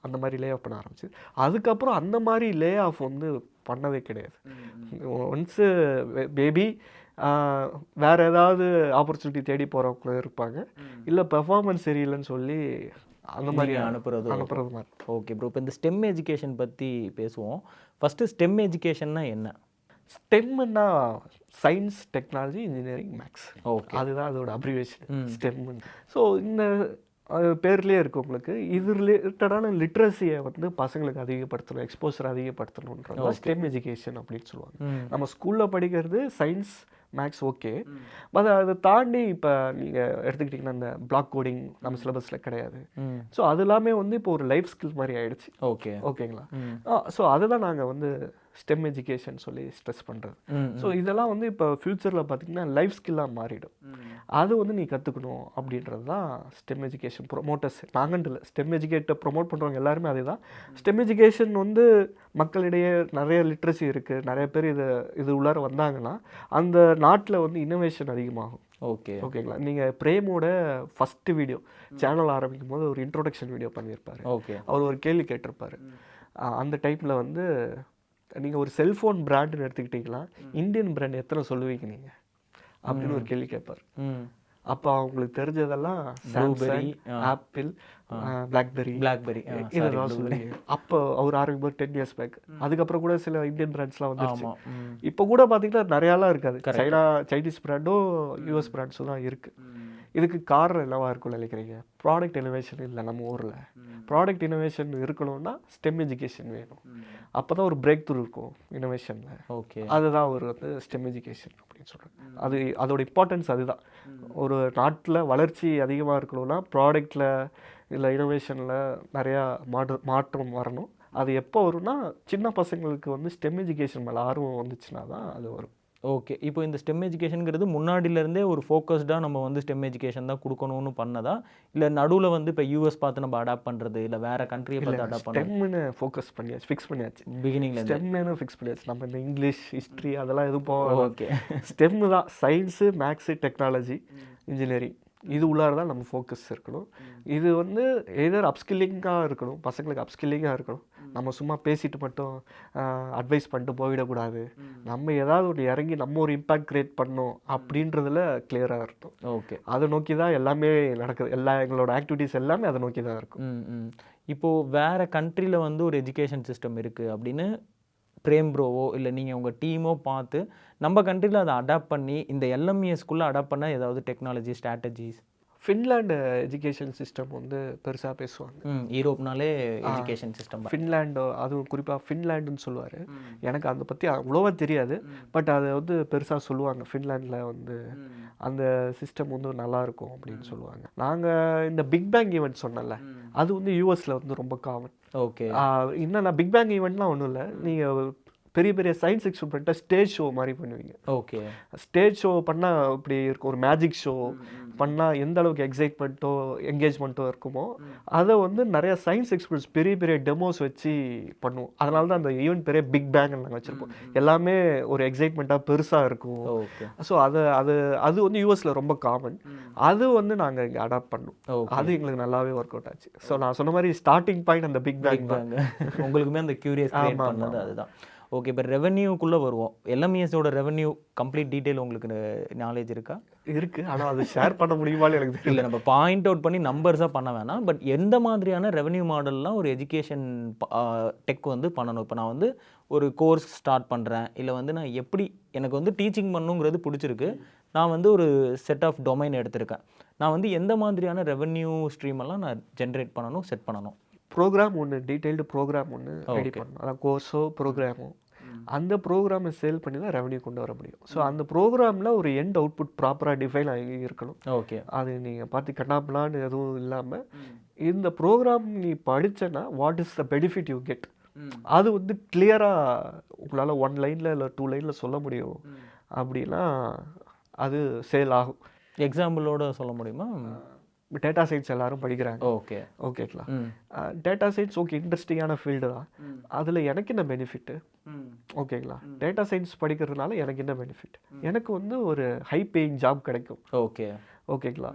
அந்த மாதிரி லே ஆஃப் பண்ண ஆரம்பிச்சு. அதுக்கப்புறம் அந்த மாதிரி லே ஆஃப் வந்து பண்ணவே கிடையாது. ஒன்ஸு பேபி வேறு ஏதாவது ஆப்பர்ச்சுனிட்டி தேடி போகிறவங்க இருப்பாங்க, இல்லை பெர்ஃபார்மன்ஸ் சரியில்லைன்னு சொல்லி அந்த மாதிரி அனுப்புறது மாதிரி. ஓகே ப்ரோ, இப்போ இந்த ஸ்டெம் எஜுகேஷன் பற்றி பேசுவோம். ஃபஸ்ட்டு ஸ்டெம் எஜுகேஷன்னா என்ன? ஸ்டெம்னா science, technology, engineering, maths. Okay, அதுதான் அதோட அப்ரிவேஷன் ஸ்டெம். ஸோ இந்த பேர்லேயே இருக்குது உங்களுக்கு. இது ரிலேட்டடான லிட்ரஸியை வந்து பசங்களுக்கு அதிகப்படுத்தணும், எக்ஸ்போசர் அதிகப்படுத்தணுன்றது ஸ்டெம் எஜுகேஷன் அப்படின்னு சொல்லுவாங்க. நம்ம ஸ்கூலில் படிக்கிறது சயின்ஸ், மேக்ஸ் ஓகே. பட் அதை தாண்டி இப்போ நீங்கள் எடுத்துக்கிட்டிங்கன்னா இந்த பிளாக் கோடிங் நம்ம சிலபஸில் கிடையாது. ஸோ அது எல்லாமே வந்து இப்போ ஒரு லைஃப் ஸ்கில் மாதிரி ஆயிடுச்சு. ஓகேங்களா? ஸோ அதுதான் நாங்கள் வந்து ஸ்டெம் எஜுகேஷன் சொல்லி ஸ்ட்ரெஸ் பண்ணுறது. ஸோ இதெல்லாம் வந்து இப்போ ஃப்யூச்சரில் பார்த்திங்கன்னா லைஃப் ஸ்கில்லாக மாறிடும். அது வந்து நீ கற்றுக்கணும் அப்படின்றது தான் ஸ்டெம் எஜுகேஷன் ப்ரொமோட்டர்ஸ். நாங்கன்ட்டு இல்லை, ஸ்டெம் எஜுகேட்டை ப்ரொமோட் பண்ணுறவங்க எல்லாருமே அதே தான். ஸ்டெம் எஜுகேஷன் வந்து மக்களிடையே நிறைய லிட்ரஸி இருக்குது, நிறைய பேர் இது உள்ளார வந்தாங்கன்னா அந்த நாட்டில் வந்து இன்னோவேஷன் அதிகமாகும். ஓகேங்களா? நீங்கள் பிரேமோட ஃபஸ்ட்டு வீடியோ சேனல் ஆரம்பிக்கும் போது ஒரு இன்ட்ரோடக்ஷன் வீடியோ பண்ணியிருப்பார். அவர் ஒரு கேள்வி கேட்டிருப்பார். அந்த டைமில் வந்து நீங்கள் ஒரு செல்ஃபோன் பிராண்டுன்னு எடுத்துக்கிட்டிங்கன்னா இந்தியன் பிராண்ட் எத்தனை சொல்லுவீங்க நீங்கள் அப்படின்னு ஒரு கேள்வி கேட்பார். அப்போ அவங்களுக்கு தெரிஞ்சதெல்லாம் சாம்சங், ஆப்பிள், பிளாக்பெரி இதெல்லாம் சொல்லுவீங்க. அப்போ அவர் ஆரம்பிக்கும் 10 years பேக். அதுக்கப்புறம் கூட சில இந்தியன் பிராண்ட்ஸ்லாம் வந்துருச்சு. இப்போ கூட பார்த்தீங்கன்னா நிறையாலாம் இருக்காது. சைனீஸ் பிராண்டும் யூஎஸ் பிராண்ட்ஸும் தான் இருக்குது. இதுக்கு காரணம் என்னவா இருக்கும்னு நினைக்கிறீங்க? ப்ராடக்ட் இனோவேஷன் இல்லை நம்ம ஊரில். ப்ராடக்ட் இனோவேஷன் இருக்கணும்னா ஸ்டெம் எஜுகேஷன் வேணும். அப்போ தான் ஒரு பிரேக் த்ரூ இருக்கும் இனோவேஷனில். அதுதான் ஒரு வந்து ஸ்டெம் எஜுகேஷன் அப்படின்னு சொல்கிறேன். அதோட இம்பார்ட்டன்ஸ் அதுதான். ஒரு நாட்டில் வளர்ச்சி அதிகமாக இருக்கணும்னா ப்ராடக்டில் இல்லை இனோவேஷனில் நிறையா மாற்றம் வரணும். அது எப்போ வரும்னா சின்ன பசங்களுக்கு வந்து ஸ்டெம் எஜுகேஷன் மேலே ஆர்வம் வந்துச்சுன்னா தான் அது வரும். ஓகே, இப்போ இந்த ஸ்டெம் எஜுகேஷனுங்கிறது முன்னாடியிலேருந்தே ஒரு ஃபோக்கஸ்டாக நம்ம வந்து ஸ்டெம் எஜுகேஷன் தான் கொடுக்கணும்னு பண்ணதா, இல்லை நடுவில் வந்து இப்போ யூஎஸ் பார்த்து நம்ம அடாப்ட் பண்ணுறது, இல்லை வேறு கண்ட்ரியை பார்த்து அடாப்ட் பண்ணுறது? ஸ்டெம்னு ஃபோக்கஸ் பண்ணியாச்சு, ஃபிக்ஸ் பண்ணியாச்சு பிகினிங்கில். ஸ்டெம்னு ஃபிக்ஸ் பண்ணியாச்சு. நம்ம இந்த இங்கிலீஷ், ஹிஸ்ட்ரி அதெல்லாம் எதுவும் போக. ஓகே, ஸ்டெம் தான். சயின்ஸு, மேக்ஸு, டெக்னாலஜி, இன்ஜினியரிங் இது உள்ளார தான் நம்ம ஃபோக்கஸ் இருக்கணும். இது வந்து எதர் அப்ஸ்கில்லிங்காக இருக்கணும், பசங்களுக்கு அப்ஸ்கில்லிங்காக இருக்கணும். நம்ம சும்மா பேசிட்டு மட்டும் அட்வைஸ் பண்ணிட்டு போயிடக்கூடாது. நம்ம ஏதாவது ஒரு இறங்கி நம்ம ஒரு இம்பேக்ட் கிரியேட் பண்ணோம் அப்படின்றதுல கிளியராக இருக்கும். ஓகே, அதை நோக்கி தான் எல்லாமே நடக்குது. எங்களோட ஆக்டிவிட்டீஸ் எல்லாமே அதை நோக்கி தான் இருக்கும். இப்போது வேறு கண்ட்ரியில் வந்து ஒரு எஜுகேஷன் சிஸ்டம் இருக்குது அப்படின்னு பிரேம் ப்ரோவோ இல்லை நீங்கள் உங்கள் டீமோ பார்த்து நம்ம கண்ட்ரியில் அதை அடாப்ட் பண்ணி இந்த எல்எம்இஎஸ்குள்ளே அடாப்ட் பண்ண ஏதாவது technology strategies? Finland education system வந்து பெருசாக பேசுவாங்க. யூரோப்னாலே எஜுகேஷன் சிஸ்டம். ஃபின்லாண்டு, அதுவும் குறிப்பாக ஃபின்லாண்டுன்னு சொல்லுவார். எனக்கு அதை பற்றி அவ்வளோவா தெரியாது, பட் அதை வந்து பெருசாக சொல்லுவாங்க. ஃபின்லாண்டில் வந்து அந்த சிஸ்டம் வந்து நல்லாயிருக்கும் அப்படின்னு சொல்லுவாங்க. நாங்கள் இந்த பிக் பேங் ஈவெண்ட் சொன்னல, அது வந்து யூஎஸில் வந்து ரொம்ப காமன். ஓகே. என்னன்னா பிக் பேங் ஈவெண்ட்லாம் ஒன்றும் இல்லை, நீங்கள் பெரிய பெரிய சயின்ஸ் எக்ஸ்பெரிமெண்ட்டை ஸ்டேஜ் ஷோ மாதிரி பண்ணுவீங்க. ஓகே. ஸ்டேஜ் ஷோ பண்ணால் இப்படி இருக்கும், ஒரு மேஜிக் ஷோ பண்ணால் எந்த அளவுக்கு எக்ஸைட்மெண்ட்டோ என்கேஜ்மெண்ட்டோ இருக்குமோ அதை வந்து நிறைய சயின்ஸ் எக்ஸ்பெரிமெண்ட்ஸ் பெரிய பெரிய டெமோஸ் வச்சு பண்ணுவோம். அதனால தான் அந்த ஈவெண்ட் பெரிய பிக் பேங்னு நாங்கள் வச்சுருப்போம். எல்லாமே ஒரு எக்ஸைட்மெண்ட்டாக பெருசாக இருக்கும். ஸோ அது வந்து யூஎஸில் ரொம்ப காமன். அது வந்து நாங்கள் இங்கே அடாப்ட் பண்ணோம். அது எங்களுக்கு நல்லாவே ஒர்க் அவுட் ஆச்சு. ஸோ நான் சொன்ன மாதிரி ஸ்டார்டிங் பாயிண்ட் அந்த பிக் பேங் தான். உங்களுக்குமே அந்த கியூரியஸ் பண்ணது அதுதான். ஓகே. இப்போ ரெவென்யூக்குள்ளே வருவோம். எல்எம்இஎஸோட ரெவென்யூ கம்ப்ளீட் டீட்டெயில் உங்களுக்கு நாலேஜ் இருக்கா? இருக்குது, ஆனால் அதை ஷேர் பண்ண முடியுமான்னு எனக்கு தெரியல. நம்ம பாயிண்ட் அவுட் பண்ணி நம்பர்ஸாக பண்ண வேணாம், பட் எந்த மாதிரியான ரெவென்யூ மாடல்லாம் ஒரு எஜுகேஷன் டெக் வந்து பண்ணணும்? இப்போ நான் வந்து ஒரு கோர்ஸ் ஸ்டார்ட் பண்ணுறேன், இல்லை வந்து நான் எப்படி எனக்கு வந்து டீச்சிங் பண்ணுங்கிறது பிடிச்சிருக்கு, நான் வந்து ஒரு செட் ஆஃப் டொமைன் எடுத்திருக்கேன், நான் வந்து எந்த மாதிரியான ரெவென்யூ ஸ்ட்ரீமெல்லாம் நான் ஜென்ரேட் பண்ணணும், செட் பண்ணணும்? ப்ரோக்ராம் ஒன்று, டீட்டெயில்டு ப்ரோக்ராம் ஒன்று ரெடி பண்ணணும். அதான் கோர்ஸோ ப்ரோக்ராமோ, அந்த ப்ரோக்ராமை சேல் பண்ணி தான் ரெவன்யூ கொண்டு வர முடியும். ஸோ அந்த ப்ரோக்ராமில் ஒரு எண்ட் அவுட்புட் ப்ராப்பராக டிஃபைன் ஆகி இருக்கணும். ஓகே. அது நீங்கள் பார்த்து கண்ணாப்பிலான்னு எதுவும் இல்லாமல், இந்த ப்ரோக்ராம் நீ படித்தனா what is the benefit you get, அது வந்து கிளியராக உங்களால் 1 லைனில் இல்லை 2 லைனில் சொல்ல முடியும் அப்படின்னா அது சேல் ஆகும். எக்ஸாம்பிளோட சொல்ல முடியுமா? டேட்டா சயின்ஸ் எல்லாரும் படிக்கிறாங்க. ஓகே. ஓகேங்களா? டேட்டா சயின்ஸ் ஓகே, இன்ட்ரெஸ்டிங்கான ஃபீல்டு தான். அதில் எனக்கு என்ன பெனிஃபிட்டு? ஓகேங்களா? டேட்டா சயின்ஸ் படிக்கிறதுனால எனக்கு என்ன பெனிஃபிட்? எனக்கு வந்து ஒரு ஹை பேயிங் ஜாப் கிடைக்கும். ஓகே. ஓகேங்களா?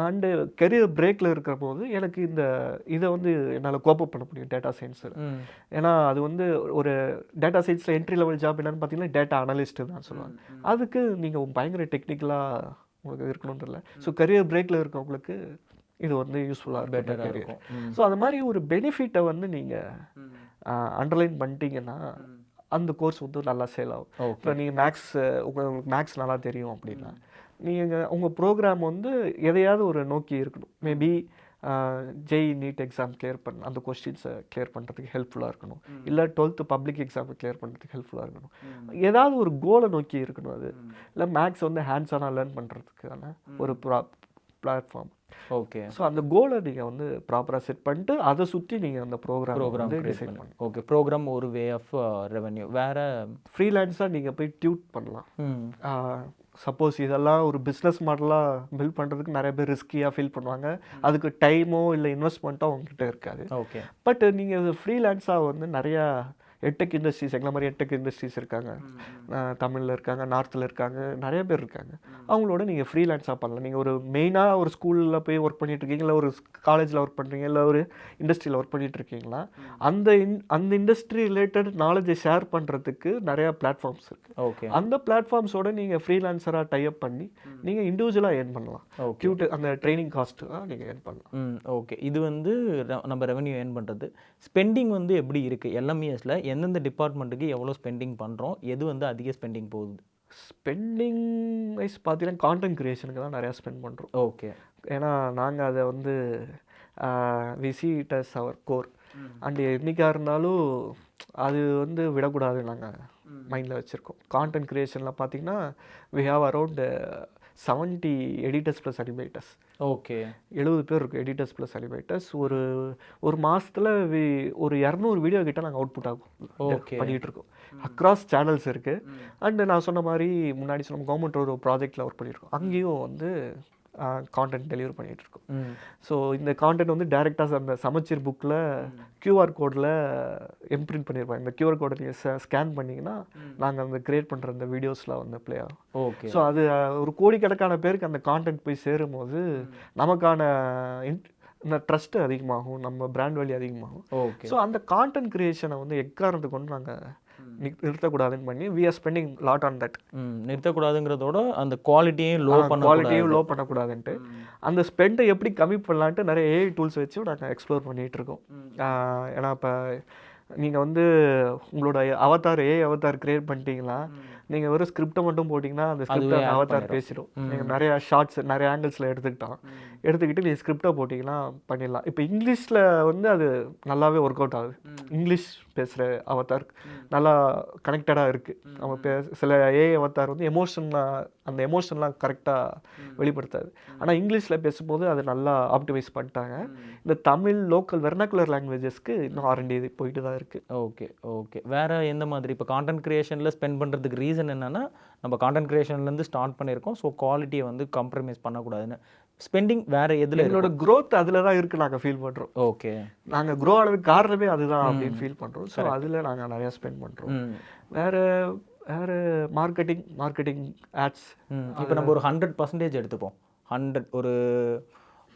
அண்டு கெரியர் பிரேக்கில் இருக்கிற போது எனக்கு இதை வந்து என்னால் கோப்பப் பண்ண முடியும் டேட்டா சயின்ஸில். ஏன்னா அது வந்து ஒரு டேட்டா சயின்ஸில் என்ட்ரி லெவல் ஜாப் என்னென்னு பார்த்தீங்கன்னா டேட்டா அனலிஸ்ட்டு தான் சொல்லுவாங்க. அதுக்கு நீங்கள் பயங்கர டெக்னிக்கலாக உங்களுக்கு இருக்கணும்னு இல்லை. ஸோ கரியர் பிரேக்கில் இருக்கவங்களுக்கு இது வந்து யூஸ்ஃபுல்லாக பெட்டராக இருக்கும். ஸோ அந்த மாதிரி ஒரு பெனிஃபிட்டை வந்து நீங்கள் அண்டர்லைன் பண்ணிட்டீங்கன்னா அந்த கோர்ஸ் வந்து நல்லா சேல் ஆகும். இப்போ நீங்கள் உங்களுக்கு மேக்ஸ் நல்லா தெரியும் அப்படின்னா நீங்கள் உங்கள் ப்ரோக்ராம் வந்து எதையாவது ஒரு நோக்கி இருக்கணும். Maybe JEE NEET exam clear பண்ண அந்த கொஸ்டின்ஸை கிளியர் பண்ணுறதுக்கு ஹெல்ப்ஃபுல்லாக இருக்கணும், இல்லை 12th பப்ளிக் எக்ஸாமை கிளியர் பண்ணுறதுக்கு ஹெல்ப்ஃபுல்லாக இருக்கணும். ஏதாவது ஒரு கோலை நோக்கி இருக்கணும். அது இல்லை மேக்ஸ் வந்து ஹேண்ட்ஸாக லேர்ன் பண்ணுறதுக்கான ஒரு பிளாட்ஃபார்ம். ஓகே. ஸோ அந்த கோலை நீங்கள் வந்து ப்ராப்பராக செட் பண்ணிட்டு அதை சுற்றி நீங்கள் அந்த ப்ரோக்ராம் வந்து டிசைன் பண்ணணும். ஓகே. ப்ரோக்ராம் ஒரு வே ஆஃப் ரெவென்யூ. வேறு ஃப்ரீலான்ஸாக நீங்கள் போய் டியூட் பண்ணலாம். சப்போஸ் இதெல்லாம் ஒரு பிஸ்னஸ் மாடலாக பில்ட் பண்ணுறதுக்கு நிறைய பேர் ரிஸ்கியாக ஃபீல் பண்ணுவாங்க. அதுக்கு டைமோ இல்லை இன்வெஸ்ட்மெண்ட்டோ அவங்ககிட்ட இருக்காது. ஓகே. பட் நீங்கள் ஃப்ரீலான்ஸாக வந்து நிறையா எட்டெக் இண்டஸ்ட்ரீஸ், எங்களை மாதிரி எட்டெக் இண்டஸ்ட்ரீஸ் இருக்காங்க, தமிழில் இருக்காங்க, நார்த்தில் இருக்காங்க, நிறைய பேர் இருக்காங்க. அவங்களோட நீங்கள் ஃப்ரீலான்ஸாக பண்ணலாம். நீங்கள் ஒரு மெயினாக ஒரு ஸ்கூலில் போய் ஒர்க் பண்ணிகிட்ருக்கீங்க, இல்லை ஒரு காலேஜில் ஒர்க் பண்ணுறீங்க, இல்லை ஒரு இண்டஸ்ட்ரியில் ஒர்க் பண்ணிகிட்ருக்கீங்களா, அந்த இண்டஸ்ட்ரி ரிலேட்டட் நாலேஜை ஷேர் பண்ணுறதுக்கு நிறையா பிளாட்ஃபார்ம்ஸ் இருக்குது. ஓகே. அந்த பிளாட்ஃபார்ம்ஸோட நீங்கள் ஃப்ரீலான்ஸராக டைப் பண்ணி நீங்கள் இண்டிவிஜுவலாக ஏர்ன் பண்ணலாம். அந்த ட்ரைனிங் காஸ்ட்டு நீங்கள் ஏர்ன் பண்ணலாம். ஓகே. இது வந்து நம்ம ரெவன்யூ ஏர்ன் பண்ணுறது. ஸ்பெண்டிங் வந்து எப்படி இருக்குது எல்எம்இஎஸில்? எந்தெந்த டிபார்ட்மெண்ட்டுக்கு எவ்வளோ ஸ்பெண்டிங் பண்ணுறோம், எது வந்து அதிக ஸ்பெண்டிங் போகுது? ஸ்பெண்டிங் வைஸ் பார்த்தீங்கன்னா கான்டென்ட் க்ரியேஷனுக்கு தான் நிறையா ஸ்பெண்ட் பண்ணுறோம். ஓகே. ஏன்னா நாங்கள் அதை வந்து we see it as our core. And என்றைக்காக இருந்தாலும் அது வந்து விடக்கூடாது, நாங்கள் மைண்டில் வச்சுருக்கோம். கான்டென்ட் க்ரியேஷனில் பார்த்தீங்கன்னா we have around 70 editors plus animators. Okay. 70 பேர் இருக்கும் எடிட்டர்ஸ் ப்ளஸ் அனிமேட்டர்ஸ். ஒரு மாதத்தில் ஒரு 200 வீடியோ கிட்ட நாங்கள் அவுட்புட் ஆகும் பண்ணிகிட்டு இருக்கோம். அக்ராஸ் சேனல்ஸ் இருக்குது. அண்டு நான் சொன்ன மாதிரி முன்னாடி சொன்ன கவர்மெண்ட் ஒரு ப்ராஜெக்டில் ஒர்க் பண்ணியிருக்கோம். அங்கேயும் வந்து கான்டென்ட் டெலிவர் பண்ணிகிட்ருக்கோம். ஸோ இந்த கான்டென்ட் வந்து டேரெக்டாக அந்த சமச்சீர் புக்கில் QR கோடில் இம்ப்ரிண்ட் பண்ணியிருப்பாங்க. இந்த QR கோடை நீங்கள் ஸ்கேன் பண்ணிங்கன்னா நாங்கள் அந்த கிரியேட் பண்ணுற அந்த வீடியோஸில் வந்து ப்ளே ஆகும். ஓகே. ஸோ அது ஒரு கோடிக்கணக்கான பேருக்கு அந்த கான்டென்ட் போய் சேரும்போது நமக்கான இந்த ட்ரஸ்ட்டு அதிகமாகும், நம்ம பிராண்ட் வேல்யூ அதிகமாகும். ஓகே. ஸோ அந்த கான்டென்ட் க்ரியேஷனை வந்து எக்காரணத்தை கொண்டு நாங்கள் நிறுத்தக்கூடாதுன்னு பண்ணி we are spending lot on that. நிறுத்தக்கூடாதுங்கிறதோட அந்த குவாலிட்டியும் லோ பண்ணக்கூடாதுன்ட்டு அந்த ஸ்பெண்டை எப்படி கம்மி பண்ணலான்ட்டு நிறைய AI டூல்ஸ் வச்சு நாங்கள் எக்ஸ்ப்ளோர் பண்ணிகிட்டு இருக்கோம். ஏன்னா இப்போ நீங்கள் வந்து உங்களோட AI அவதார் கிரியேட் பண்ணிட்டீங்களா, நீங்கள் வெறும் ஸ்கிரிப்டை மட்டும் போட்டிங்கன்னா அந்த அதுவே ஸ்கிரிப்டை add அவதார் பண்ணிடும். பேசிடும். நீங்கள் நிறைய ஷார்ட்ஸ் நிறைய ஆங்கிள்ஸில் எடுத்துக்கிட்டு நீங்கள் ஸ்கிரிப்டை போட்டிங்கன்னா பண்ணிடலாம். இப்போ இங்கிலீஷில் வந்து அது நல்லாவே ஒர்க் அவுட் ஆகுது. இங்கிலீஷ் பேசுகிற அவதார் நல்லா கனெக்டடாக இருக்குது. நம்ம சில ஏஐ அவதார் வந்து அந்த எமோஷன்லாம் கரெக்டாக வெளிப்படுத்தாது. ஆனால் இங்கிலீஷில் பேசும்போது அது நல்லா ஆப்டிமைஸ் பண்ணிட்டாங்க. இந்த தமிழ் லோக்கல் வெர்னாக்குலர் லாங்குவேஜஸ்க்கு இன்னும் R&D போயிட்டு தான் இருக்குது. Okay okay. வேறு எந்த மாதிரி இப்போ கான்டென்ட் க்ரியேஷனில் ஸ்பெண்ட் பண்ணுறதுக்கு ரீசன் என்னென்னா நம்ம கான்டென்ட் க்ரியேஷன்லேருந்து ஸ்டார்ட் பண்ணியிருக்கோம். ஸோ குவாலிட்டியை வந்து காம்ப்ரமைஸ் பண்ணக்கூடாதுன்னு ஸ்பெண்டிங் வேறு எதில் எங்களோட க்ரோத் அதில் தான் இருக்குது நாங்கள் ஃபீல் பண்ணுறோம். ஓகே. நாங்கள் க்ரோ ஆனதுக்கு காரணமே அதுதான் அப்படின்னு ஃபீல் பண்ணுறோம். ஸோ அதில் நாங்கள் நிறையா ஸ்பெண்ட் பண்ணுறோம். வேறு மார்க்கெட்டிங் ஆட்ஸ். இப்போ நம்ம ஒரு 100% எடுத்துப்போம்.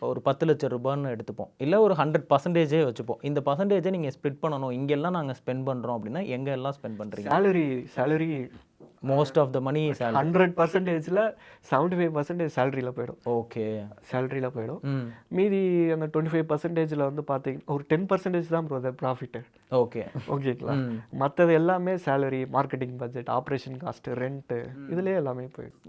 ஒரு 10 லட்சம் ரூபான்னு எடுத்துப்போம், இல்லை ஒரு 100% வச்சுப்போம். இந்த பர்சன்டேஜை நீங்கள் ஸ்ப்ளிட் பண்ணணும், இங்கெல்லாம் நாங்கள் ஸ்பெண்ட் பண்ணுறோம் அப்படின்னா எங்கே எல்லாம் ஸ்பெண்ட் பண்ணுறீங்க? சேலரி மோஸ்ட் ஆஃப் த மணி 100%ல் 75% சேலரியில் போயிடும். ஓகே, சேலரியில் போயிடும். மீதி அந்த 25%ல் வந்து பார்த்தீங்கன்னா ஒரு 10% தான் ப்ராஃபிட்டு. ஓகே ஓகேங்களா? மற்றது எல்லாமே salary, marketing budget, operation cost, rent, இதுலேயே எல்லாமே போயிடும்.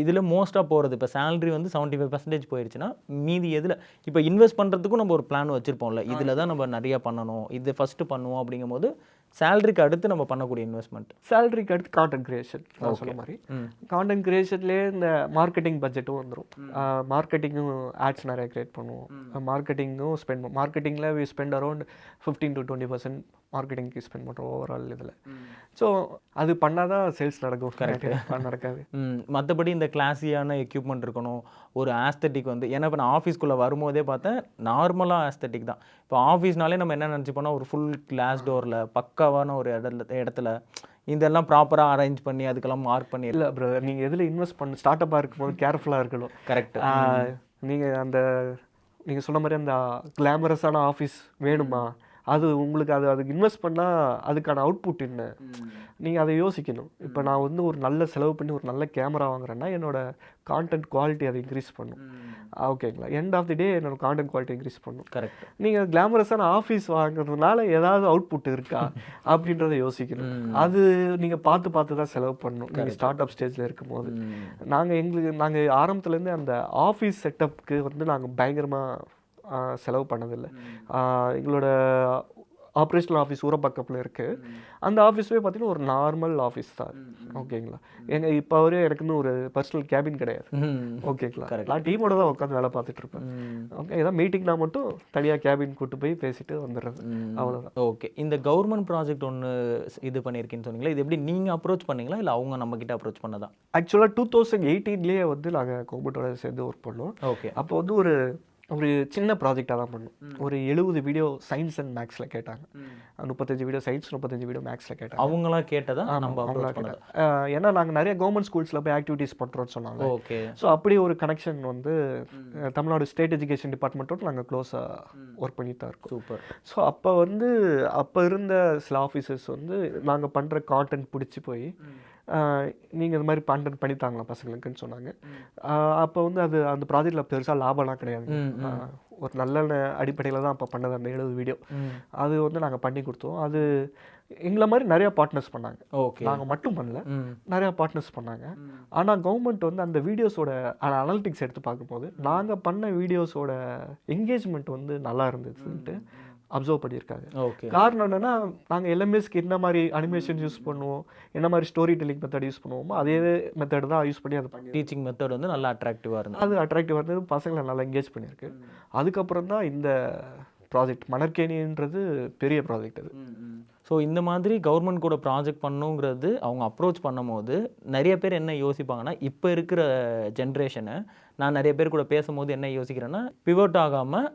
இதில் மோஸ்ட்டாக போகிறது இப்போ சேலரி வந்து 75% போயிடுச்சுன்னா மீதி எதில் இப்போ இன்வெஸ்ட் பண்ணுறதுக்கும் நம்ம ஒரு பிளான் வச்சுருப்போம்ல, இதில் தான் நம்ம நிறையா பண்ணணும், இது ஃபஸ்ட்டு பண்ணுவோம் அப்படிங்கும் போது சேலரிக்கு அடுத்து நம்ம பண்ணக்கூடிய இன்வெஸ்ட்மெண்ட். சேலரிக்கு அடுத்து கான்டென்ட் கிரியேஷன். சொன்ன மாதிரி கான்டென்ட் கிரியேஷன்லேயே இந்த மார்க்கெட்டிங் பட்ஜெட்டும் வந்துடும். மார்க்கெட்டிங்கும் ஆட்ஸ் நிறைய கிரியேட் பண்ணுவோம். மார்க்கெட்டிங்கில் வி ஸ்பெண்ட் அரௌண்ட் 15 to 20% மார்க்கெட்டிங்க்கு ஸ்பெண்ட் பண்ணுறோம் ஓவரால் இதில். ஸோ அது பண்ணால் தான் சேல்ஸ் நடக்கும். கரெக்டாக நடக்காது. மற்றபடி இந்த கிளாஸியான எக்யூப்மெண்ட் இருக்கணும், ஒரு ஆஸ்தட்டிக் வந்து. ஏன்னா இப்போ நான் ஆஃபீஸ்க்குள்ளே வரும்போதே பார்த்தேன் நார்மலாக ஆஸ்தட்டிக் தான். இப்போ ஆஃபீஸ்னாலே நம்ம என்ன நினச்சிப்போனா ஒரு ஃபுல் கிளாஸ் டோரில் பக்காவான ஒரு இடத்துல இதெல்லாம் ப்ராப்பராக அரேஞ்ச் பண்ணி அதுக்கெல்லாம் மார்க் பண்ணி. இல்லை ப்ரோ, நீங்கள் எதில் இன்வெஸ்ட் பண்ண ஸ்டார்ட்-அப்பாக இருக்கும்போது கேர்ஃபுல்லாக இருக்கணும். கரெக்ட். நீங்கள் சொன்ன மாதிரி அந்த கிளாமரஸான ஆஃபீஸ் வேணுமா, அது உங்களுக்கு அதுக்கு இன்வெஸ்ட் பண்ணால் அதுக்கான அவுட்புட் என்ன, நீங்கள் அதை யோசிக்கணும். இப்போ நான் வந்து ஒரு நல்ல செலவு பண்ணி ஒரு நல்ல கேமரா வாங்குறேன்னா என்னோட கான்டென்ட் குவாலிட்டி அதை இன்க்ரீஸ் பண்ணும். ஓகேங்களா? எண்ட் ஆஃப் தி டே என்னோட கான்டென்ட் குவாலிட்டி இன்க்ரீஸ் பண்ணும். கரெக்ட். நீங்கள் கிளாமரஸான ஆஃபீஸ் வாங்குறதுனால ஏதாவது அவுட்புட் இருக்கா அப்படின்றத யோசிக்கணும். அது நீங்கள் பார்த்து தான் செலவு பண்ணணும் நீங்கள் ஸ்டார்ட் அப் ஸ்டேஜில் இருக்கும்போது. நாங்கள் ஆரம்பத்துலேருந்து அந்த ஆஃபீஸ் செட்டப்புக்கு வந்து நாங்கள் பயங்கரமாக செலவு பண்ணதில்லை. எங்களோட ஆப்ரேஷனல் ஆஃபீஸ் ஊரப்பாக்கத்தில் இருக்குது. அந்த ஆஃபீஸுமே பார்த்தீங்கன்னா ஒரு நார்மல் ஆஃபீஸ் தான். ஓகேங்களா? இப்போ எனக்குன்னு ஒரு பர்சனல் கேபின் கிடையாது. ஓகேங்களா? நான் டீமோட தான் உட்காந்து வேலை பார்த்துட்டு இருப்பேன். ஓகே, ஏதாவது மீட்டிங்னா மட்டும் தனியாக கேபின் கூட்டு போய் பேசிட்டு வந்துடுறது, அவ்வளோதான். ஓகே. இந்த கவர்மெண்ட் ப்ராஜெக்ட் ஒன்று இது பண்ணியிருக்கேன்னு சொன்னீங்களா, இது எப்படி நீங்கள் அப்ரோச் பண்ணீங்களா இல்லை அவங்க நம்மக்கிட்ட அப்ரோச் பண்ணதா? ஆக்சுவலாக 2018 வந்து நாங்கள் கவர்மெண்ட்டோட சேர்ந்து ஒர்க் பண்ணோம். ஓகே. அப்போ வந்து ஒரு சின்ன ப்ராஜெக்டாக தான் பண்ணோம். ஒரு 70 வீடியோ சயின்ஸ் அண்ட் மேக்ஸில் கேட்டாங்க. 35 வீடியோ சயின்ஸ், 35 வீடியோ மேக்ஸில் கேட்டாங்க. அவங்களா கேட்டதா? அவங்களா கேட்டாங்க. ஏன்னா நாங்கள் நிறைய கவர்மெண்ட் ஸ்கூல்ஸில் போய் ஆக்டிவிட்டீஸ் பண்ணுறோம்னு சொன்னாங்க. ஓகே. ஸோ அப்படி ஒரு கனெக்ஷன் வந்து தமிழ்நாடு ஸ்டேட் எஜுகேஷன் டிபார்ட்மெண்ட்டோட நாங்கள் க்ளோஸாக ஒர்க் பண்ணிட்டு தான் இருக்கோம். சூப்பர். ஸோ அப்போ இருந்த சில ஆஃபீஸர்ஸ் வந்து நாங்கள் பண்ணுற கான்டென்ட் பிடிச்சி போய் நீங்கள் இது மாதிரி கான்டென்ட் பண்ணித்தாங்களா பசங்களுக்குன்னு சொன்னாங்க. அப்போ வந்து அந்த ப்ராஜெக்டில் பெருசாக லாபம்லாம் கிடையாது. ஒரு நல்ல அடிப்படையில் தான் அப்போ பண்ணது அந்த 70 வீடியோ. அது வந்து நாங்கள் பண்ணி கொடுத்தோம். அது எங்களை மாதிரி நிறையா பார்ட்னர்ஸ் பண்ணாங்க. ஓகே. நாங்கள் மட்டும் பண்ணல, நிறையா பார்ட்னர்ஸ் பண்ணாங்க. ஆனால் கவர்மெண்ட் வந்து அந்த வீடியோஸோட அனலிட்டிக்ஸ் எடுத்து பார்க்கும்போது நாங்கள் பண்ண வீடியோஸோட என்கேஜ்மெண்ட் வந்து நல்லா இருந்துச்சுன்ட்டு அப்சர்வ் பண்ணியிருக்காங்க. ஓகே. காரணம் என்னென்னா நாங்கள் எல்எம்எஸ்க்கு என்ன மாதிரி அனிமேஷன் யூஸ் பண்ணுவோம், என்ன மாதிரி ஸ்டோரி டெல்லிங் மெத்தட் யூஸ் பண்ணுவோமோ அதே மெத்தட் தான் யூஸ் பண்ணி அதை பண்ணி டீச்சிங் மெத்தட் வந்து நல்லா அட்ராக்டிவாக இருந்தது. அது அட்ராக்டிவாக இருந்தது, பசங்களை நல்லா என்கேஜ் பண்ணியிருக்கு. அதுக்கப்புறம் தான் இந்த ப்ராஜெக்ட் மணற்கேணின்றது பெரிய ப்ராஜெக்ட் அது. ஸோ இந்த மாதிரி கவர்மெண்ட் கூட ப்ராஜெக்ட் பண்ணுங்கிறது அவங்க அப்ரோச் பண்ணும் போது நிறைய பேர் என்ன யோசிப்பாங்கன்னா, இப்போ இருக்கிற ஜென்ரேஷனை நான் நிறைய பேர் கூட பேசும்போது என்ன யோசிக்கிறேன்னா, பிவோட் ஆகாமல்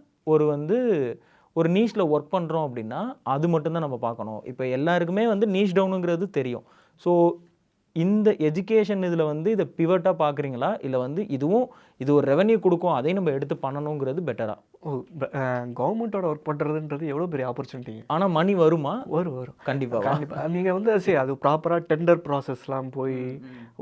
ஒரு நீஷில் ஒர்க் பண்ணுறோம் அப்படின்னா அது மட்டும்தான் நம்ம பார்க்கணும். இப்போ எல்லாருக்குமே வந்து நீஷ் டவுனுங்கிறது தெரியும். ஸோ இந்த எஜுகேஷன் இதில் வந்து இதை பிவட்டாக பார்க்குறீங்களா, இல்லை வந்து இது ஒரு ரெவன்யூ கொடுக்கும் அதையும் நம்ம எடுத்து பண்ணணுங்கிறது பெட்டரா? கவர்மெண்ட்டோட ஒர்க் பண்ணுறதுன்றது எவ்வளோ பெரிய ஆப்பர்ச்சுனிட்டிங்க. ஆனால் மணி வருமா? வரும் கண்டிப்பாக. கண்டிப்பாக நீங்கள் வந்து சரி அது ப்ராப்பராக டெண்டர் ப்ராசஸ்லாம் போய்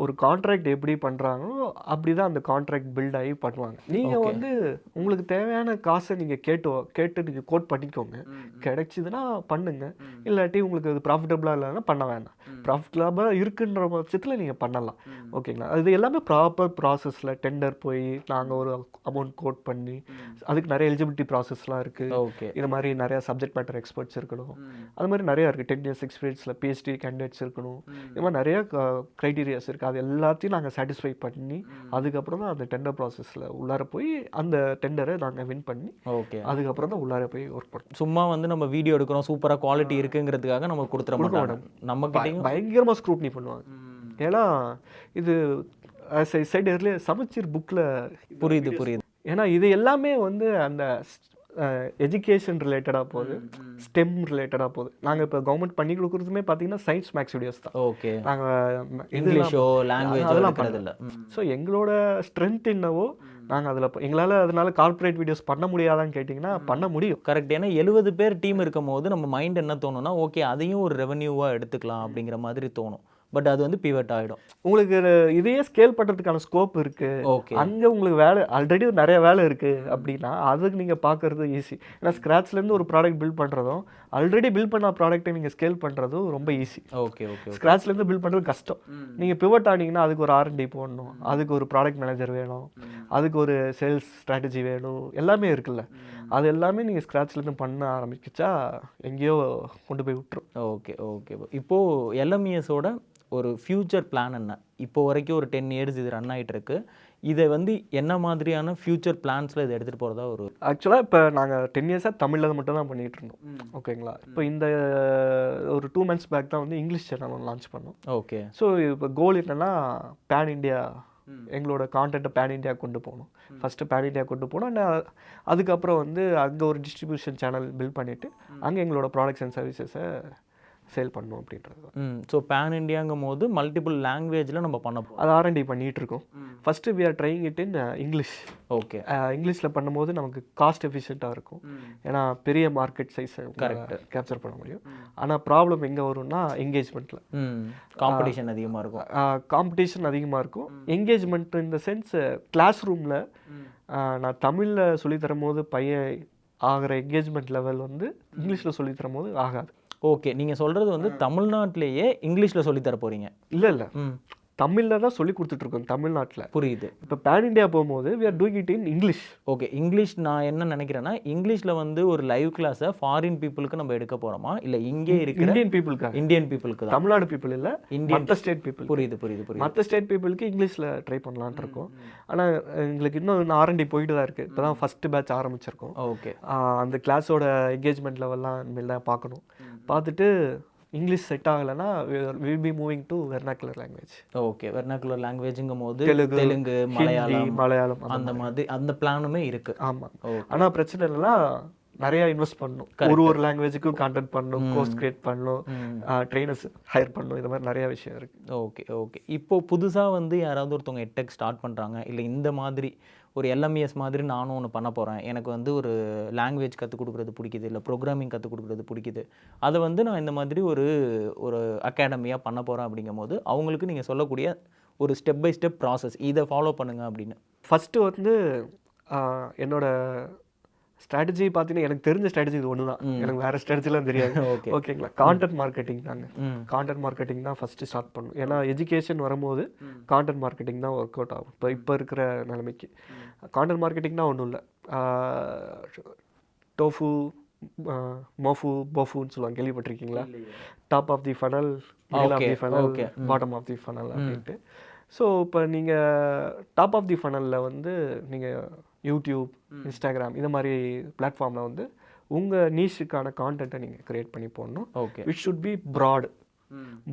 ஒரு கான்ட்ராக்ட் எப்படி பண்ணுறாங்களோ அப்படி தான் அந்த கான்ட்ராக்ட் பில்ட் ஆகி பண்ணுவாங்க. நீங்கள் வந்து உங்களுக்கு தேவையான காசை நீங்கள் கேட்டு நீங்கள் கோட் பண்ணிக்கோங்க. கிடைச்சிதுன்னா பண்ணுங்க, இல்லாட்டி உங்களுக்கு அது ப்ராஃபிட்டபுளாக இல்லைன்னா பண்ண வேண்டாம். ப்ராஃபிட்டபுளாக இருக்குன்ற பட்சத்தில் நீங்கள் பண்ணலாம். ஓகேங்களா? அது எல்லாமே ப்ராப்பர் ப்ராசஸில் டெண்டர் போய் நாங்கள் ஒரு அமௌண்ட் கோட் பண்ணி அதுக்கு நிறைய எலிஜிபிலிட்டி ப்ராசஸ்லாம் இருக்குது. ஓகே. இது மாதிரி நிறைய சப்ஜெக்ட் மேட்டர் எக்ஸ்பர்ட்ஸ் இருக்கணும். அது மாதிரி நிறையா இருக்குது. 10 years எக்ஸ்பீரியன்ஸில் PhD கேண்டிடேட்ஸ் இருக்கணும். இது மாதிரி நிறைய க்ரைட்டீரியாஸ் இருக்குது. அது எல்லாத்தையும் நாங்கள் சாட்டிஸ்ஃபை பண்ணி அதுக்கப்புறம் தான் அந்த டெண்டர் ப்ராசஸில் உள்ளார போய் அந்த டெண்டரை நாங்கள் வின் பண்ணி ஓகே அதுக்கப்புறம் தான் உள்ளார போய் ஒர்க் பண்ணோம். சும்மா வந்து நம்ம வீடியோ எடுக்கிறோம் சூப்பராக குவாலிட்டி இருக்குங்கிறதுக்காக நம்ம கொடுத்துட மாட்டோம். நம்ம கிட்டேயும் பயங்கரமாக ஸ்க்ரூட்னி பண்ணுவாங்க. ஏன்னா இது சைடு எர்லியர் சமச்சீர் புக்கில் புரியுது. ஏன்னா இது எல்லாமே வந்து அந்த எஜுகேஷன் ரிலேட்டடாக போகுது, ஸ்டெம் ரிலேட்டடாக போகுது. நாங்கள் இப்போ கவர்மெண்ட் பண்ணி கொடுக்குறதுமே பார்த்தீங்கன்னா சயின்ஸ் மேக்ஸ் வீடியோஸ் தான். ஓகே. நாங்கள் இங்கிலீஷோ லாங்குவேஜ் அதெல்லாம் பண்ணுறதில்ல. ஸோ எங்களோட ஸ்ட்ரென்த் என்னவோ நாங்கள் அதில் எங்களால் அதனால கார்ப்பரேட் வீடியோஸ் பண்ண முடியாதான்னு கேட்டிங்கன்னா பண்ண முடியும். கரெக்ட். ஏன்னா 70 பேர் டீம் இருக்கும் போது நம்ம மைண்ட் என்ன தோணும்னா ஓகே அதையும் ஒரு ரெவன்யூவாக எடுத்துக்கலாம் அப்படிங்கிற மாதிரி தோணும். பட் அது வந்து பிவட் ஆகிடும். உங்களுக்கு இதையே ஸ்கேல் பண்ணுறதுக்கான ஸ்கோப் இருக்குது. ஓகே. அங்கே உங்களுக்கு வேலை ஆல்ரெடி நிறைய வேலை இருக்குது அப்படின்னா அதுக்கு நீங்கள் பார்க்குறது ஈஸி. ஏன்னா ஸ்க்ராட்ச்லேருந்து ஒரு ப்ராடக்ட் பில்ட் பண்ணுறதும் ஆல்ரெடி பில்ட் பண்ண ப்ராடக்ட்டை நீங்கள் ஸ்கேல் பண்ணுறதும் ரொம்ப ஈஸி. ஓகே. ஸ்க்ராட்ச்லேருந்து பில்ட் பண்ணுறது கஷ்டம். நீங்கள் பிவட் ஆனீங்கன்னா அதுக்கு ஒரு R&D போடணும், அதுக்கு ஒரு ப்ராடக்ட் மேனேஜர் வேணும், அதுக்கு ஒரு சேல்ஸ் ஸ்ட்ராட்டஜி வேணும், எல்லாமே இருக்குல்ல. அது எல்லாமே நீங்கள் ஸ்க்ராட்ச்லேருந்து பண்ண ஆரம்பிச்சா எங்கேயோ கொண்டு போய் விட்டுரும். ஓகே. இப்போது LMESோட ஒரு ஃப்யூச்சர் பிளான் என்ன? இப்போ வரைக்கும் ஒரு 10 years இது ரன் ஆகிட்டு இருக்கு. இதை வந்து என்ன மாதிரியான ஃப்யூச்சர் பிளான்ஸில் இதை எடுத்துகிட்டு போகிறதா ஒரு ஆக்சுவலாக இப்போ நாங்கள் 10 years தமிழில் மட்டும் தான் பண்ணிகிட்டு இருந்தோம். ஓகேங்களா? இப்போ இந்த ஒரு 2 months பேக் தான் வந்து இங்கிலீஷ் சேனல் லான்ச் பண்ணோம். ஓகே. ஸோ இப்போ கோல் என்னென்னா பேன் இண்டியா எங்களோட கான்டென்ட்டை பேன் இண்டியா கொண்டு போகணும். ஃபஸ்ட்டு பேன் இண்டியா கொண்டு போனோம். அதுக்கப்புறம் வந்து அங்கே ஒரு டிஸ்ட்ரிபியூஷன் சேனல் பில்ட் பண்ணிவிட்டு அங்கே எங்களோட ப்ராடக்ட்ஸ் அண்ட் சர்வீசஸை சேல் பண்ணணும் அப்படின்றது. ஸோ பேன் இண்டியாங்கும் போது மல்டிபிள் லாங்குவேஜில் நம்ம பண்ண போகிறோம். அது R&D பண்ணிகிட்டு இருக்கோம். First we are trying it in English. Okay. இங்கிலீஷில் பண்ணும்போது நமக்கு காஸ்ட் எஃபிஷியண்ட்டாக இருக்கும். ஏன்னா பெரிய மார்க்கெட் சைஸை கரெக்ட் கேப்சர் பண்ண முடியும். ஆனால் ப்ராப்ளம் எங்கே வரும்னா என்கேஜ்மெண்ட்டில் காம்படிஷன் அதிகமாக இருக்கும். காம்படிஷன் அதிகமாக இருக்கும். என்கேஜ்மெண்ட் இந்த சென்ஸ் கிளாஸ் ரூமில் நான் தமிழில் சொல்லித்தரும் போது பையன் ஆகிற என்கேஜ்மெண்ட் லெவல் வந்து இங்கிலீஷில் சொல்லித்தரும் போது ஆகாது. ஓகே. நீங்கள் சொல்கிறது வந்து தமிழ்நாட்டிலேயே இங்கிலீஷில் சொல்லித்தர போகிறீங்க? இல்லை தமிழில் தான் சொல்லி கொடுத்துட்ருக்கோம் தமிழ்நாட்டில். புரியுது. இப்போ பேன் இண்டியா போகும்போது we are doing it in English. Okay. English நான் என்ன நினைக்கிறேன்னா இங்கிலீஷில் வந்து ஒரு லைவ் கிளாஸை ஃபாரின் பீப்புளுக்கு நம்ம எடுக்க போகிறோமா இல்லை இங்கே இருக்கிற இந்தியன் பீப்புளுக்கு தான். தமிழ்நாடு பீப்புள் இல்லை, மற்ற ஸ்டேட் பீப்புள். புரியுது. மற்ற ஸ்டேட் பீப்புளுக்கு இங்கிலீஷில் ட்ரை பண்ணலான் இருக்கோம். ஆனால் எங்களுக்கு இன்னும் R&D போயிட்டு தான் இருக்குது. இப்போ தான் ஃபஸ்ட்டு பேட்ச் ஆரம்பிச்சிருக்கோம். ஓகே. அந்த கிளாஸோட என்கேஜ்மெண்ட் லெவல்லாம் இனிமேல் தான் பார்க்கணும். பார்த்துட்டு இங்கிலீஷ் செட் ஆகலைன்னா will be moving to vernacular language. Okay. Vernacular லாங்குவேஜுங்கும் போது தெலுங்கு, மலையாளம் அந்த மாதிரி அந்த பிளானுமே இருக்கு. ஆமாம். ஆனால் பிரச்சனை இல்லைன்னா நிறையா இன்வெஸ்ட் பண்ணணும். ஒரு லாங்குவேஜுக்கும் கான்டென்ட் பண்ணணும், கோர்ஸ் கிரியேட் பண்ணணும், ட்ரெயினர்ஸ் ஹையர் பண்ணணும். இது மாதிரி நிறையா விஷயம் இருக்குது. ஓகே. இப்போது புதுசாக வந்து யாராவது ஒருத்தவங்க எட்டெக் ஸ்டார்ட் பண்ணுறாங்க, இல்லை இந்த மாதிரி ஒரு LMES மாதிரி நானும் ஒன்று பண்ண போகிறேன், எனக்கு வந்து ஒரு லாங்குவேஜ் கற்றுக் கொடுக்குறது பிடிக்குது, இல்லை ப்ரோக்ராமிங் கற்றுக் கொடுக்குறது பிடிக்குது, அதை வந்து நான் இந்த மாதிரி ஒரு அகாடமியாக பண்ண போகிறேன் அப்படிங்கும் போது அவங்களுக்கு நீங்கள் சொல்லக்கூடிய ஒரு ஸ்டெப் பை ஸ்டெப் ப்ராசஸ் இதை ஃபாலோ பண்ணுங்க அப்படின்னு. ஃபஸ்ட்டு வந்து என்னோட ஸ்ட்ராட்டஜி பார்த்தீங்கன்னா எனக்கு தெரிஞ்ச ஸ்ட்ராட்டஜி இது ஒன்று தான். எனக்கு வேறு ஸ்ட்ராட்டஜிலாம் தெரியாது. ஓகேங்களா? கான்டென்ட் மார்க்கெட்டிங் தாங்க. கான்டென்ட் மார்க்கெட்டிங் தான் ஃபஸ்ட்டு ஸ்டார்ட் பண்ணணும். ஏன்னா எஜுகேஷன் வரும்போது கான்டென்ட் மார்க்கெட்டிங் தான் ஒர்க் அவுட் ஆகும். இப்போ இருக்கிற நிலைமைக்கு கான்டென்ட் மார்க்கெட்டிங்னா ஒன்றும் இல்லை. டோஃபு, மோஃபு, போஃபுன்னு சொல்லுவாங்க, கேள்விப்பட்டிருக்கீங்களா? Top of the funnel, middle of the funnel, bottom of the funnel அப்படின்ட்டு. ஸோ இப்போ நீங்கள் டாப் ஆஃப் தி ஃபனலில் வந்து நீங்கள் யூடியூப், இன்ஸ்டாகிராம் இந்த மாதிரி பிளாட்ஃபார்மில் வந்து உங்கள் நீஷுக்கான கான்டென்ட்டை நீங்கள் க்ரியேட் பண்ணி போடணும். Okay. It should be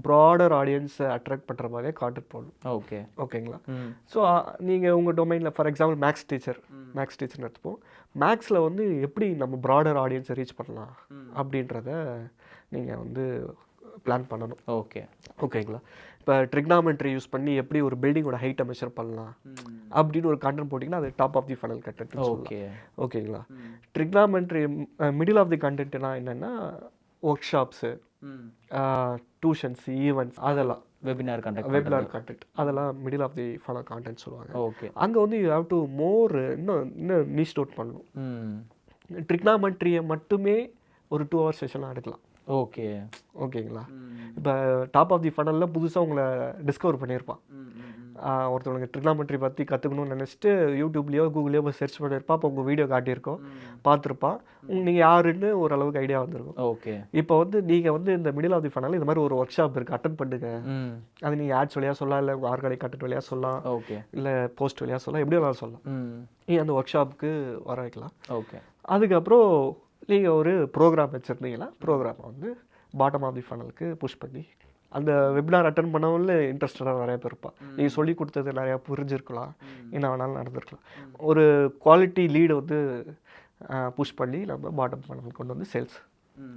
broader ஆடியன்ஸை அட்ராக்ட் பண்ணுற மாதிரியே கான்டென்ட் போடணும். ஓகேங்களா? ஸோ நீங்கள் உங்கள் டொமைனில் ஃபார் எக்ஸாம்பிள் மேக்ஸ் டீச்சர்னு எடுத்துப்போம். மேக்ஸில் வந்து எப்படி நம்ம ப்ராடர் ஆடியன்ஸை ரீச் பண்ணலாம் அப்படின்றத நீங்கள் வந்து பிளான் பண்ணணும். ஓகேங்களா? இப்போ ட்ரிக்னாமெட்ரி யூஸ் பண்ணி எப்படி ஒரு பில்டிங்கோட ஹைட்டை மெஷர் பண்ணலாம் அப்படின்னு ஒரு கண்டென்ட் போட்டிங்கன்னா அது top of the funnel content. Okay ஓகேங்களா. ட்ரிக்னாமெட்ரி மிடில் ஆஃப் தி கண்டென்ட்னா என்னென்னா ஒர்க் ஷாப்ஸு, டியூஷன்ஸ், ஈவெண்ட்ஸ், அதெல்லாம் வெபினார் கண்டென்ட் அதெல்லாம் middle of the funnel content சொல்லுவாங்க. ஓகே. அங்கே வந்து யூ ஹேவ் டு இன்னும் நீச் அவுட் பண்ணணும். ட்ரிக்னாமெட்ரியை மட்டுமே ஒரு 2 hour செஷனாக எடுக்கலாம். ஓகே. ஓகேங்களா. இப்போ டாப் ஆஃப் தி ஃபனலில் புதுசாக உங்களை டிஸ்கவர் பண்ணியிருப்பான். ஒருத்தவங்களுக்கு ட்ரிக்னாமெட்ரி பற்றி கற்றுக்கணும்னு நினச்சிட்டு யூடியூப்லேயோ கூகுள்லேயோ போய் சர்ச் பண்ணியிருப்பான். அப்போ உங்கள் வீடியோ காட்டியிருக்கோம், பார்த்துருப்பான். நீங்கள் யாருன்னு ஓரளவுக்கு ஐடியா வந்திருக்கும். ஓகே. இப்போ வந்து நீங்கள் வந்து இந்த மிடில் ஆஃப் தி ஃபனல் இந்த மாதிரி ஒரு ஒர்க் ஷாப் இருக்குது, அட்டன் பண்ணுங்க. அது நீங்கள் ஆட்ஸ் வழியாக சொல்லலாம், இல்லை உங்கள் ஆர்கானிக் கண்டென்ட் வழியாக சொல்லலாம், ஓகே, இல்லை போஸ்ட் வழியாக சொல்லலாம், எப்படி வேணாலும் சொல்லலாம். நீங்கள் அந்த ஒர்க் ஷாப்புக்கு வர வைக்கலாம். ஓகே. அதுக்கப்புறம் நீங்கள் ஒரு ப்ரோக்ராம் வச்சுருந்தீங்கன்னா ப்ரோக்ராமை வந்து பாட்டம் ஆஃப் தி ஃபனலுக்கு புஷ் பண்ணி அந்த வெபினார் அட்டன் பண்ணவங்கள இன்ட்ரெஸ்டடாக நிறையா பேர் இருப்பான். நீங்கள் சொல்லி கொடுத்தது நிறையா புரிஞ்சிருக்கலாம், என்ன வேணாலும் நடந்திருக்கலாம். ஒரு குவாலிட்டி லீடை வந்து புஷ் பண்ணி நம்ம பாட்டம் ஃபனல் கொண்டு வந்து சேல்ஸ்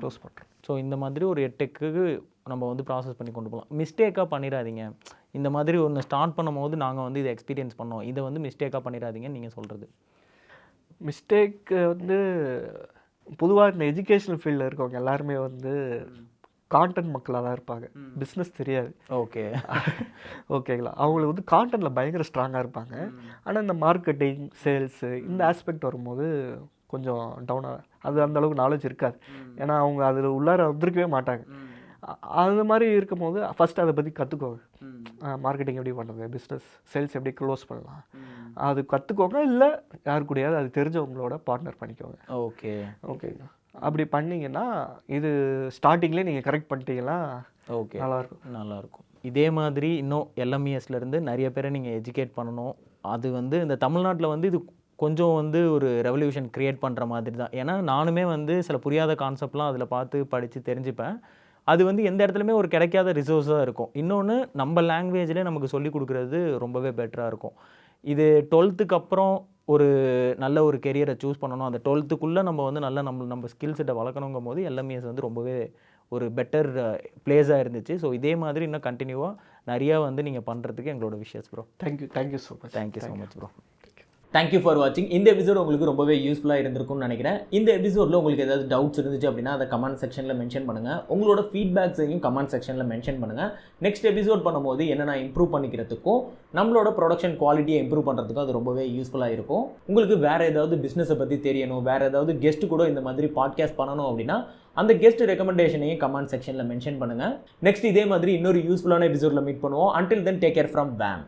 க்ளோஸ் பண்ணுறோம். ஸோ இந்த மாதிரி ஒரு 8க்கு நம்ம வந்து ப்ராசஸ் பண்ணி கொண்டு போகலாம். மிஸ்டேக்காக பண்ணிடாதீங்க. இந்த மாதிரி ஒன்று ஸ்டார்ட் பண்ணும் போது நாங்கள் வந்து இதை எக்ஸ்பீரியன்ஸ் பண்ணோம், இதை வந்து மிஸ்டேக்காக பண்ணிடாதீங்கன்னு நீங்கள் சொல்கிறது. மிஸ்டேக் வந்து பொதுவாக இந்த எஜுகேஷனல் ஃபீல்டில் இருக்கவங்க எல்லாருமே வந்து கான்டென்ட் மக்களாக தான் இருப்பாங்க, பிஸ்னஸ் தெரியாது. ஓகே. ஓகேங்களா. அவங்களுக்கு வந்து கான்டென்ட்டில் பயங்கர ஸ்ட்ராங்காக இருப்பாங்க. ஆனால் இந்த மார்க்கெட்டிங், சேல்ஸு இந்த ஆஸ்பெக்ட் வரும்போது கொஞ்சம் டவுனாக அது அந்தளவுக்கு நாலேஜ் இருக்காது. ஏன்னா அவங்க அதில் உள்ளார வந்திருக்கவே மாட்டாங்க. அது மாதிரி இருக்கும்போது ஃபஸ்ட்டு அதை பற்றி கற்றுக்கோங்க. மார்க்கெட்டிங் எப்படி பண்ணுறது, பிஸ்னஸ் சேல்ஸ் எப்படி க்ளோஸ் பண்ணலாம், அது கற்றுக்கோங்க. இல்லை யாரு கூடயாவது அது தெரிஞ்சவங்களோட பார்ட்னர் பண்ணிக்கோங்க. ஓகே. ஓகேங்க. அப்படி பண்ணிங்கன்னா இது ஸ்டார்டிங்லேயே நீங்கள் கரெக்ட் பண்ணிட்டீங்கன்னா ஓகே, நல்லாயிருக்கும். இதே மாதிரி இன்னும் எல்எம்இஎஸ்லேருந்து நிறைய பேரை நீங்கள் எஜுகேட் பண்ணணும். அது வந்து இந்த தமிழ்நாட்டில் வந்து இது கொஞ்சம் வந்து ஒரு ரெவல்யூஷன் க்ரியேட் பண்ணுற மாதிரி தான். ஏன்னா நானுமே வந்து சில புரியாத கான்செப்ட்லாம் அதில் பார்த்து படித்து தெரிஞ்சுப்பேன். அது வந்து எந்த இடத்துலையுமே ஒரு கிடைக்காத ரிசோர்ஸாக இருக்கும். இன்னொன்று நம்ம லாங்குவேஜ்லேயே நமக்கு சொல்லி கொடுக்குறது ரொம்பவே பெட்டராக இருக்கும். இது 12க்கு அப்புறம் ஒரு நல்ல ஒரு கெரியரை சூஸ் பண்ணணும். அந்த 12க்குள்ளே நம்ம வந்து நல்ல நம்ம ஸ்கில் செட்டை வளர்க்கணுங்கும் போது எல்எம்இஎஸ் வந்து ரொம்பவே ஒரு பெட்டர் பிளேஸாக இருந்துச்சு. ஸோ இதே மாதிரி இன்னும் கண்டினியூவாக நிறையா வந்து நீங்கள் பண்ணுறதுக்கு எங்களோட wishes bro. Thank you so much. Thank you so much bro. Thank you for வாட்சிங். இந்த எபிசோட் உங்களுக்கு ரொம்பவே யூஸ்ஃபுல்லாக இருந்திருக்கும்னு நினைக்கிறேன். இந்த எபிசோடில் உங்களுக்கு ஏதாவது டவுட்ஸ் இருந்துச்சு அப்படின்னா அதை கமெண்ட் செக்ஷனில் மென்ஷன் பண்ணுங்கள். உங்களோட ஃபீட்பேக்ஸையும் கமெண்ட் செக்ஷனில் மென்ஷன் பண்ணுங்கள். நெக்ஸ்ட் எபிசோட் பண்ணும்போது என்னென்ன இம்ப்ரூவ் பண்ணிக்கிறதுக்கும் நம்மளோட ப்ரொடக்ஷன் குவாலிட்டியை இம்ப்ரூவ் பண்ணுறதுக்கும் அது ரொம்பவே யூஸ்ஃபுல்லாக இருக்கும். உங்களுக்கு வேறு ஏதாவது பிஸ்னஸை பற்றி தெரியணும், வேறு ஏதாவது கெஸ்ட் கூட இந்த மாதிரி பாட்காஸ்ட் பண்ணணும் அப்படின்னா அந்த கெஸ்ட் ரெக்கமெண்டேஷனையும் கமெண்ட் செக்ஷனில் மென்ஷன் பண்ணுங்கள். நெக்ஸ்ட் இதே மாதிரி இன்னொரு யூஸ்ஃபுல்லான எபிசோடில் மீட் பண்ணுவோம். Until then take care from வேம்.